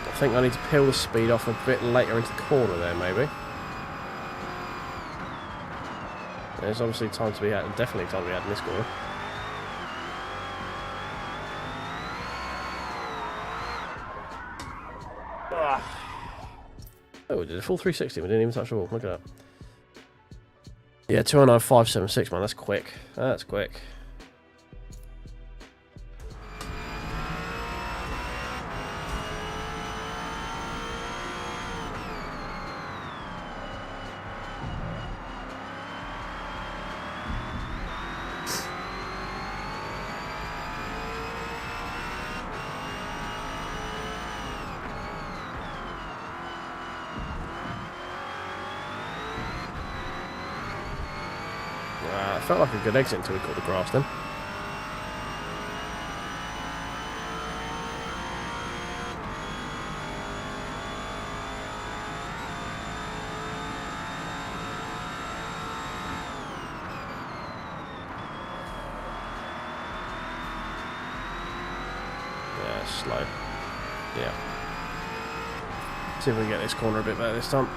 I think I need to peel the speed off a bit later into the corner there, maybe. There's obviously time to be had, definitely time to be had in this corner. Oh, we did a full 360, we didn't even touch the wall, look at that. Yeah, 209.576, man, that's quick. That's quick. Felt like a good exit until we caught the grass then. Yeah, slow. Yeah. See if we can get this corner a bit better this time.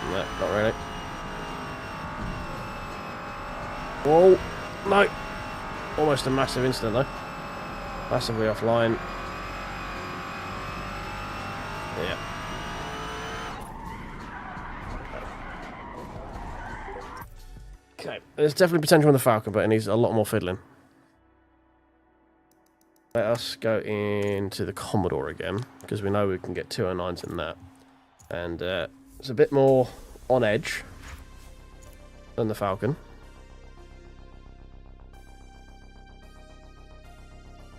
No, not really. Whoa, no. Almost a massive incident though. Massively offline. Yeah. Okay, there's definitely potential in the Falcon, but it needs a lot more fiddling. Let us go into the Commodore again, because we know we can get 209s in that. And it's a bit more on edge than the Falcon.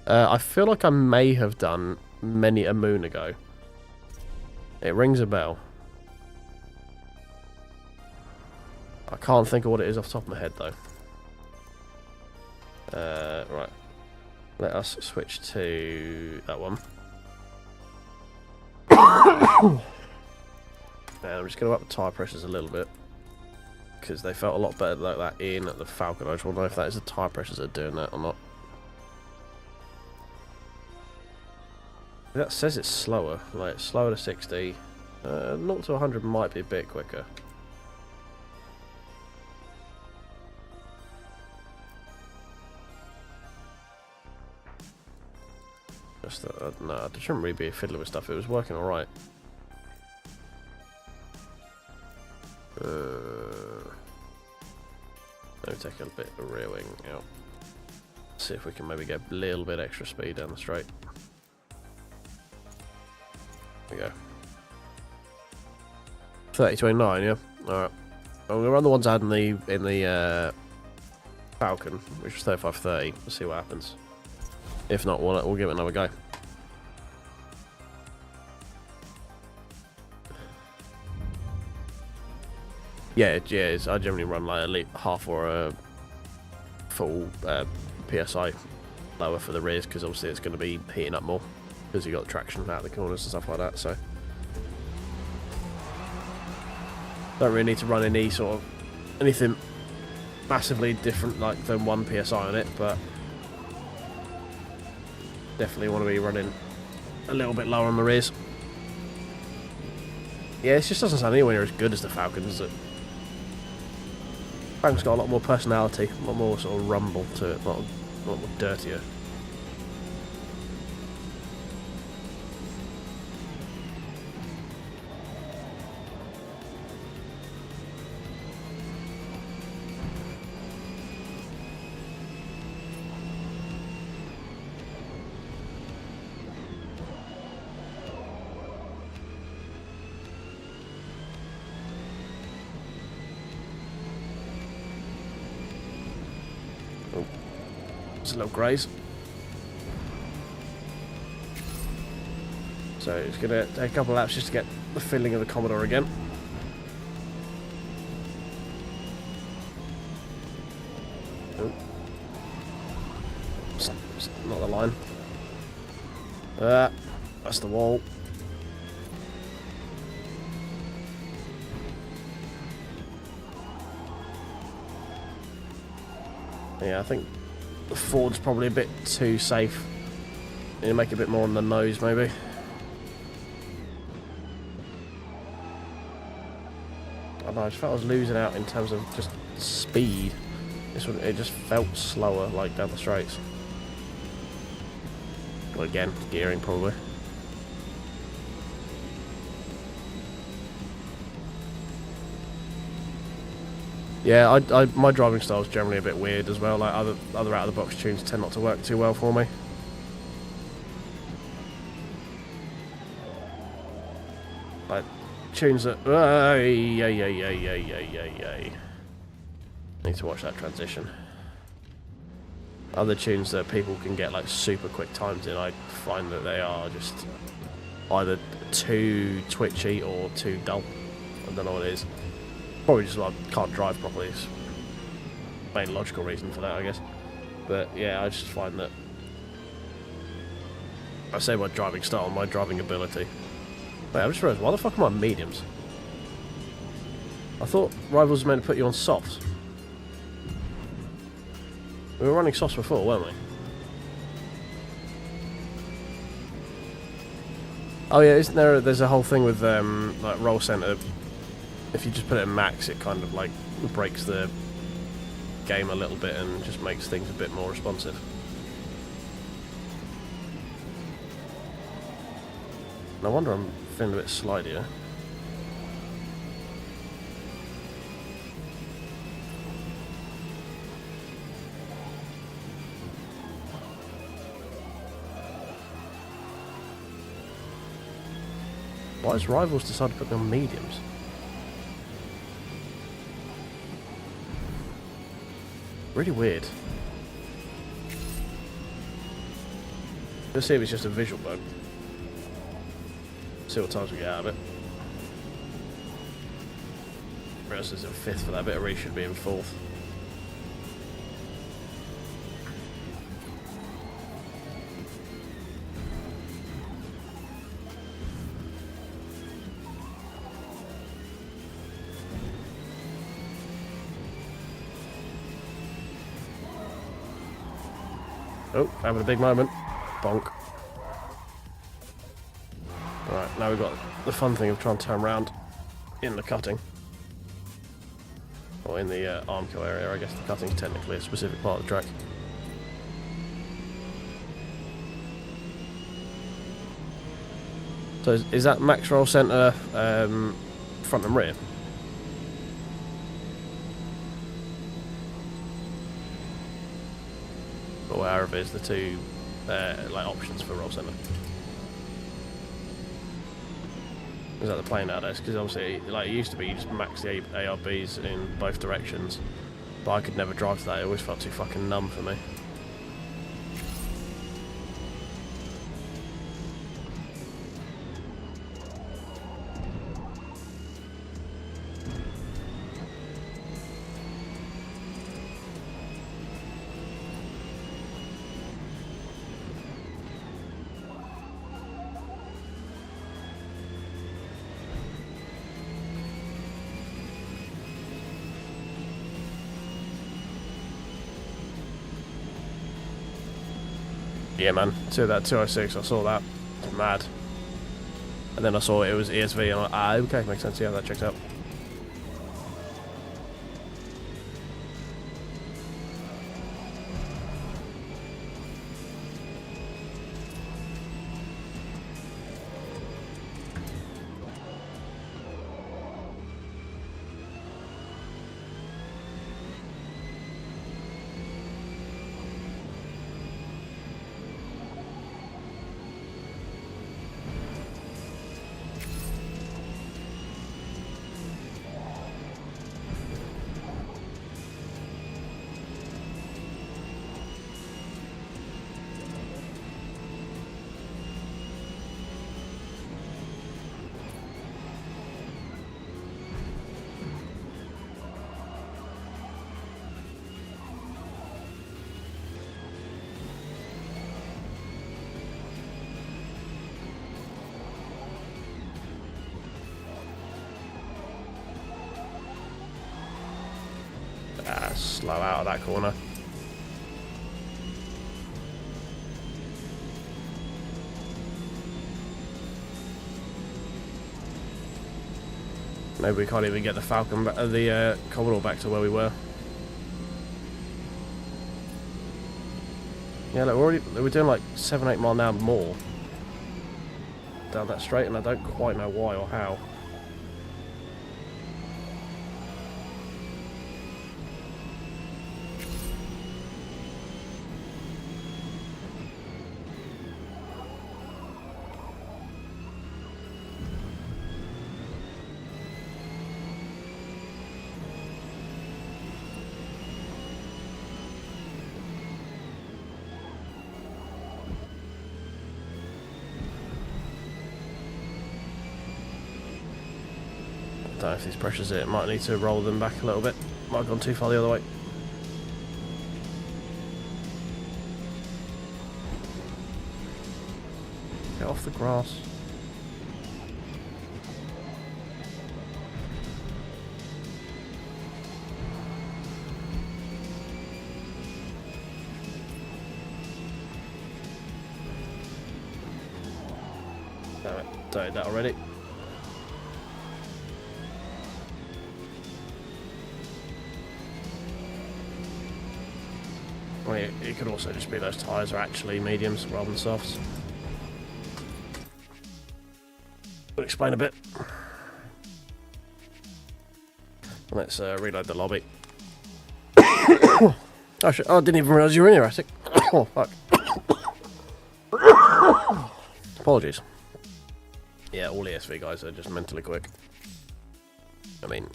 I feel like I may have done many a moon ago. It rings a bell. I can't think of what it is off the top of my head though. Right. Let us switch to that one. I'm just going to up the tyre pressures a little bit, because they felt a lot better like that in the Falcon. I just want to know if that is the tyre pressures that are doing that or not. That says it's slower, like slower to 60. 0 to 100 might be a bit quicker. Just no, I shouldn't really be fiddling with stuff. It was working all right. Let me take a bit of rear wing out. See if we can maybe get a little bit extra speed down the straight. There we go. 30.29, yeah. All right. I'm gonna run the ones I had in the Falcon, which was 35.30. We'll see what happens. If not, we'll give it another go. Yeah, I generally run like a half or a full PSI lower for the rears, because obviously it's going to be heating up more because you've got the traction out of the corners and stuff like that. So don't really need to run anything massively different like than 1 PSI on it, but definitely want to be running a little bit lower on the rears. Yeah, it just doesn't sound anywhere near as good as the Falcon, does it? Falcon's got a lot more personality, a lot more sort of rumble to it, a lot more dirtier. It's a little graze. So it's going to take a couple of laps just to get the feeling of the Commodore again. Oh. It's not the line. That's the wall. Yeah, I think the Ford's probably a bit too safe. You make a bit more on the nose, maybe. I don't know, I just felt I was losing out in terms of just speed. This one, it just felt slower, like down the straights. Well, again, gearing probably. Yeah, my driving style is generally a bit weird as well. Like other out of the box tunes tend not to work too well for me. Like tunes that need to watch that transition. Other tunes that people can get like super quick times in, I find that they are just either too twitchy or too dull. I don't know what it is. Probably just I can't drive properly. It's the main logical reason for that, I guess. But yeah, I just find that I say my driving style, my driving ability. Wait, I just realised, why the fuck am I on mediums? I thought Rivals was meant to put you on softs. We were running softs before, weren't we? Oh yeah, isn't there? There's a whole thing with like roll center. If you just put it in max, it kind of like breaks the game a little bit and just makes things a bit more responsive. No wonder I'm feeling a bit slidier. Why has Rivals decided to put me on mediums? Really weird. Let's see if it's just a visual bug. See what times we get out of it. Realize there's a 5th for that bit. I really should be in 4th. Oh, having a big moment. Bonk. Alright, now we've got the fun thing of trying to turn around in the cutting. Or in the arm kill area, I guess the cutting's technically a specific part of the track. So is that max roll centre front and rear? Or however is the two like options for roll centre. Is that the plane nowadays? Because obviously, like it used to be, you just max the ARBs in both directions, but I could never drive to that. It always felt too fucking numb for me. Yeah, man. To that 206, I saw that. It's mad. And then I saw it was ESV, and I'm like, okay, makes sense. Yeah, that checks out. Slow out of that corner. Maybe we can't even get the Falcon, the Commodore back to where we were. Yeah, look, we're doing like 7-8 mile an hour more down that straight, and I don't quite know why or how. I don't know if these pressures it. Might need to roll them back a little bit. Might have gone too far the other way. Get off the grass. Damn it, did that already. Well, it could also just be those tyres are actually mediums rather than softs. Would explain a bit. Let's reload the lobby. Oh shit! Oh, I didn't even realise you were in here, Attic. Oh fuck. Apologies. Yeah, all ESV guys are just mentally quick. I mean,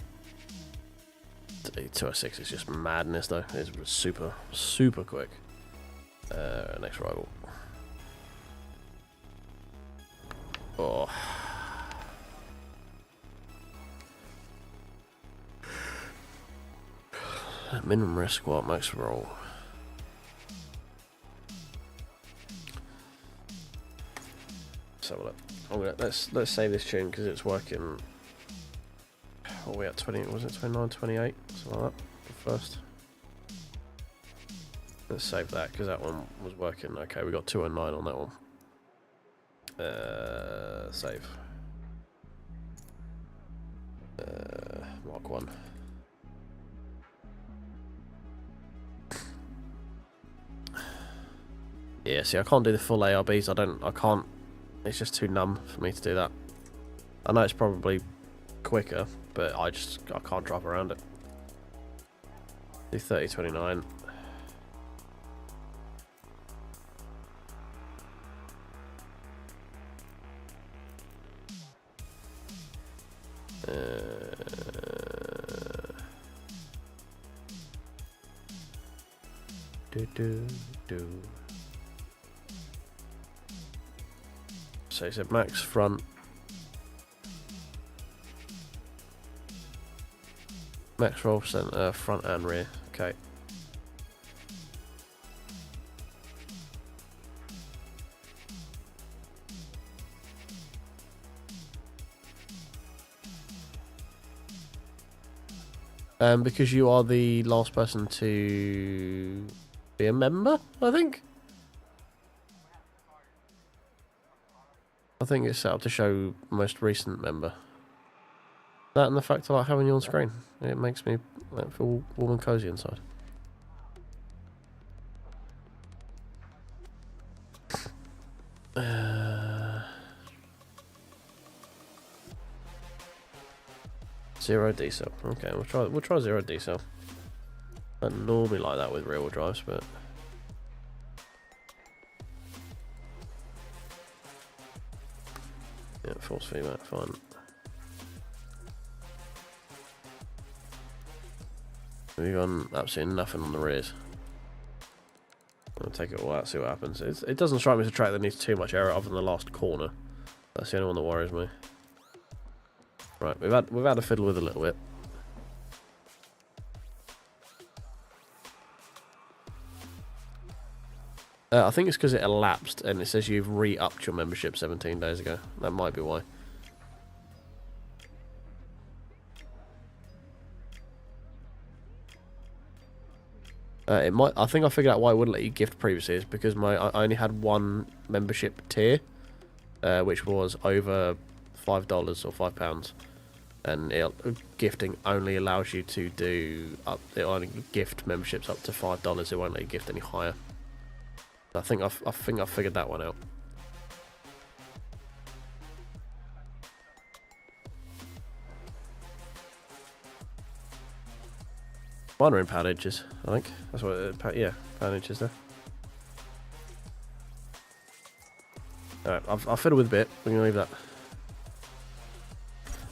206 is just madness though. It's super, super quick. Next rival. Oh. Minimum risk squat, max roll. Let's have a look. Let's save this tune because it's working. What are we at? 20? Was it 29, 28? Something like that. The first. Let's save that because that one was working. Okay, we got 209 on that one. Save. Mark 1. Yeah, see, I can't do the full ARBs. I can't. It's just too numb for me to do that. I know it's probably quicker, but I can't drive around it. Do 30-29. Do. So it's a max front. Max roll percent front and rear. Okay. Because you are the last person to be a member, I think. I think it's set up to show most recent member. That and the fact I like having you on screen. It makes me feel warm and cozy inside. Zero diesel. Okay, we'll try zero diesel. I don't normally like that with rear-wheel drives, but yeah, force feedback, fine. We've got absolutely nothing on the rears. I'll take it all out, see what happens. It doesn't strike me as a track that needs too much error other than the last corner. That's the only one that worries me. Right, we've had a fiddle with a little bit. I think it's because it elapsed and it says you've re-upped your membership 17 days ago. That might be why. It might. I think I figured out why it wouldn't let you gift previously. Is because I only had one membership tier, which was over $5 or £5, and gifting only allows you to do it only gift memberships up to $5. It won't let you gift any higher. I think I figured that one out. Mine are in pound inches, I think. That's what yeah, pound inches there. Alright, I'll fiddle with a bit. We're gonna leave that.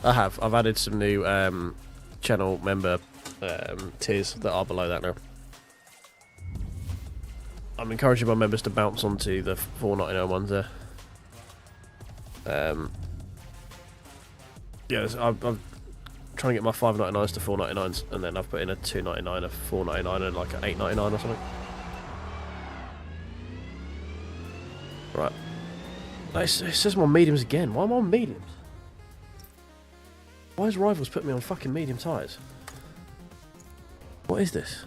I've added some new channel member tiers that are below that now. I'm encouraging my members to bounce onto the $4.99 ones there. Yeah, I'm trying to get my $5.99s to $4.99s, and then I've put in a $2.99, a $4.99, and like an $8.99 or something. Right. It says I'm on mediums again. Why am I on mediums? Why has Rivals put me on fucking medium tyres? What is this?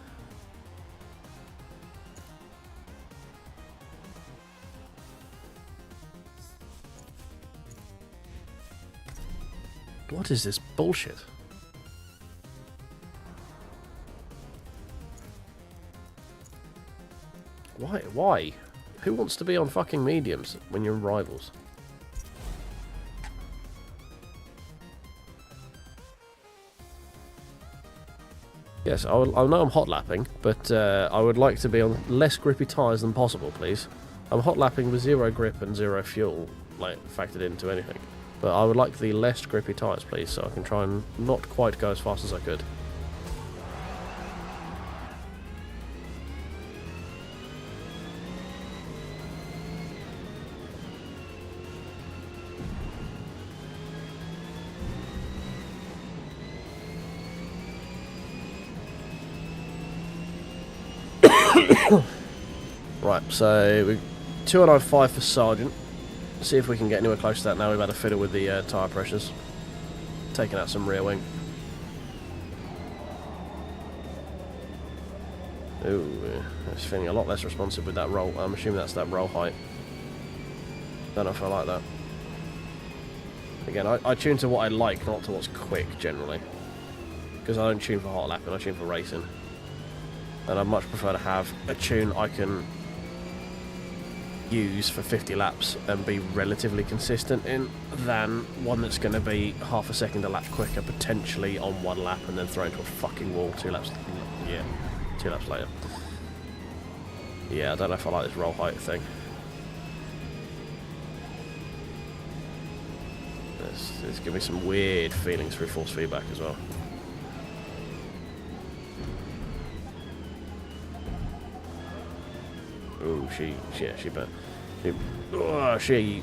What is this bullshit? Why? Why? Who wants to be on fucking mediums when you're in Rivals? Yes, I know I'm hot lapping, but I would like to be on less grippy tyres than possible, please. I'm hot lapping with 0 grip and 0 fuel, like, factored into anything. But I would like the less grippy tyres, please, so I can try and not quite go as fast as I could. Right, so we've 295 for Sergeant. See if we can get anywhere close to that now. We've had a fiddle with the tyre pressures. Taking out some rear wing. Ooh, it's feeling a lot less responsive with that roll. I'm assuming that's that roll height. Don't know if I like that. Again, I tune to what I like, not to what's quick, generally. Because I don't tune for hot lapping, I tune for racing. And I'd much prefer to have a tune I can use for 50 laps and be relatively consistent in than one that's going to be half a second a lap quicker, potentially on one lap, and then throw into a fucking wall 2 laps. Yeah, 2 laps later. Yeah, I don't know if I like this roll height thing. It's giving me some weird feelings through force feedback as well. Ooh, she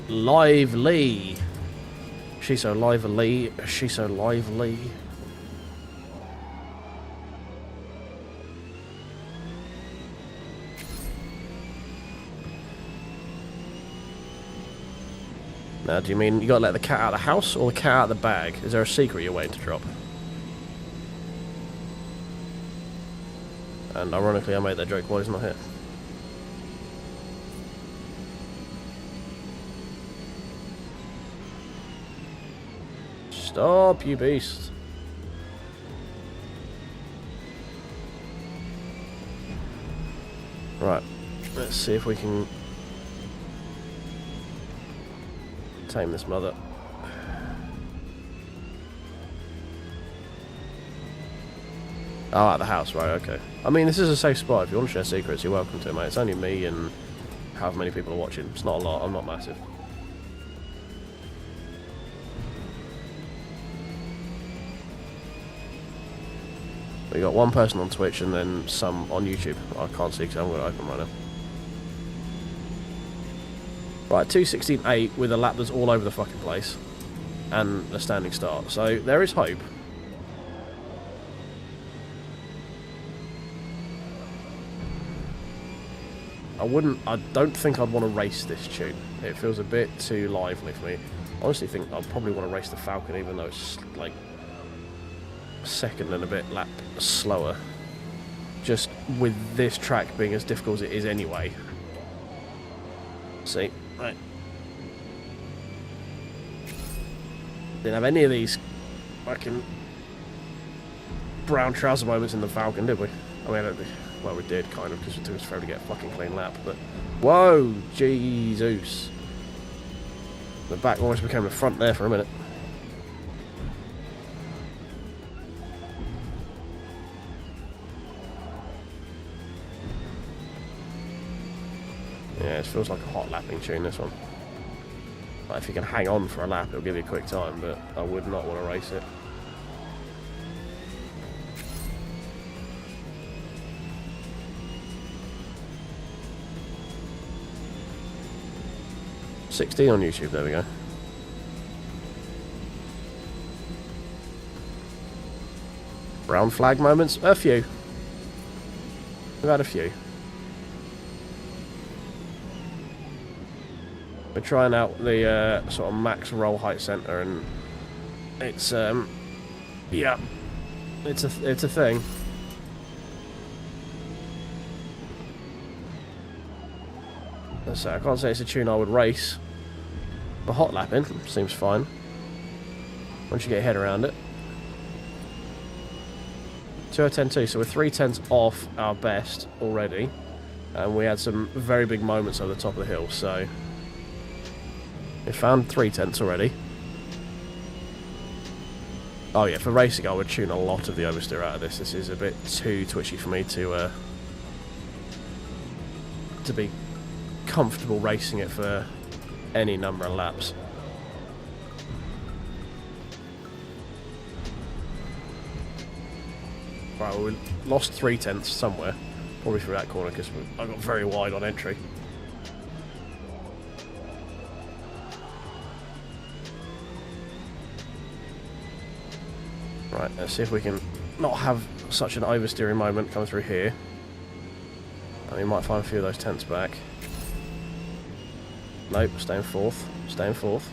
lively. She's so lively. She's so lively. Now, do you mean you gotta let the cat out of the house or the cat out of the bag? Is there a secret you're waiting to drop? And ironically, I made that joke while he's not here. Stop, you beast. Right, let's see if we can tame this mother. Oh, at the house, right, okay. I mean, this is a safe spot. If you want to share secrets, you're welcome to, mate. It's only me and however many people are watching. It's not a lot, I'm not massive. We got one person on Twitch and then some on YouTube. I can't see because I haven't got it open right now. Right, 2:16.8 with a lap that's all over the fucking place. And a standing start. So, there is hope. I don't think I'd want to race this tune. It feels a bit too lively for me. I honestly think I'd probably want to race the Falcon even though it's like a second and a bit lap slower. Just with this track being as difficult as it is anyway. See? Right. Didn't have any of these fucking brown trouser moments in the Falcon, did we? I mean, I don't think... Well, we did, kind of, because it took us forever to get a fucking clean lap, but... Whoa! Jesus! The back almost became the front there for a minute. Yeah, it feels like a hot lapping tune, this one. Like, if you can hang on for a lap, it'll give you a quick time, but I would not want to race it. $16 on YouTube, there we go. Brown flag moments? A few. We've had a few. We're trying out the sort of max roll height center, and it's yeah, it's a thing. So I can't say it's a tune I would race. But hot lapping seems fine once you get your head around it. 2:10.2, so we're 3/10 off our best already, and we had some very big moments over the top of the hill. So we found 3/10 already. Oh yeah, for racing I would tune a lot of the oversteer out of this. This is a bit too twitchy for me to be comfortable racing it for any number of laps. Right, well, we lost 3/10 somewhere, probably through that corner because I got very wide on entry. Right, let's see if we can not have such an oversteering moment come through here. And we might find a few of those tenths back. Nope, staying fourth. Staying fourth.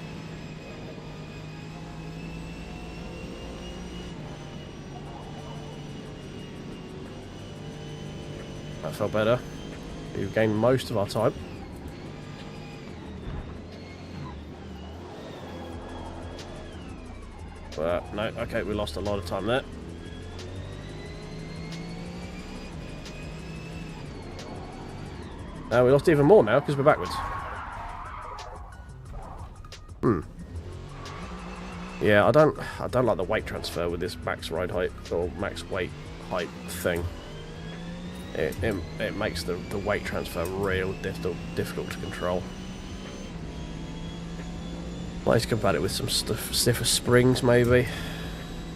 That felt better. We've gained most of our time. No, okay, we lost a lot of time there. We lost even more now because we're backwards. Yeah, I don't like the weight transfer with this max ride height or max weight height thing. It makes the weight transfer real difficult to control. I need to combat it with some stiffer springs maybe,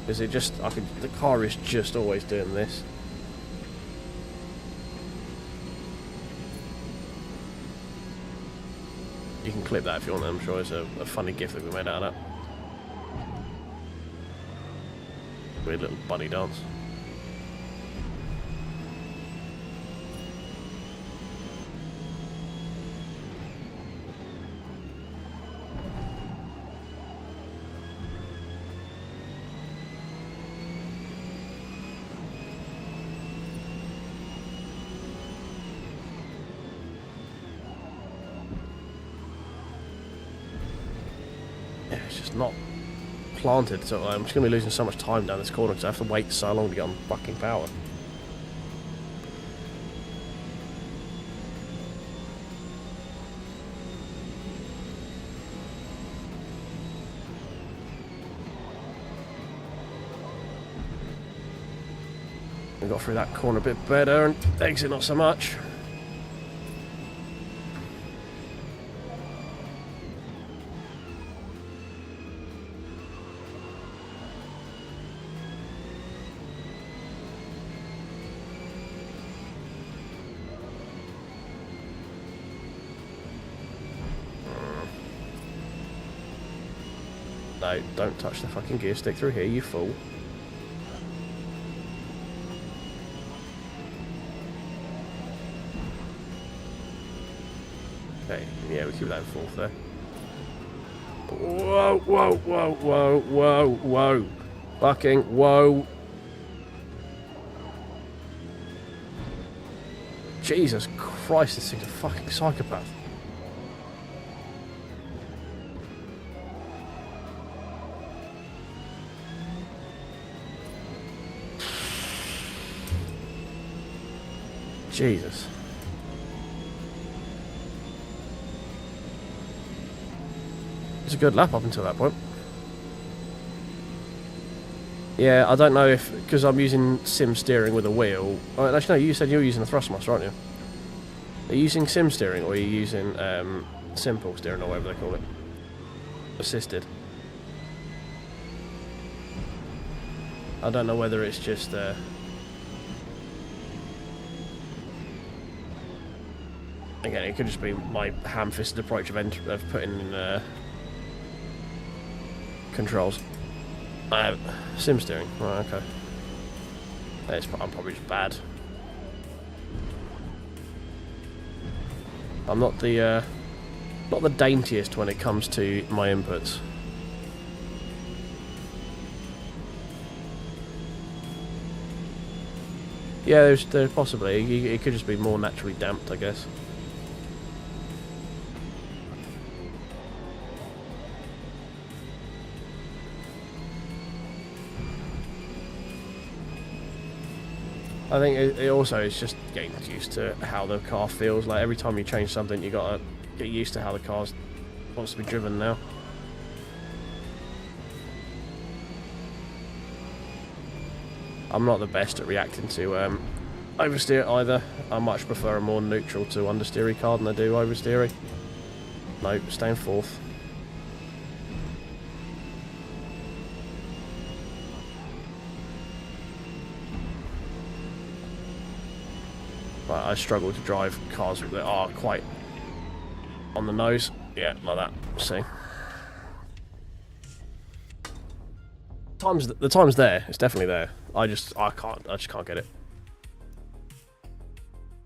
because the car is just always doing this. You can clip that if you want. I'm sure it's a funny gif that we made out of that. Weird little bunny dance. It's just not planted, so I'm just going to be losing so much time down this corner because I have to wait so long to get on fucking power. We got through that corner a bit better, and exit not so much. No, don't touch the fucking gear stick through here, you fool. Okay, yeah, we keep that in fourth there. Whoa, whoa, whoa, whoa, whoa, whoa. Fucking whoa. Jesus Christ, this thing's a fucking psychopath. Jesus. It's a good lap up until that point. Yeah, I don't know if... because I'm using sim steering with a wheel... Oh, actually, no, you said you were using a thrustmaster, aren't you? Are you using sim steering, or are you using simple steering, or whatever they call it? Assisted. I don't know whether it's just... Again, it could just be my ham-fisted approach of putting in controls. Sim steering. Right, okay. I'm probably just bad. I'm not the daintiest when it comes to my inputs. Yeah, there's possibly. It could just be more naturally damped, I guess. I think it also is just getting used to how the car feels. Like every time you change something, you gotta get used to how the car wants to be driven now. I'm not the best at reacting to oversteer either. I much prefer a more neutral to understeery car than I do oversteery. Nope, staying fourth. But I struggle to drive cars that are quite on the nose. Yeah, like that. See. The time's there. It's definitely there. I just can't get it.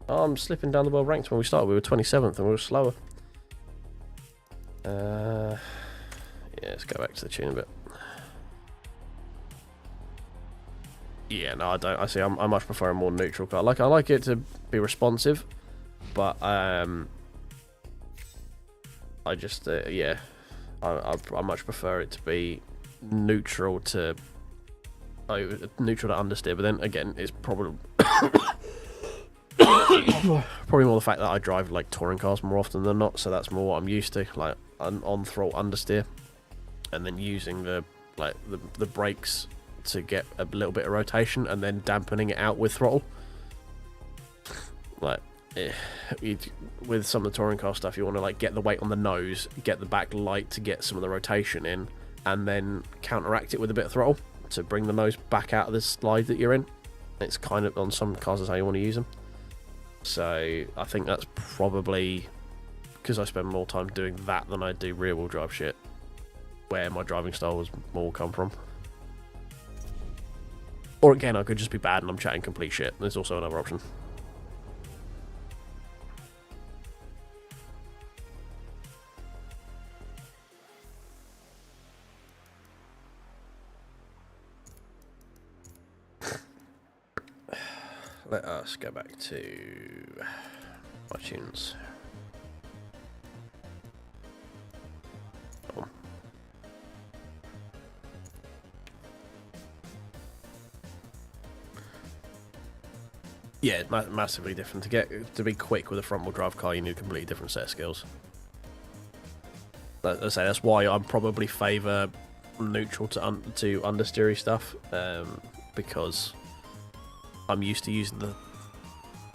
Oh, I'm slipping down the world ranks. When we started, we were 27th and we were slower. Yeah, let's go back to the tune a bit. Yeah, no, I don't. I much prefer a more neutral car. I like it to be responsive, but I just yeah, I much prefer it to be neutral to understeer. But then again, it's probably probably more the fact that I drive like touring cars more often than not, so that's more what I'm used to. Like an on throttle understeer, and then using the brakes to get a little bit of rotation, and then dampening it out with throttle. Like with some of the touring car stuff, you want to like get the weight on the nose, get the back light to get some of the rotation in, and then counteract it with a bit of throttle to bring the nose back out of the slide that you're in. It's kind of on some cars is how you want to use them. So I think that's probably because I spend more time doing that than I do rear wheel drive shit, where my driving style was more come from. Or again, I could just be bad and I'm chatting complete shit. There's also another option. Let us go back to iTunes. Yeah, massively different. To be quick with a front wheel drive car, you need a completely different set of skills. I say that's why I'm probably favour neutral to understeery stuff, because I'm used to using the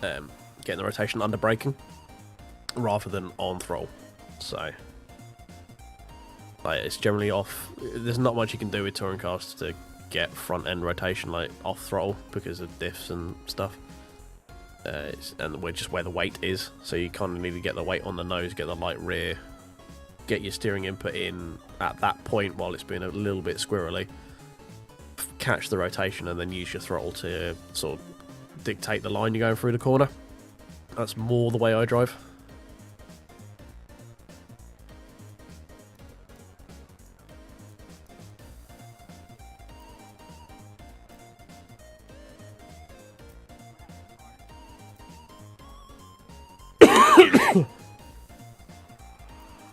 getting the rotation under braking rather than on throttle. So like, it's generally off. There's not much you can do with touring cars to get front end rotation like off throttle because of diffs and stuff. And we're just where the weight is, so you kind of need to get the weight on the nose, get the light rear, get your steering input in at that point while it's being a little bit squirrely, catch the rotation, and then use your throttle to sort of dictate the line you're going through the corner. That's more the way I drive.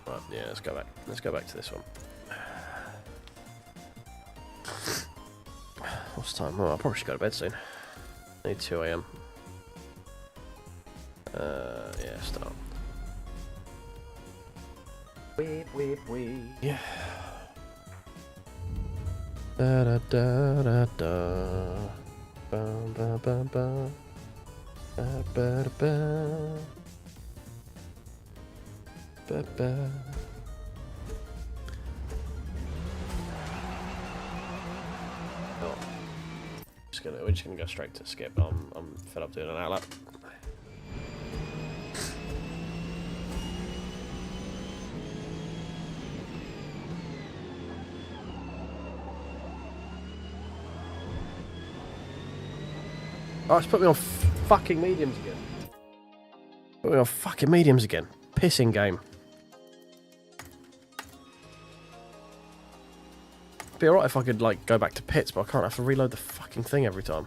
Right, yeah, let's go back. Let's go back to this one. What's the time? Oh, I probably should go to bed soon. Need 2 AM. Yeah, start. Weep, weep, weep. Yeah. Da da da da da. Bum bum bum bum. Ba ba da ba. Ba ba. Oh. We're just gonna go straight to skip. I'm fed up doing an outlap. Oh, it's put me on fucking mediums again. Put me on fucking mediums again. Pissing game. It'd be alright if I could, like, go back to pits, but I can't have to reload the fucking thing every time.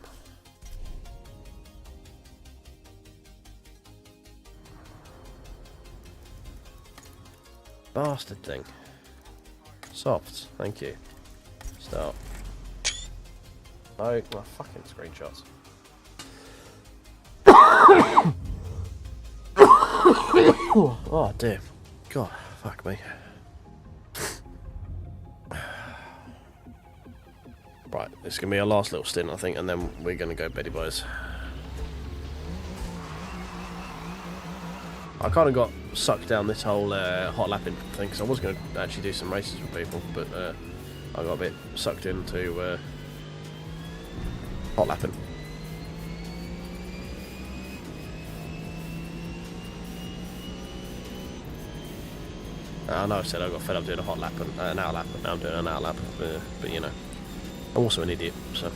Bastard thing. Softs, thank you. Start. No, my fucking screenshots. Oh dear. God, fuck me. Right, this is going to be our last little stint, I think, and then we're going to go beddy boys. I kind of got sucked down this whole hot lapping thing, because I was going to actually do some races with people, but I got a bit sucked into hot lapping. I know I said I got fed up doing a hot lap and an out lap, but now I'm doing an out lap. But you know, I'm also an idiot, so.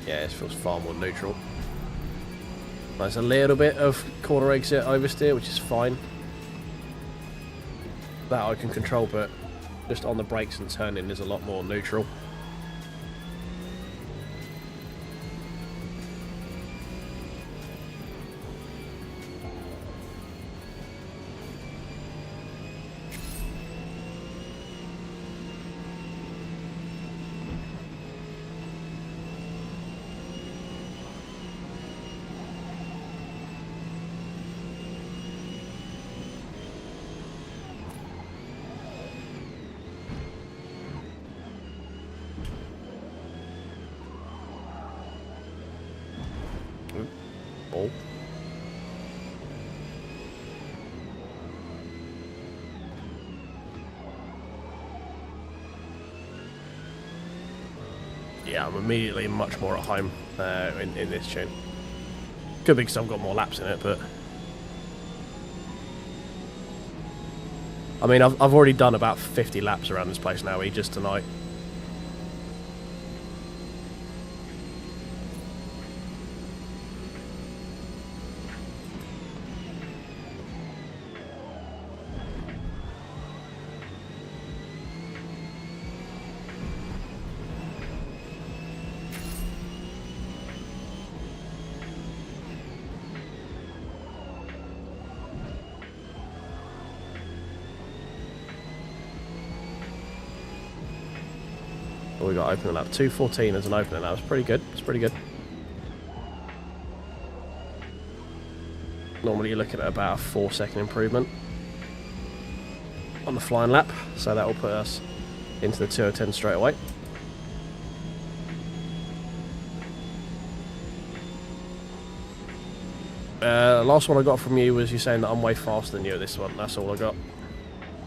Yeah, this feels far more neutral. There's a little bit of corner exit oversteer, which is fine. That I can control, but just on the brakes and turning is a lot more neutral. Oh. Yeah, I'm immediately much more at home in this tune. Could be because I've got more laps in it, but I mean, I've already done about 50 laps around this place now, just tonight. we got opening lap? 2:14 as an opening lap. It's pretty good. It's pretty good. Normally you're looking at about a 4-second improvement on the flying lap, so that will put us into the 2:10 straight away. Last one I got from you was you saying that I'm way faster than you at this one. That's all I got.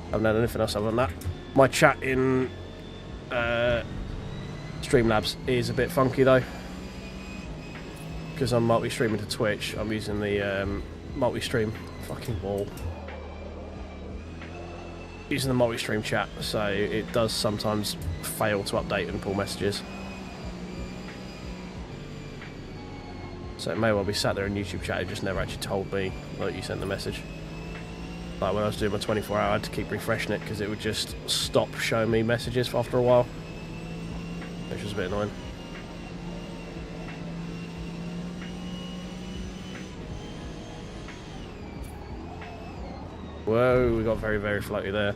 I haven't had anything else other than that. My chat in Streamlabs is a bit funky though, because I'm multi-streaming to Twitch. I'm using the multi-stream fucking wall. Using the multi-stream chat, so it does sometimes fail to update and pull messages. So it may well be sat there in YouTube chat, it just never actually told me that you sent the message. Like when I was doing my 24 hour, I had to keep refreshing it because it would just stop showing me messages after a while, which was a bit annoying. Whoa, we got very, very floaty there.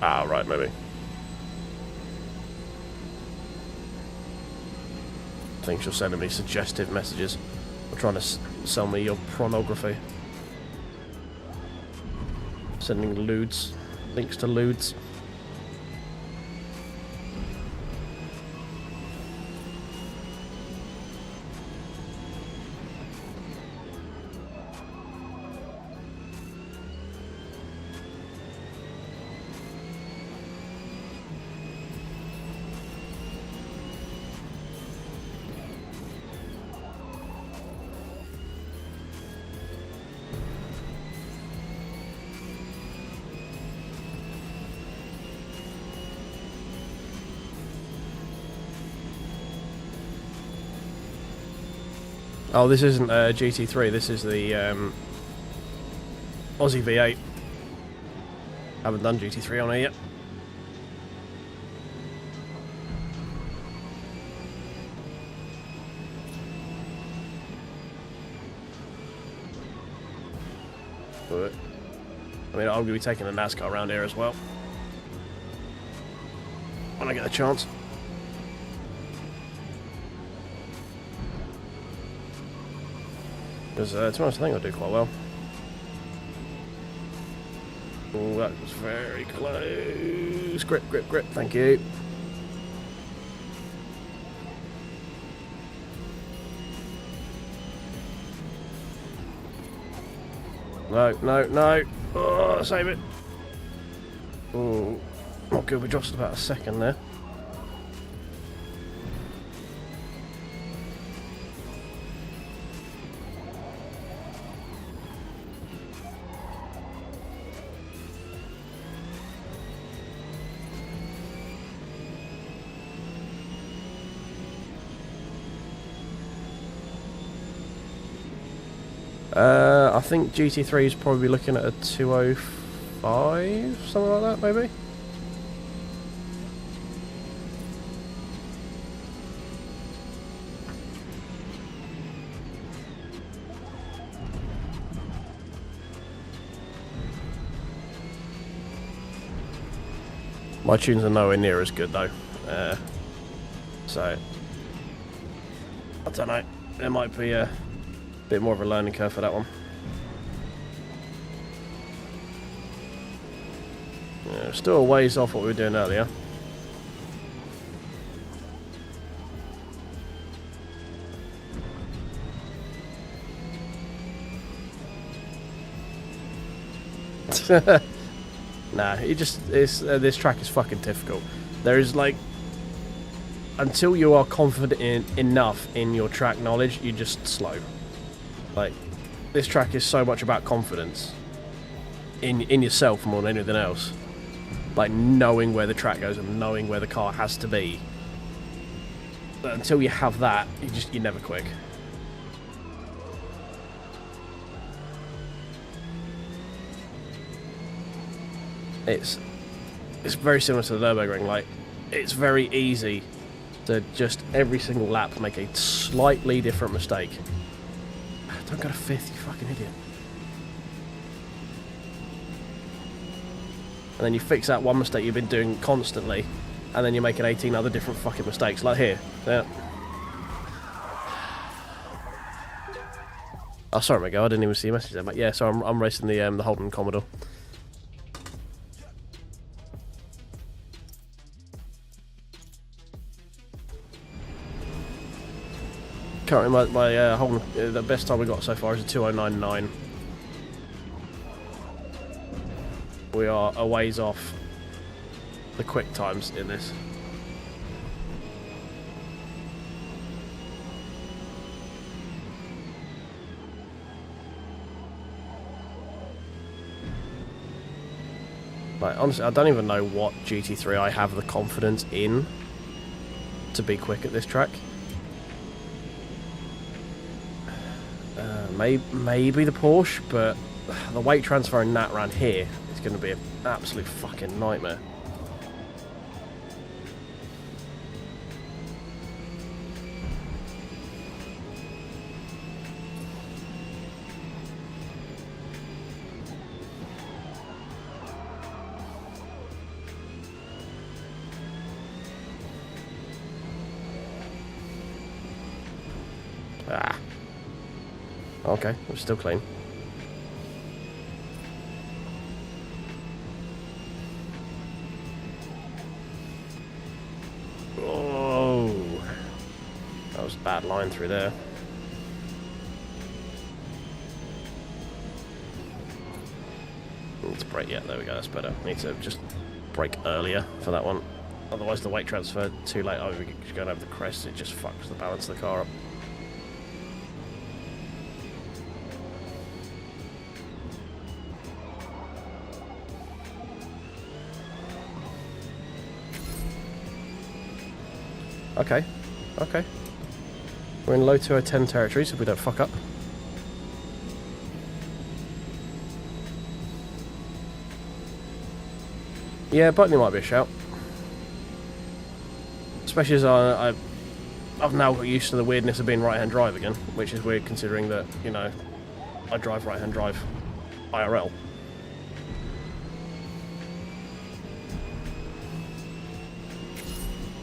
Ah, right, maybe. Thinks you're sending me suggestive messages. Or trying to sell me your pornography. Sending lewds. Links to lewds. Oh, this isn't GT3, this is the Aussie V8. Haven't done GT3 on it yet. But, I mean, I'm going to be taking a NASCAR around here as well. When I get a chance. Because, to be honest, I think I'll do quite well. Oh, that was very close. Grip, grip, grip. Thank you. No, no, no. Oh, save it. Oh, not good. We dropped about a second there. I think GT3 is probably looking at a 205, something like that, maybe. My tunes are nowhere near as good though, so I don't know. There might be a bit more of a learning curve for that one. Yeah, still a ways off what we were doing earlier. Nah, this track is fucking difficult. There is like, until you are confident enough in your track knowledge, you're just slow. Like, this track is so much about confidence in yourself more than anything else. Like, knowing where the track goes and knowing where the car has to be. But until you have that, you're never quick. It's very similar to the Nürburgring. Like, it's very easy to just every single lap make a slightly different mistake. Don't go to 5th, you fucking idiot. And then you fix that one mistake you've been doing constantly, and then you're making 18 other different fucking mistakes, like here. Yeah. Oh, sorry, Miguel, I didn't even see your message there, mate. Yeah, so I'm racing the Holden Commodore. Currently, my Holden, the best time we got so far is a 2:09.9. We are a ways off the quick times in this. Like, honestly, I don't even know what GT3 I have the confidence in to be quick at this track. Maybe the Porsche, but the weight transfer in that round here is going to be an absolute fucking nightmare. Ah. Okay, we're still clean. Oh, that was a bad line through there. Need to brake. Yeah, there we go. That's better. Need to just brake earlier for that one. Otherwise, the weight transfer too late. Oh, we're going over the crest. It just fucks the balance of the car up. Okay, okay. We're in low 210 territory, so if we don't fuck up. Yeah, Butney might be a shout. Especially as I've now got used to the weirdness of being right-hand drive again, which is weird considering that, you know, I drive right-hand drive IRL.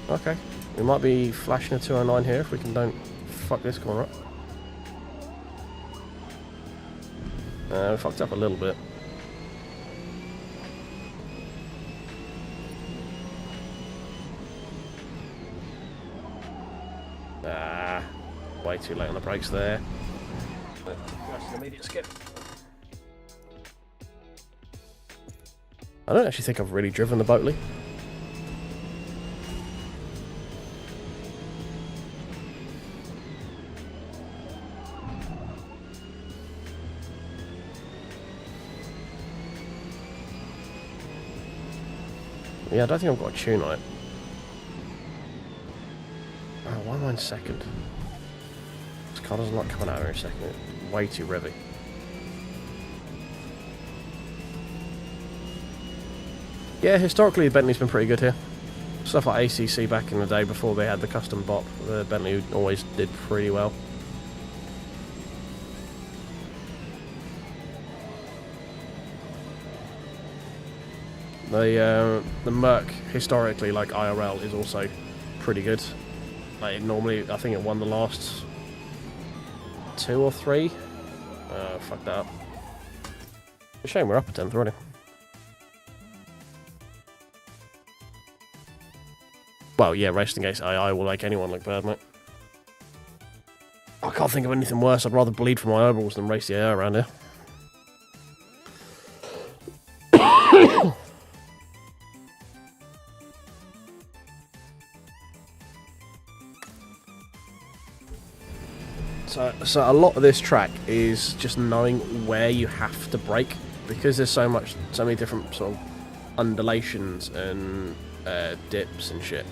Okay. We might be flashing a 209 here if we don't fuck this corner up. We fucked up a little bit. Ah, way too late on the brakes there. That's an immediate skip. I don't actually think I've really driven the Boatley. Yeah, I don't think I've got a tune on it. Oh, why am I in second? This car does not come out here in second. It's way too revvy. Yeah, historically Bentley's been pretty good here. Stuff like ACC back in the day before they had the custom bop, the Bentley always did pretty well. The Merc historically, like IRL, is also pretty good. Like normally, I think it won the last 2 or 3. Fuck that up. It's a shame we're up a 10th already. Well, yeah, racing against AI will make anyone look bad, mate. I can't think of anything worse. I'd rather bleed for my eyeballs than race the AI around here. So a lot of this track is just knowing where you have to brake, because there's so many different sort of undulations and dips and shit.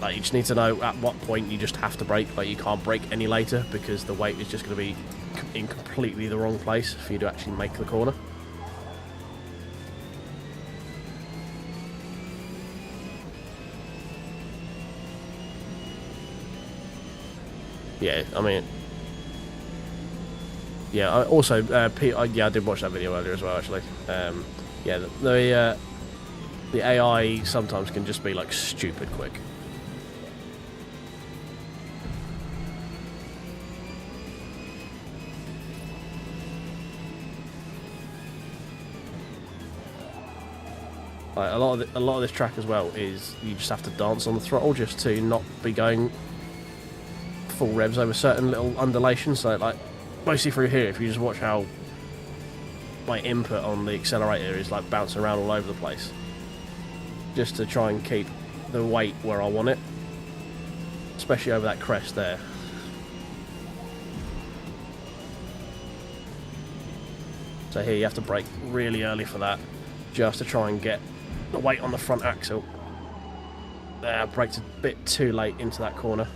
Like, you just need to know at what point you just have to brake. Like, you can't brake any later because the weight is just going to be in completely the wrong place for you to actually make the corner. Yeah, I mean, yeah. I also, yeah, I did watch that video earlier as well. Actually, yeah, the AI sometimes can just be like stupid quick. Like, a lot of this track as well is you just have to dance on the throttle just to not be going full revs over certain little undulations. So like mostly through here, if you just watch how my input on the accelerator is like bouncing around all over the place, just to try and keep the weight where I want it, especially over that crest there. So here you have to brake really early for that, just to try and get the weight on the front axle. There, braked a bit too late into that corner.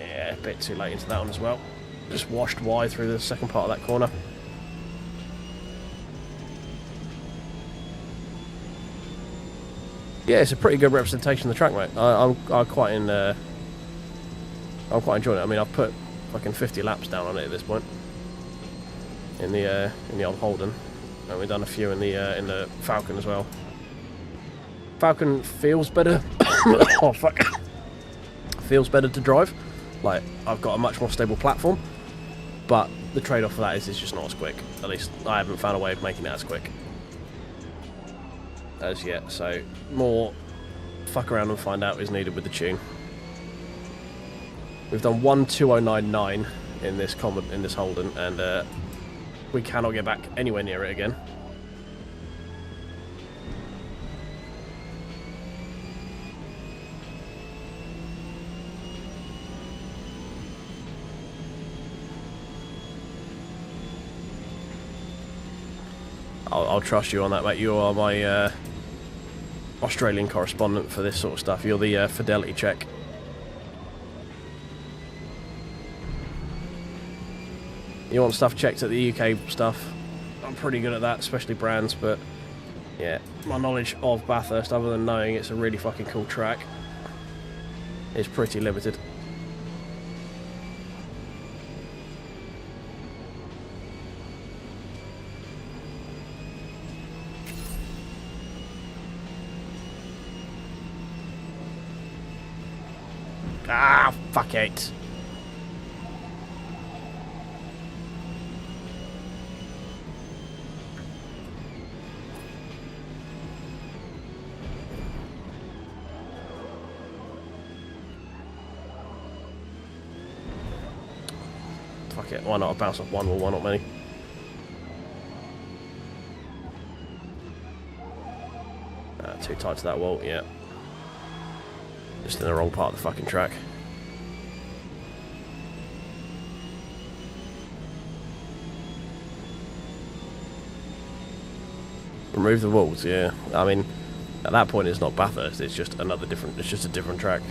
Yeah, a bit too late into that one as well. Just washed wide through the second part of that corner. Yeah, it's a pretty good representation of the track, mate. I'm quite enjoying it. I mean, I've put fucking 50 laps down on it at this point in the old Holden, and we've done a few in the Falcon as well. Falcon feels better. Oh fuck, feels better to drive. Like, I've got a much more stable platform, but the trade-off for that is it's just not as quick. At least I haven't found a way of making it as quick as yet. So more fuck around and find out is needed with the tune. We've done 1:2099 in this Holden, and we cannot get back anywhere near it again. I'll trust you on that, mate. You are my Australian correspondent for this sort of stuff. You're the fidelity check. You want stuff checked at the UK stuff, I'm pretty good at that, especially brands, but yeah, my knowledge of Bathurst, other than knowing it's a really fucking cool track, is pretty limited. Ah, fuck it. Fuck it, why not? I'll bounce off one wall, why not many? Too tight to that wall, yeah. Just in the wrong part of the fucking track. Remove the walls, yeah. I mean, at that point it's not Bathurst, it's just it's just a different track.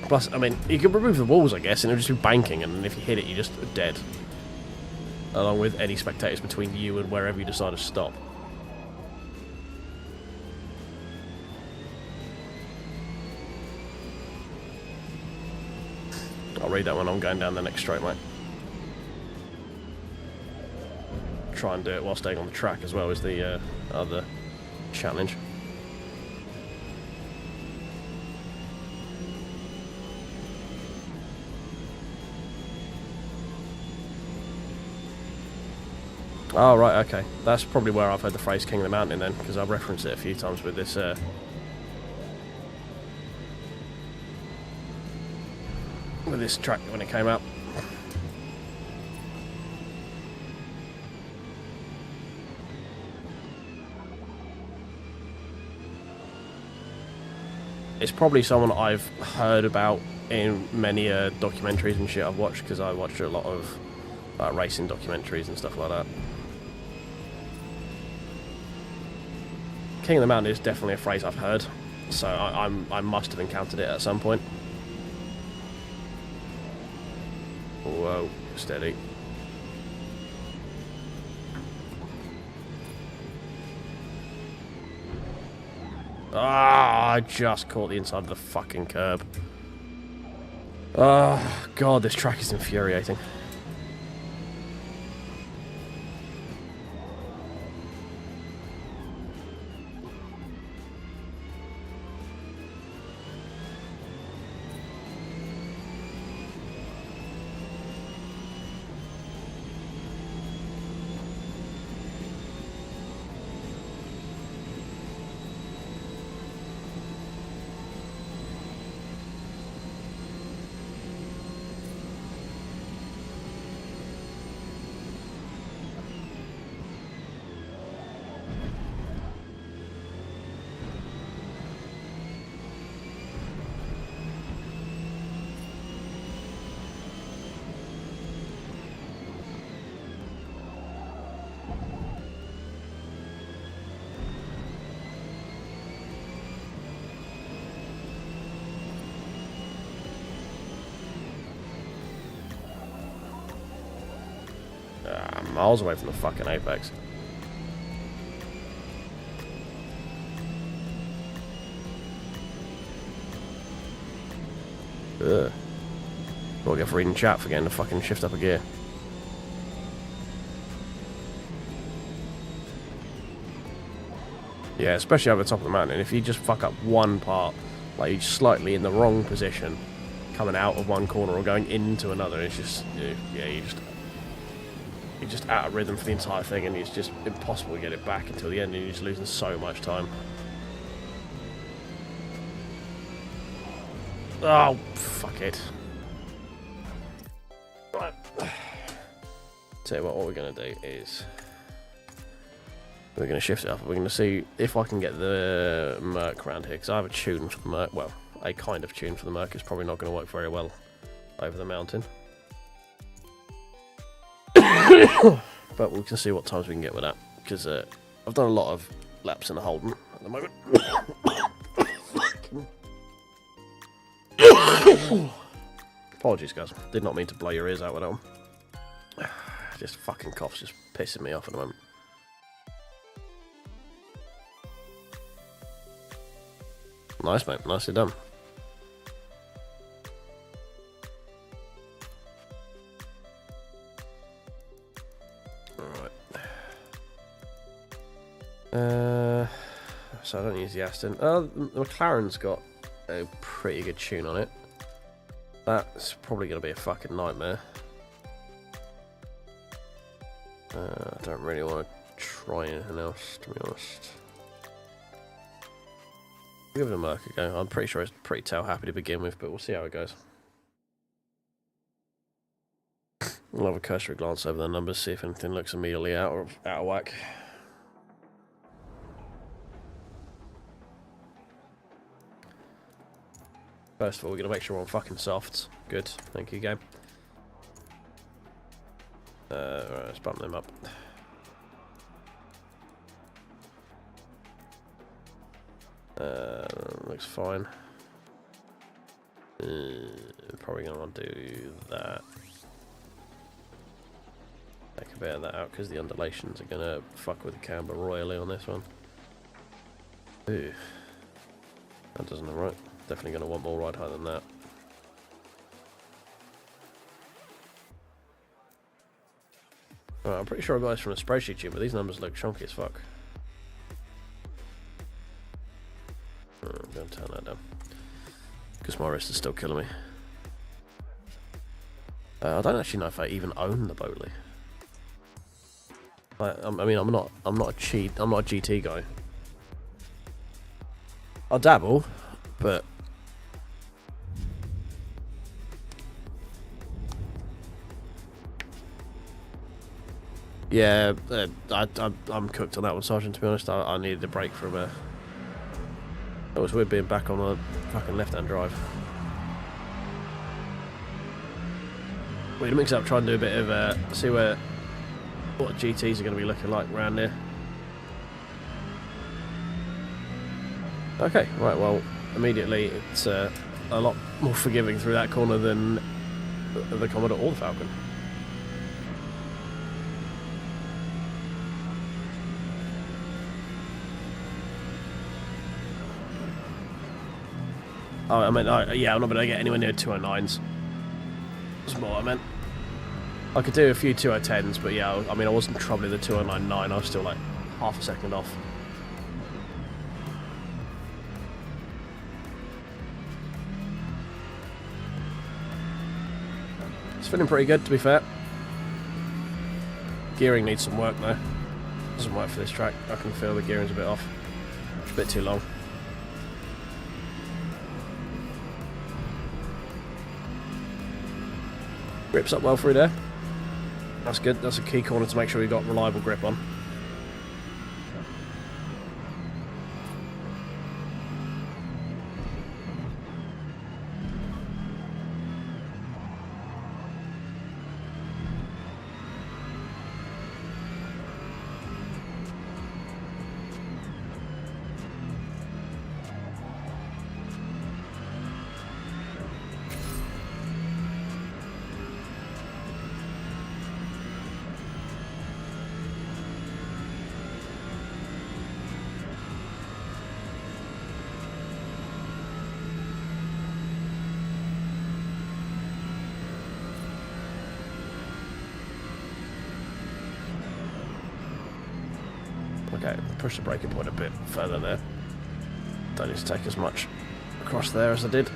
Plus, I mean, you can remove the walls, I guess, and it'll just be banking, and then if you hit it, you're just dead. Along with any spectators between you and wherever you decide to stop. I'll read that when I'm going down the next straight, mate. Try and do it while staying on the track as well as the other challenge. Oh, right, okay. That's probably where I've heard the phrase King of the Mountain then, because I've referenced it a few times with this track when it came out. It's probably someone I've heard about in many documentaries and shit I've watched, because I watched a lot of racing documentaries and stuff like that. King of the Mountain is definitely a phrase I've heard, so I must have encountered it at some point. Whoa, steady. Ah, I just caught the inside of the fucking curb. Oh, God, this track is infuriating. Miles away from the fucking apex. Ugh. We'll get for reading chat for getting to fucking shift up a gear. Yeah, especially over the top of the mountain. If you just fuck up one part, like you're slightly in the wrong position, coming out of one corner or going into another, it's just, yeah, you're just out of rhythm for the entire thing, and it's just impossible to get it back until the end, and you're just losing so much time. Oh, fuck it. Right. Tell you what we're going to do is we're going to shift it up. We're going to see if I can get the Merc around here, because I have a tune for the Merc. Well, a kind of tune for the Merc. It's probably not going to work very well over the mountain. But we can see what times we can get with that, because I've done a lot of laps in the Holden at the moment. Apologies, guys. Did not mean to blow your ears out with that one. Just fucking cough's just pissing me off at the moment. Nice, mate. Nicely done. So I don't use the Aston. The McLaren's got a pretty good tune on it. That's probably going to be a fucking nightmare. I don't really want to try anything else, to be honest. Give it a Merc a go. I'm pretty sure it's pretty tail happy to begin with, but we'll see how it goes. We'll have a cursory glance over the numbers, see if anything looks immediately out of whack. First of all, we're going to make sure we're on fucking softs. Good. Thank you, game. Right, let's bump them up. Looks fine. Probably going to want to do that. Take a bit of that out because the undulations are going to fuck with the camber royally on this one. Ooh. That doesn't look right. Definitely going to want more ride height than that. Right, I'm pretty sure I got this from a spreadsheet tune, but these numbers look chunky as fuck. I'm going to turn that down. Because my wrist is still killing me. I don't actually know if I even own the Bowley. I mean, I'm not a GT guy. I'll dabble, but yeah, I'm cooked on that one, Sergeant. To be honest, I needed a break from It was weird being back on the fucking left-hand drive. We're gonna mix up, try and do a bit of see what GTs are going to be looking like around here. Okay, right. Well, immediately it's a lot more forgiving through that corner than the Commodore or the Falcon. Oh, I meant, yeah, I'm not going to get anywhere near 209s. That's what I meant. I could do a few 210s, but yeah, I mean, I wasn't troubling the 209.9. I was still like half a second off. It's feeling pretty good, to be fair. Gearing needs some work, though. Doesn't work for this track. I can feel the gearing's a bit off. It's a bit too long. Grips up well through there. That's good. That's a key corner to make sure we've got reliable grip on. Okay, push the braking point a bit further there. Don't need to take as much across there as I did.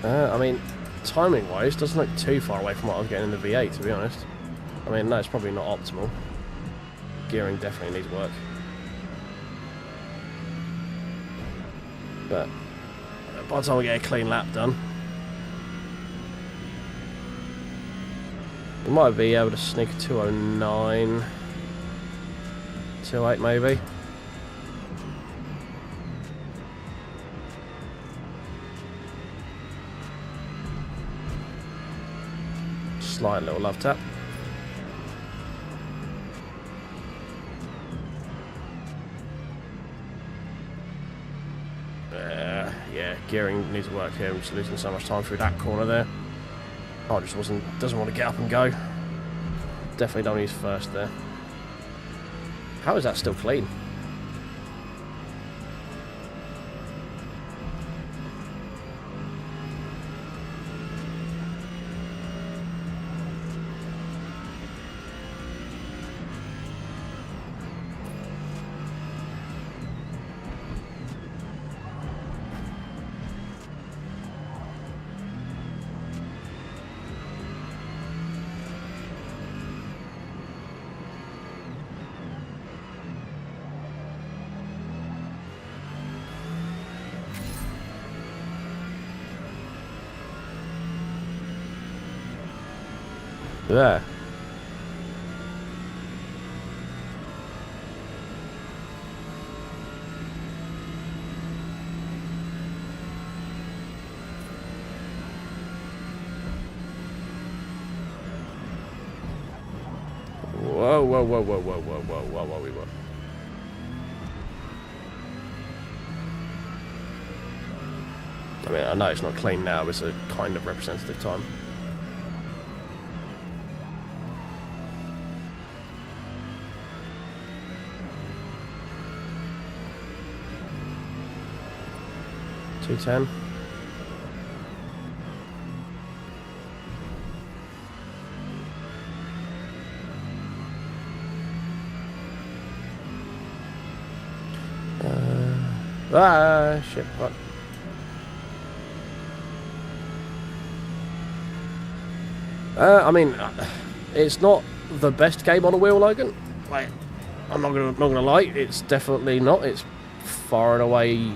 I mean, timing-wise, doesn't look too far away from what I was getting in the V8, to be honest. I mean, no, it's probably not optimal. Gearing definitely needs work. But by the time we get a clean lap done, we might be able to sneak a 209, 208 maybe. Slight little love tap. Yeah, gearing needs to work here. I'm just losing so much time through that corner there. Oh, just doesn't want to get up and go. Definitely don't use first there. How is that still clean? There. Whoa, whoa, whoa, whoa, whoa, whoa, whoa, whoa, whoa, whoa. I mean, I know it's not clean now, but it's a kind of representative time. .210. Shit, what? I mean, it's not the best game on a wheel, Logan. Like, I'm not gonna lie, it's definitely not. It's far and away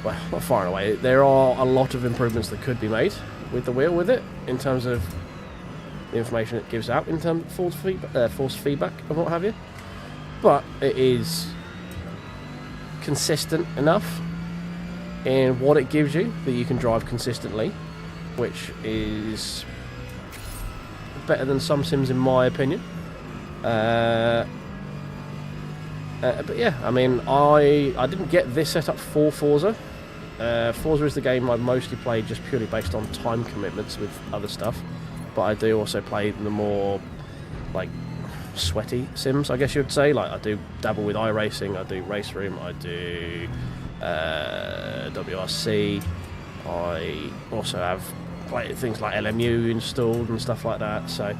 well, not far and away. There are a lot of improvements that could be made with the wheel with it, in terms of the information it gives out, in terms of force feedback and what have you. But it is consistent enough in what it gives you that you can drive consistently, which is better than some sims in my opinion. But yeah, I mean, I didn't get this setup for Forza. Forza is the game I mostly played just purely based on time commitments with other stuff, but I do also play the more like sweaty sims, I guess you would say. Like, I do dabble with iRacing, I do Race Room, I do WRC. I also have played things like LMU installed and stuff like that, so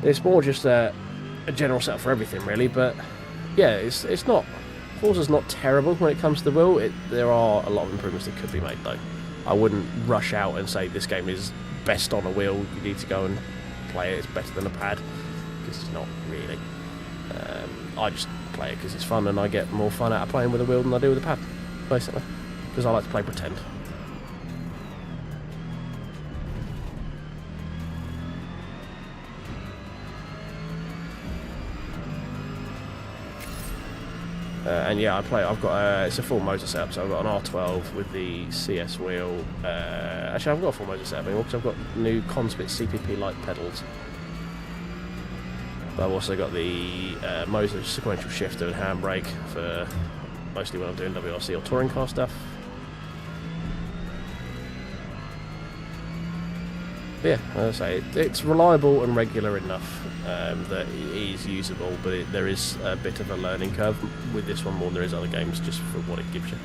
it's more just a general setup for everything really. But yeah, it's not, Forza's not terrible when it comes to the wheel. There are a lot of improvements that could be made though. I wouldn't rush out and say this game is best on a wheel, you need to go and play it, it's better than a pad, because it's not really. I just play it because it's fun, and I get more fun out of playing with a wheel than I do with a pad, basically, because I like to play pretend. And yeah, I've got it's a full motor setup, so I've got an R12 with the CS wheel. Actually, I've got a full motor setup anymore because I've got new Conspit CPP light pedals. But I've also got the motor sequential shifter and handbrake for mostly when I'm doing WRC or touring car stuff. But yeah, as I say, it's reliable and regular enough that it is usable, but there is a bit of a learning curve with this one more than there is other games, just for what it gives you.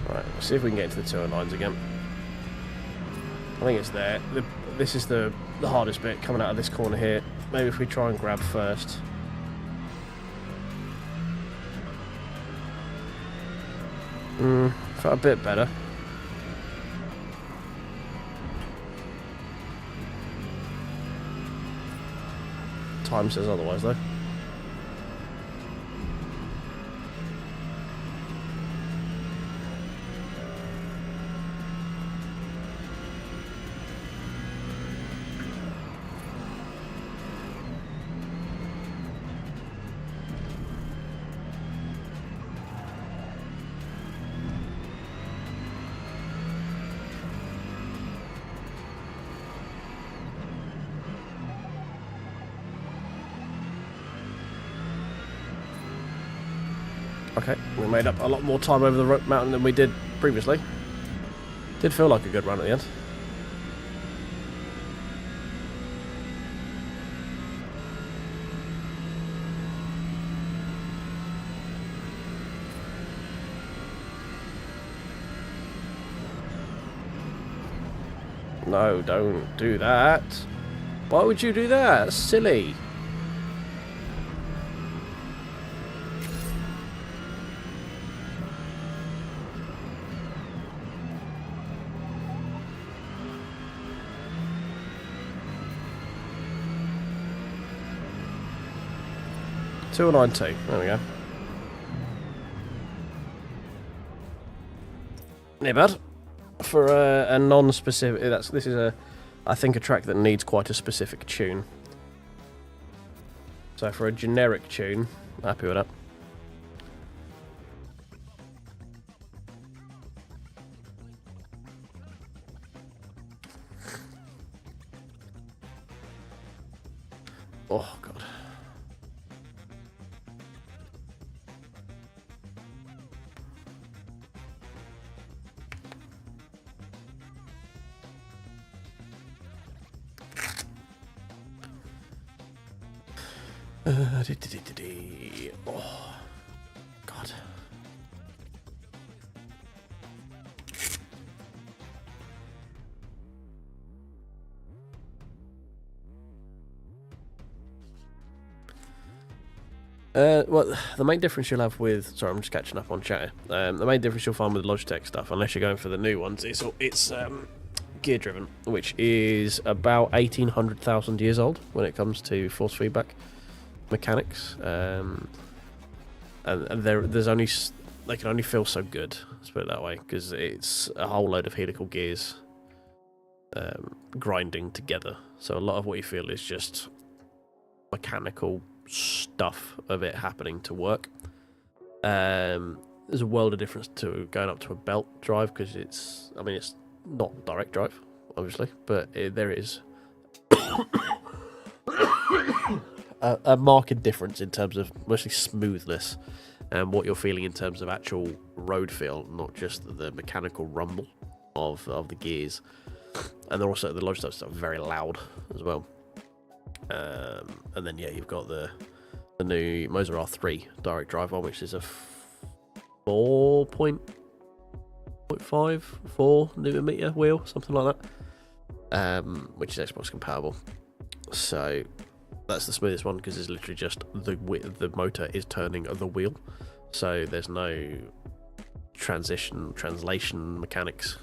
Right, let's see if we can get into the 209s again. I think it's there. This is the hardest bit, coming out of this corner here. Maybe if we try and grab first. Felt a bit better. Time says otherwise though. Okay, we made up a lot more time over the mountain than we did previously. Did feel like a good run at the end. No, don't do that. Why would you do that? That's silly. Two or 9-2. There we go. Not bad for a non-specific. This is I think a track that needs quite a specific tune. So for a generic tune, happy with that. Oh god. Oh, God. Well, the main difference you'll have with... Sorry, I'm just catching up on chat. The main difference you'll find with Logitech stuff, unless you're going for the new ones, it's gear driven, which is about 1,800,000 years old when it comes to force feedback mechanics. And there's only they can only feel so good, let's put it that way, because it's a whole load of helical gears grinding together. So a lot of what you feel is just mechanical stuff of it happening to work. There's a world of difference to going up to a belt drive, because it's not direct drive, obviously, but there is a marked difference in terms of mostly smoothness and what you're feeling in terms of actual road feel, not just the mechanical rumble of the gears. And they're also, the Logitech stuff, very loud as well. And then you've got the new Moser R3 direct drive one, which is a 4.4 Newton meter wheel, something like that, which is Xbox compatible. So that's the smoothest one, because it's literally just the motor is turning the wheel, so there's no translation mechanics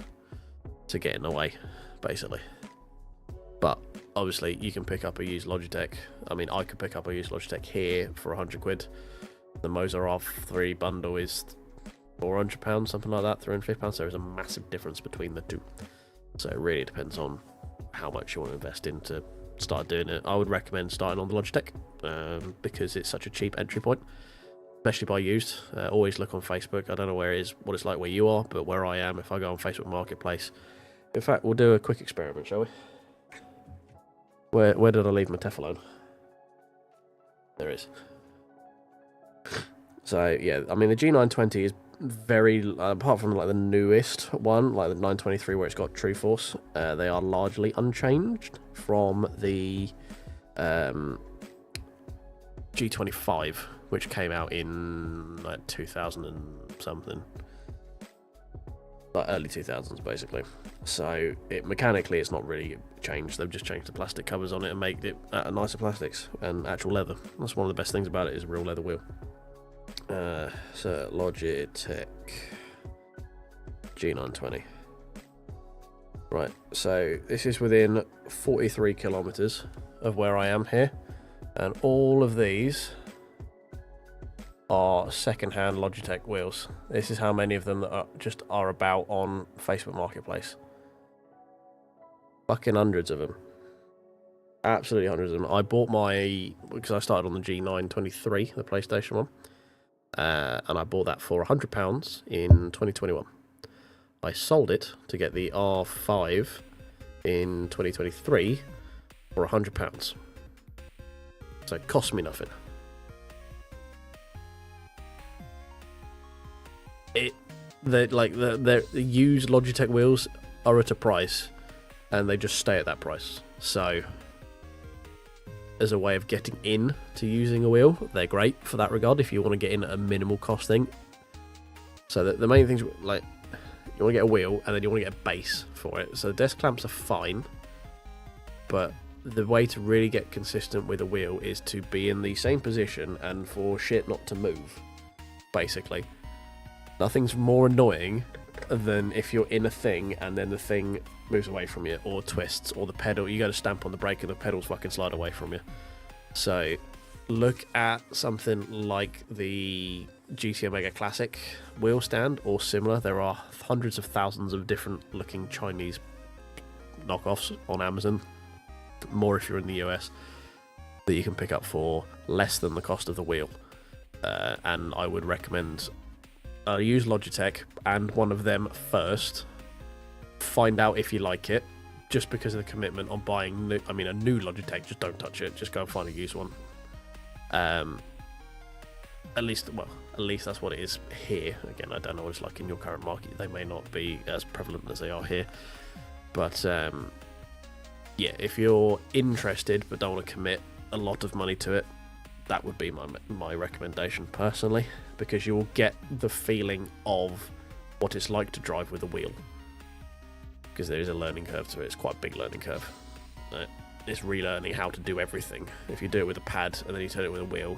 to get in the way, basically. But obviously you can pick up a used Logitech. I could pick up a used Logitech here for £100. The Moser R3 bundle is £400, something like that, £350. So there's a massive difference between the two. So it really depends on how much you want to invest in to start doing it. I would recommend starting on the Logitech, because it's such a cheap entry point, especially by used. Always look on Facebook. I don't know what it's like where you are, but where I am, if I go on Facebook Marketplace, in fact, we'll do a quick experiment, shall we? Where did I leave my Teflon? There is. So yeah, the G920 is very, apart from like the newest one, like the 923 where it's got True Force, they are largely unchanged from the G25, which came out in like 2000 and something, like early 2000s basically. So mechanically it's not really changed. They've just changed the plastic covers on it and made it nicer plastics and actual leather. That's one of the best things about it, is a real leather wheel. So Logitech G920. Right, so this is within 43 kilometers of where I am here, and all of these are second-hand Logitech wheels. This is how many of them that are about on Facebook Marketplace. Fucking hundreds of them. Absolutely hundreds of them. I bought because I started on the G923, the PlayStation one, and I bought that for £100 in 2021. I sold it to get the R5 in 2023 for £100. So it cost me nothing. The used Logitech wheels are at a price, and they just stay at that price. So as a way of getting in to using a wheel, they're great for that regard, if you want to get in at a minimal cost thing. So the main things, like, you want to get a wheel, and then you want to get a base for it. So the desk clamps are fine, but the way to really get consistent with a wheel is to be in the same position and for shit not to move, basically. Nothing's more annoying than if you're in a thing and then the thing moves away from you, or twists, or the pedal, you go to stamp on the brake and the pedals fucking slide away from you. So look at something like the GT Omega Classic wheel stand or similar. There are hundreds of thousands of different looking Chinese knockoffs on Amazon, more if you're in the US, that you can pick up for less than the cost of the wheel. And I would recommend use Logitech and one of them first. Find out if you like it, just because of the commitment on buying a new Logitech. Just don't touch it. Just go and find a used one. At least that's what it is here. Again, I don't know what it's like in your current market. They may not be as prevalent as they are here. But yeah, if you're interested but don't want to commit a lot of money to it, that would be my recommendation personally, because you will get the feeling of what it's like to drive with a wheel. Because there is a learning curve to it. It's quite a big learning curve. It's relearning how to do everything. If you do it with a pad and then you turn it with a wheel,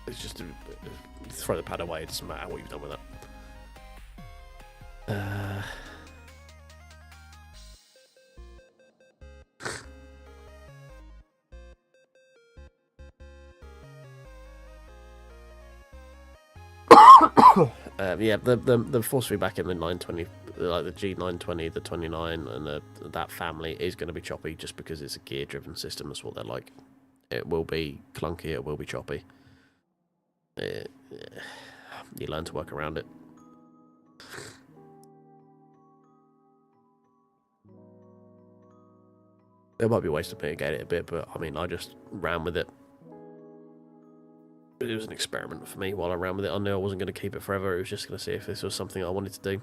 it's just throw the pad away. It doesn't matter what you've done with that. Yeah, the force feedback in the 920, like the G920, the 29, and that family is going to be choppy just because it's a gear-driven system. That's what they're like. It will be clunky. It will be choppy. You learn to work around it. There might be ways to mitigate it a bit, but I mean, I just ran with it. It was an experiment for me while I ran with it. I knew I wasn't going to keep it forever. It was just going to see if this was something I wanted to do.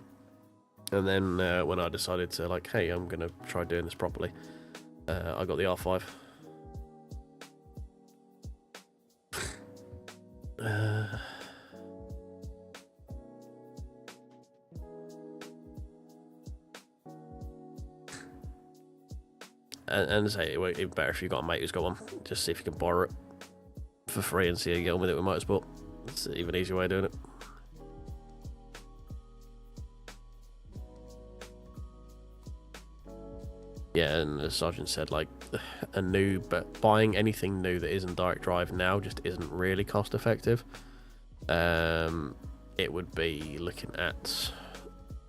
And then when I decided to, like, hey, I'm going to try doing this properly, I got the R5. And say, well, even better if you've got a mate who's got one. Just see if you can borrow it for free and see how you get on with it with motorsport. It's an even easier way of doing it. Yeah, and the sergeant said, like, but buying anything new that isn't direct drive now just isn't really cost effective. It would be looking at,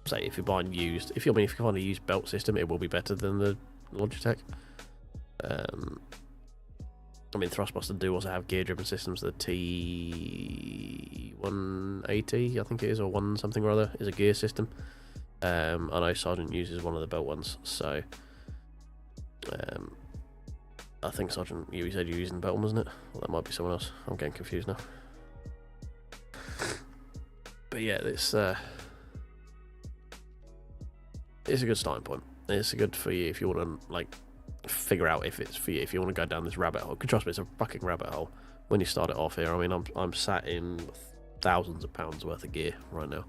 say, if you're buying used, if you find a used belt system, it will be better than the Logitech. I mean, Thrustbuster do also have gear-driven systems. The T180, I think it is, or one something or other, is a gear system. I know Sergeant uses one of the belt ones, so I think Sergeant, you said you were using the belt one, wasn't it? Well, that might be someone else. I'm getting confused now. But yeah, it's a good starting point. It's good for you if you want to, like, figure out if it's for you, if you want to go down this rabbit hole. Trust me, it's a fucking rabbit hole when you start it off here. I mean, I'm sat in thousands of pounds worth of gear right now.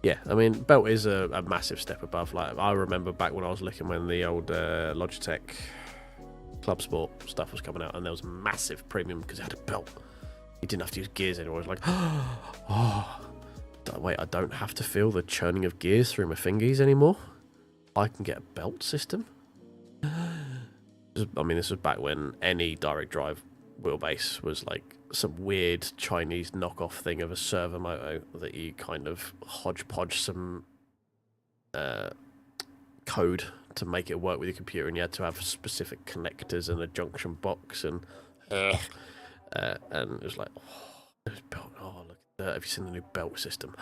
Yeah, I mean, belt is a massive step above. Like, I remember back when I was looking when the old Logitech Club Sport stuff was coming out, and there was a massive premium because it had a belt. You didn't have to use gears anymore. It was like, oh, wait, I don't have to feel the churning of gears through my fingies anymore. I can get a belt system. I mean, this was back when any direct drive wheelbase was like some weird Chinese knockoff thing of a servo moto that you kind of hodgepodge some code to make it work with your computer, and you had to have specific connectors and a junction box, and it was like, oh, there's belt. Oh, look at that. Have you seen the new belt system?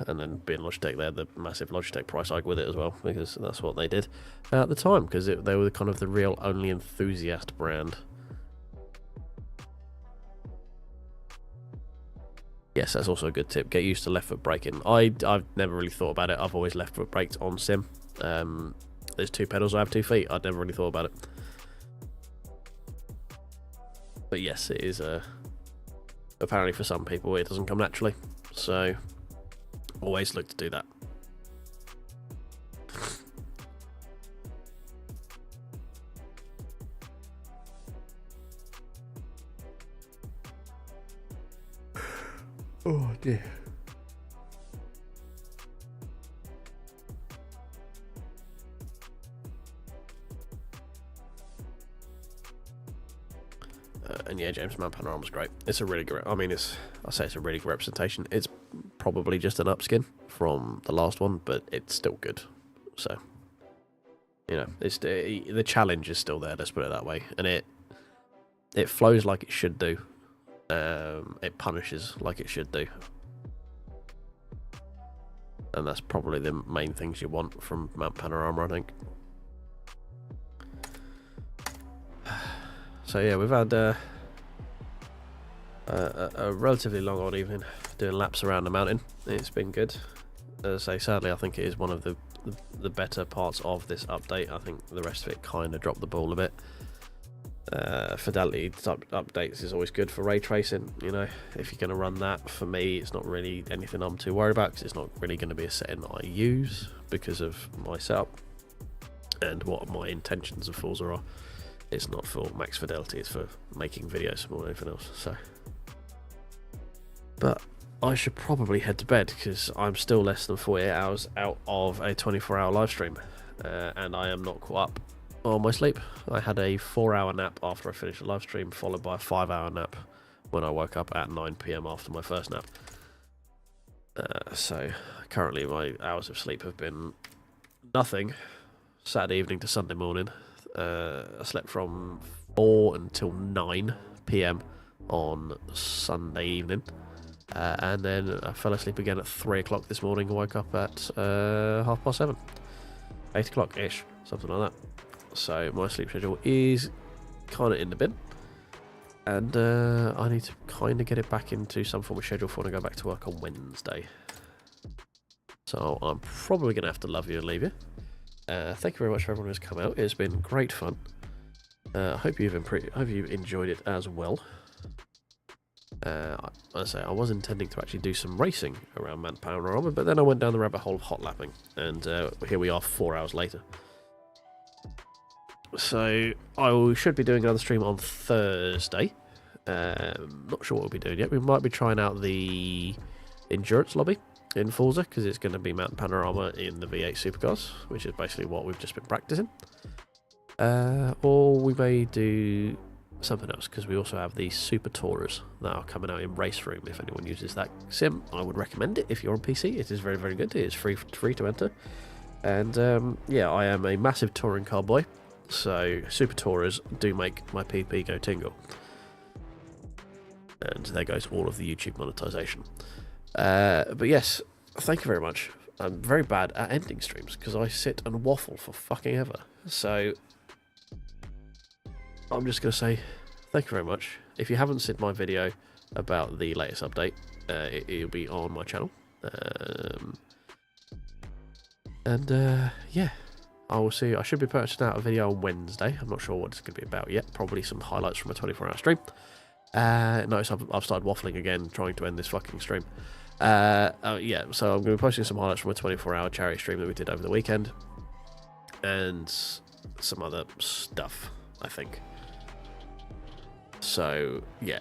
And then being Logitech, they had the massive Logitech price hike with it as well, because that's what they did at the time, because they were kind of the real only enthusiast brand. Yes, that's also a good tip. Get used to left foot braking. I've never really thought about it. I've always left foot braked on sim. There's two pedals, I have 2 feet. I'd never really thought about it. But yes, it is apparently for some people it doesn't come naturally. So always look to do that. Oh dear. And yeah, James Mount Panorama's great. It's a really good. I mean, I say it's a really good representation. It's probably just an upskin from the last one, but it's still good. So, you know, it's the challenge is still there. Let's put it that way. And it flows like it should do. It punishes like it should do. And that's probably the main things you want from Mount Panorama, I think. So yeah, we've had a relatively long old evening doing laps around the mountain. It's been good. As I say, sadly, I think it is one of the better parts of this update. I think the rest of it kind of dropped the ball a bit. Fidelity updates is always good for ray tracing. You know, if you're going to run that, for me, it's not really anything I'm too worried about, because it's not really going to be a setting I use because of my setup and what my intentions of Forza are. It's not for max fidelity, it's for making videos more than anything else. So, but I should probably head to bed, because I'm still less than 48 hours out of a 24-hour live stream, and I am not caught up on my sleep. I had a 4-hour nap after I finished the live stream, followed by a 5-hour nap when I woke up at 9 PM after my first nap. So currently my hours of sleep have been nothing. Saturday evening to Sunday morning. I slept from 4 until 9 PM on Sunday evening. And then I fell asleep again at 3 o'clock this morning and woke up at 7:30. 8 o'clock-ish, something like that. So my sleep schedule is kind of in the bin. And I need to kind of get it back into some form of schedule for when I go back to work on Wednesday. So I'm probably going to have to love you and leave you. Thank you very much for everyone who's come out. It's been great fun. I hope you've enjoyed it as well. I was intending to actually do some racing around Mount Panorama, but then I went down the rabbit hole of hot lapping, and here we are 4 hours later. So I should be doing another stream on Thursday. Not sure what we'll be doing yet. We might be trying out the endurance lobby in Forza, because it's going to be Mount Panorama in the V8 supercars, which is basically what we've just been practicing. Or we may do something else, because we also have the Super Tourers that are coming out in Race Room. If anyone uses that sim, I would recommend it. If you're on PC, it is very, very good. It is free to enter. And yeah, I am a massive touring car boy, so Super Tourers do make my PP go tingle. And there goes all of the YouTube monetization. But yes, thank you very much. I'm very bad at ending streams because I sit and waffle for fucking ever. So I'm just going to say thank you very much. If you haven't seen my video about the latest update, it'll be on my channel. Yeah, I will see you. I should be putting out a video on Wednesday. I'm not sure what it's going to be about yet. Probably some highlights from a 24-hour stream. Notice I've started waffling again, trying to end this fucking stream. Yeah, so I'm going to be posting some highlights from a 24-hour charity stream that we did over the weekend. And some other stuff, I think. So, yeah.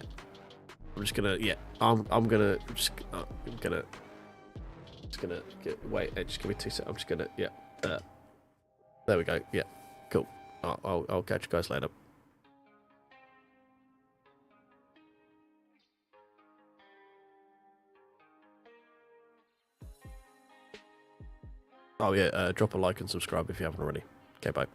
I'm just gonna, yeah, I'm gonna wait, just give me 2 seconds. I'm just gonna, yeah, there we go, yeah, cool. I'll catch you guys later. Oh yeah, drop a like and subscribe if you haven't already. Okay, bye.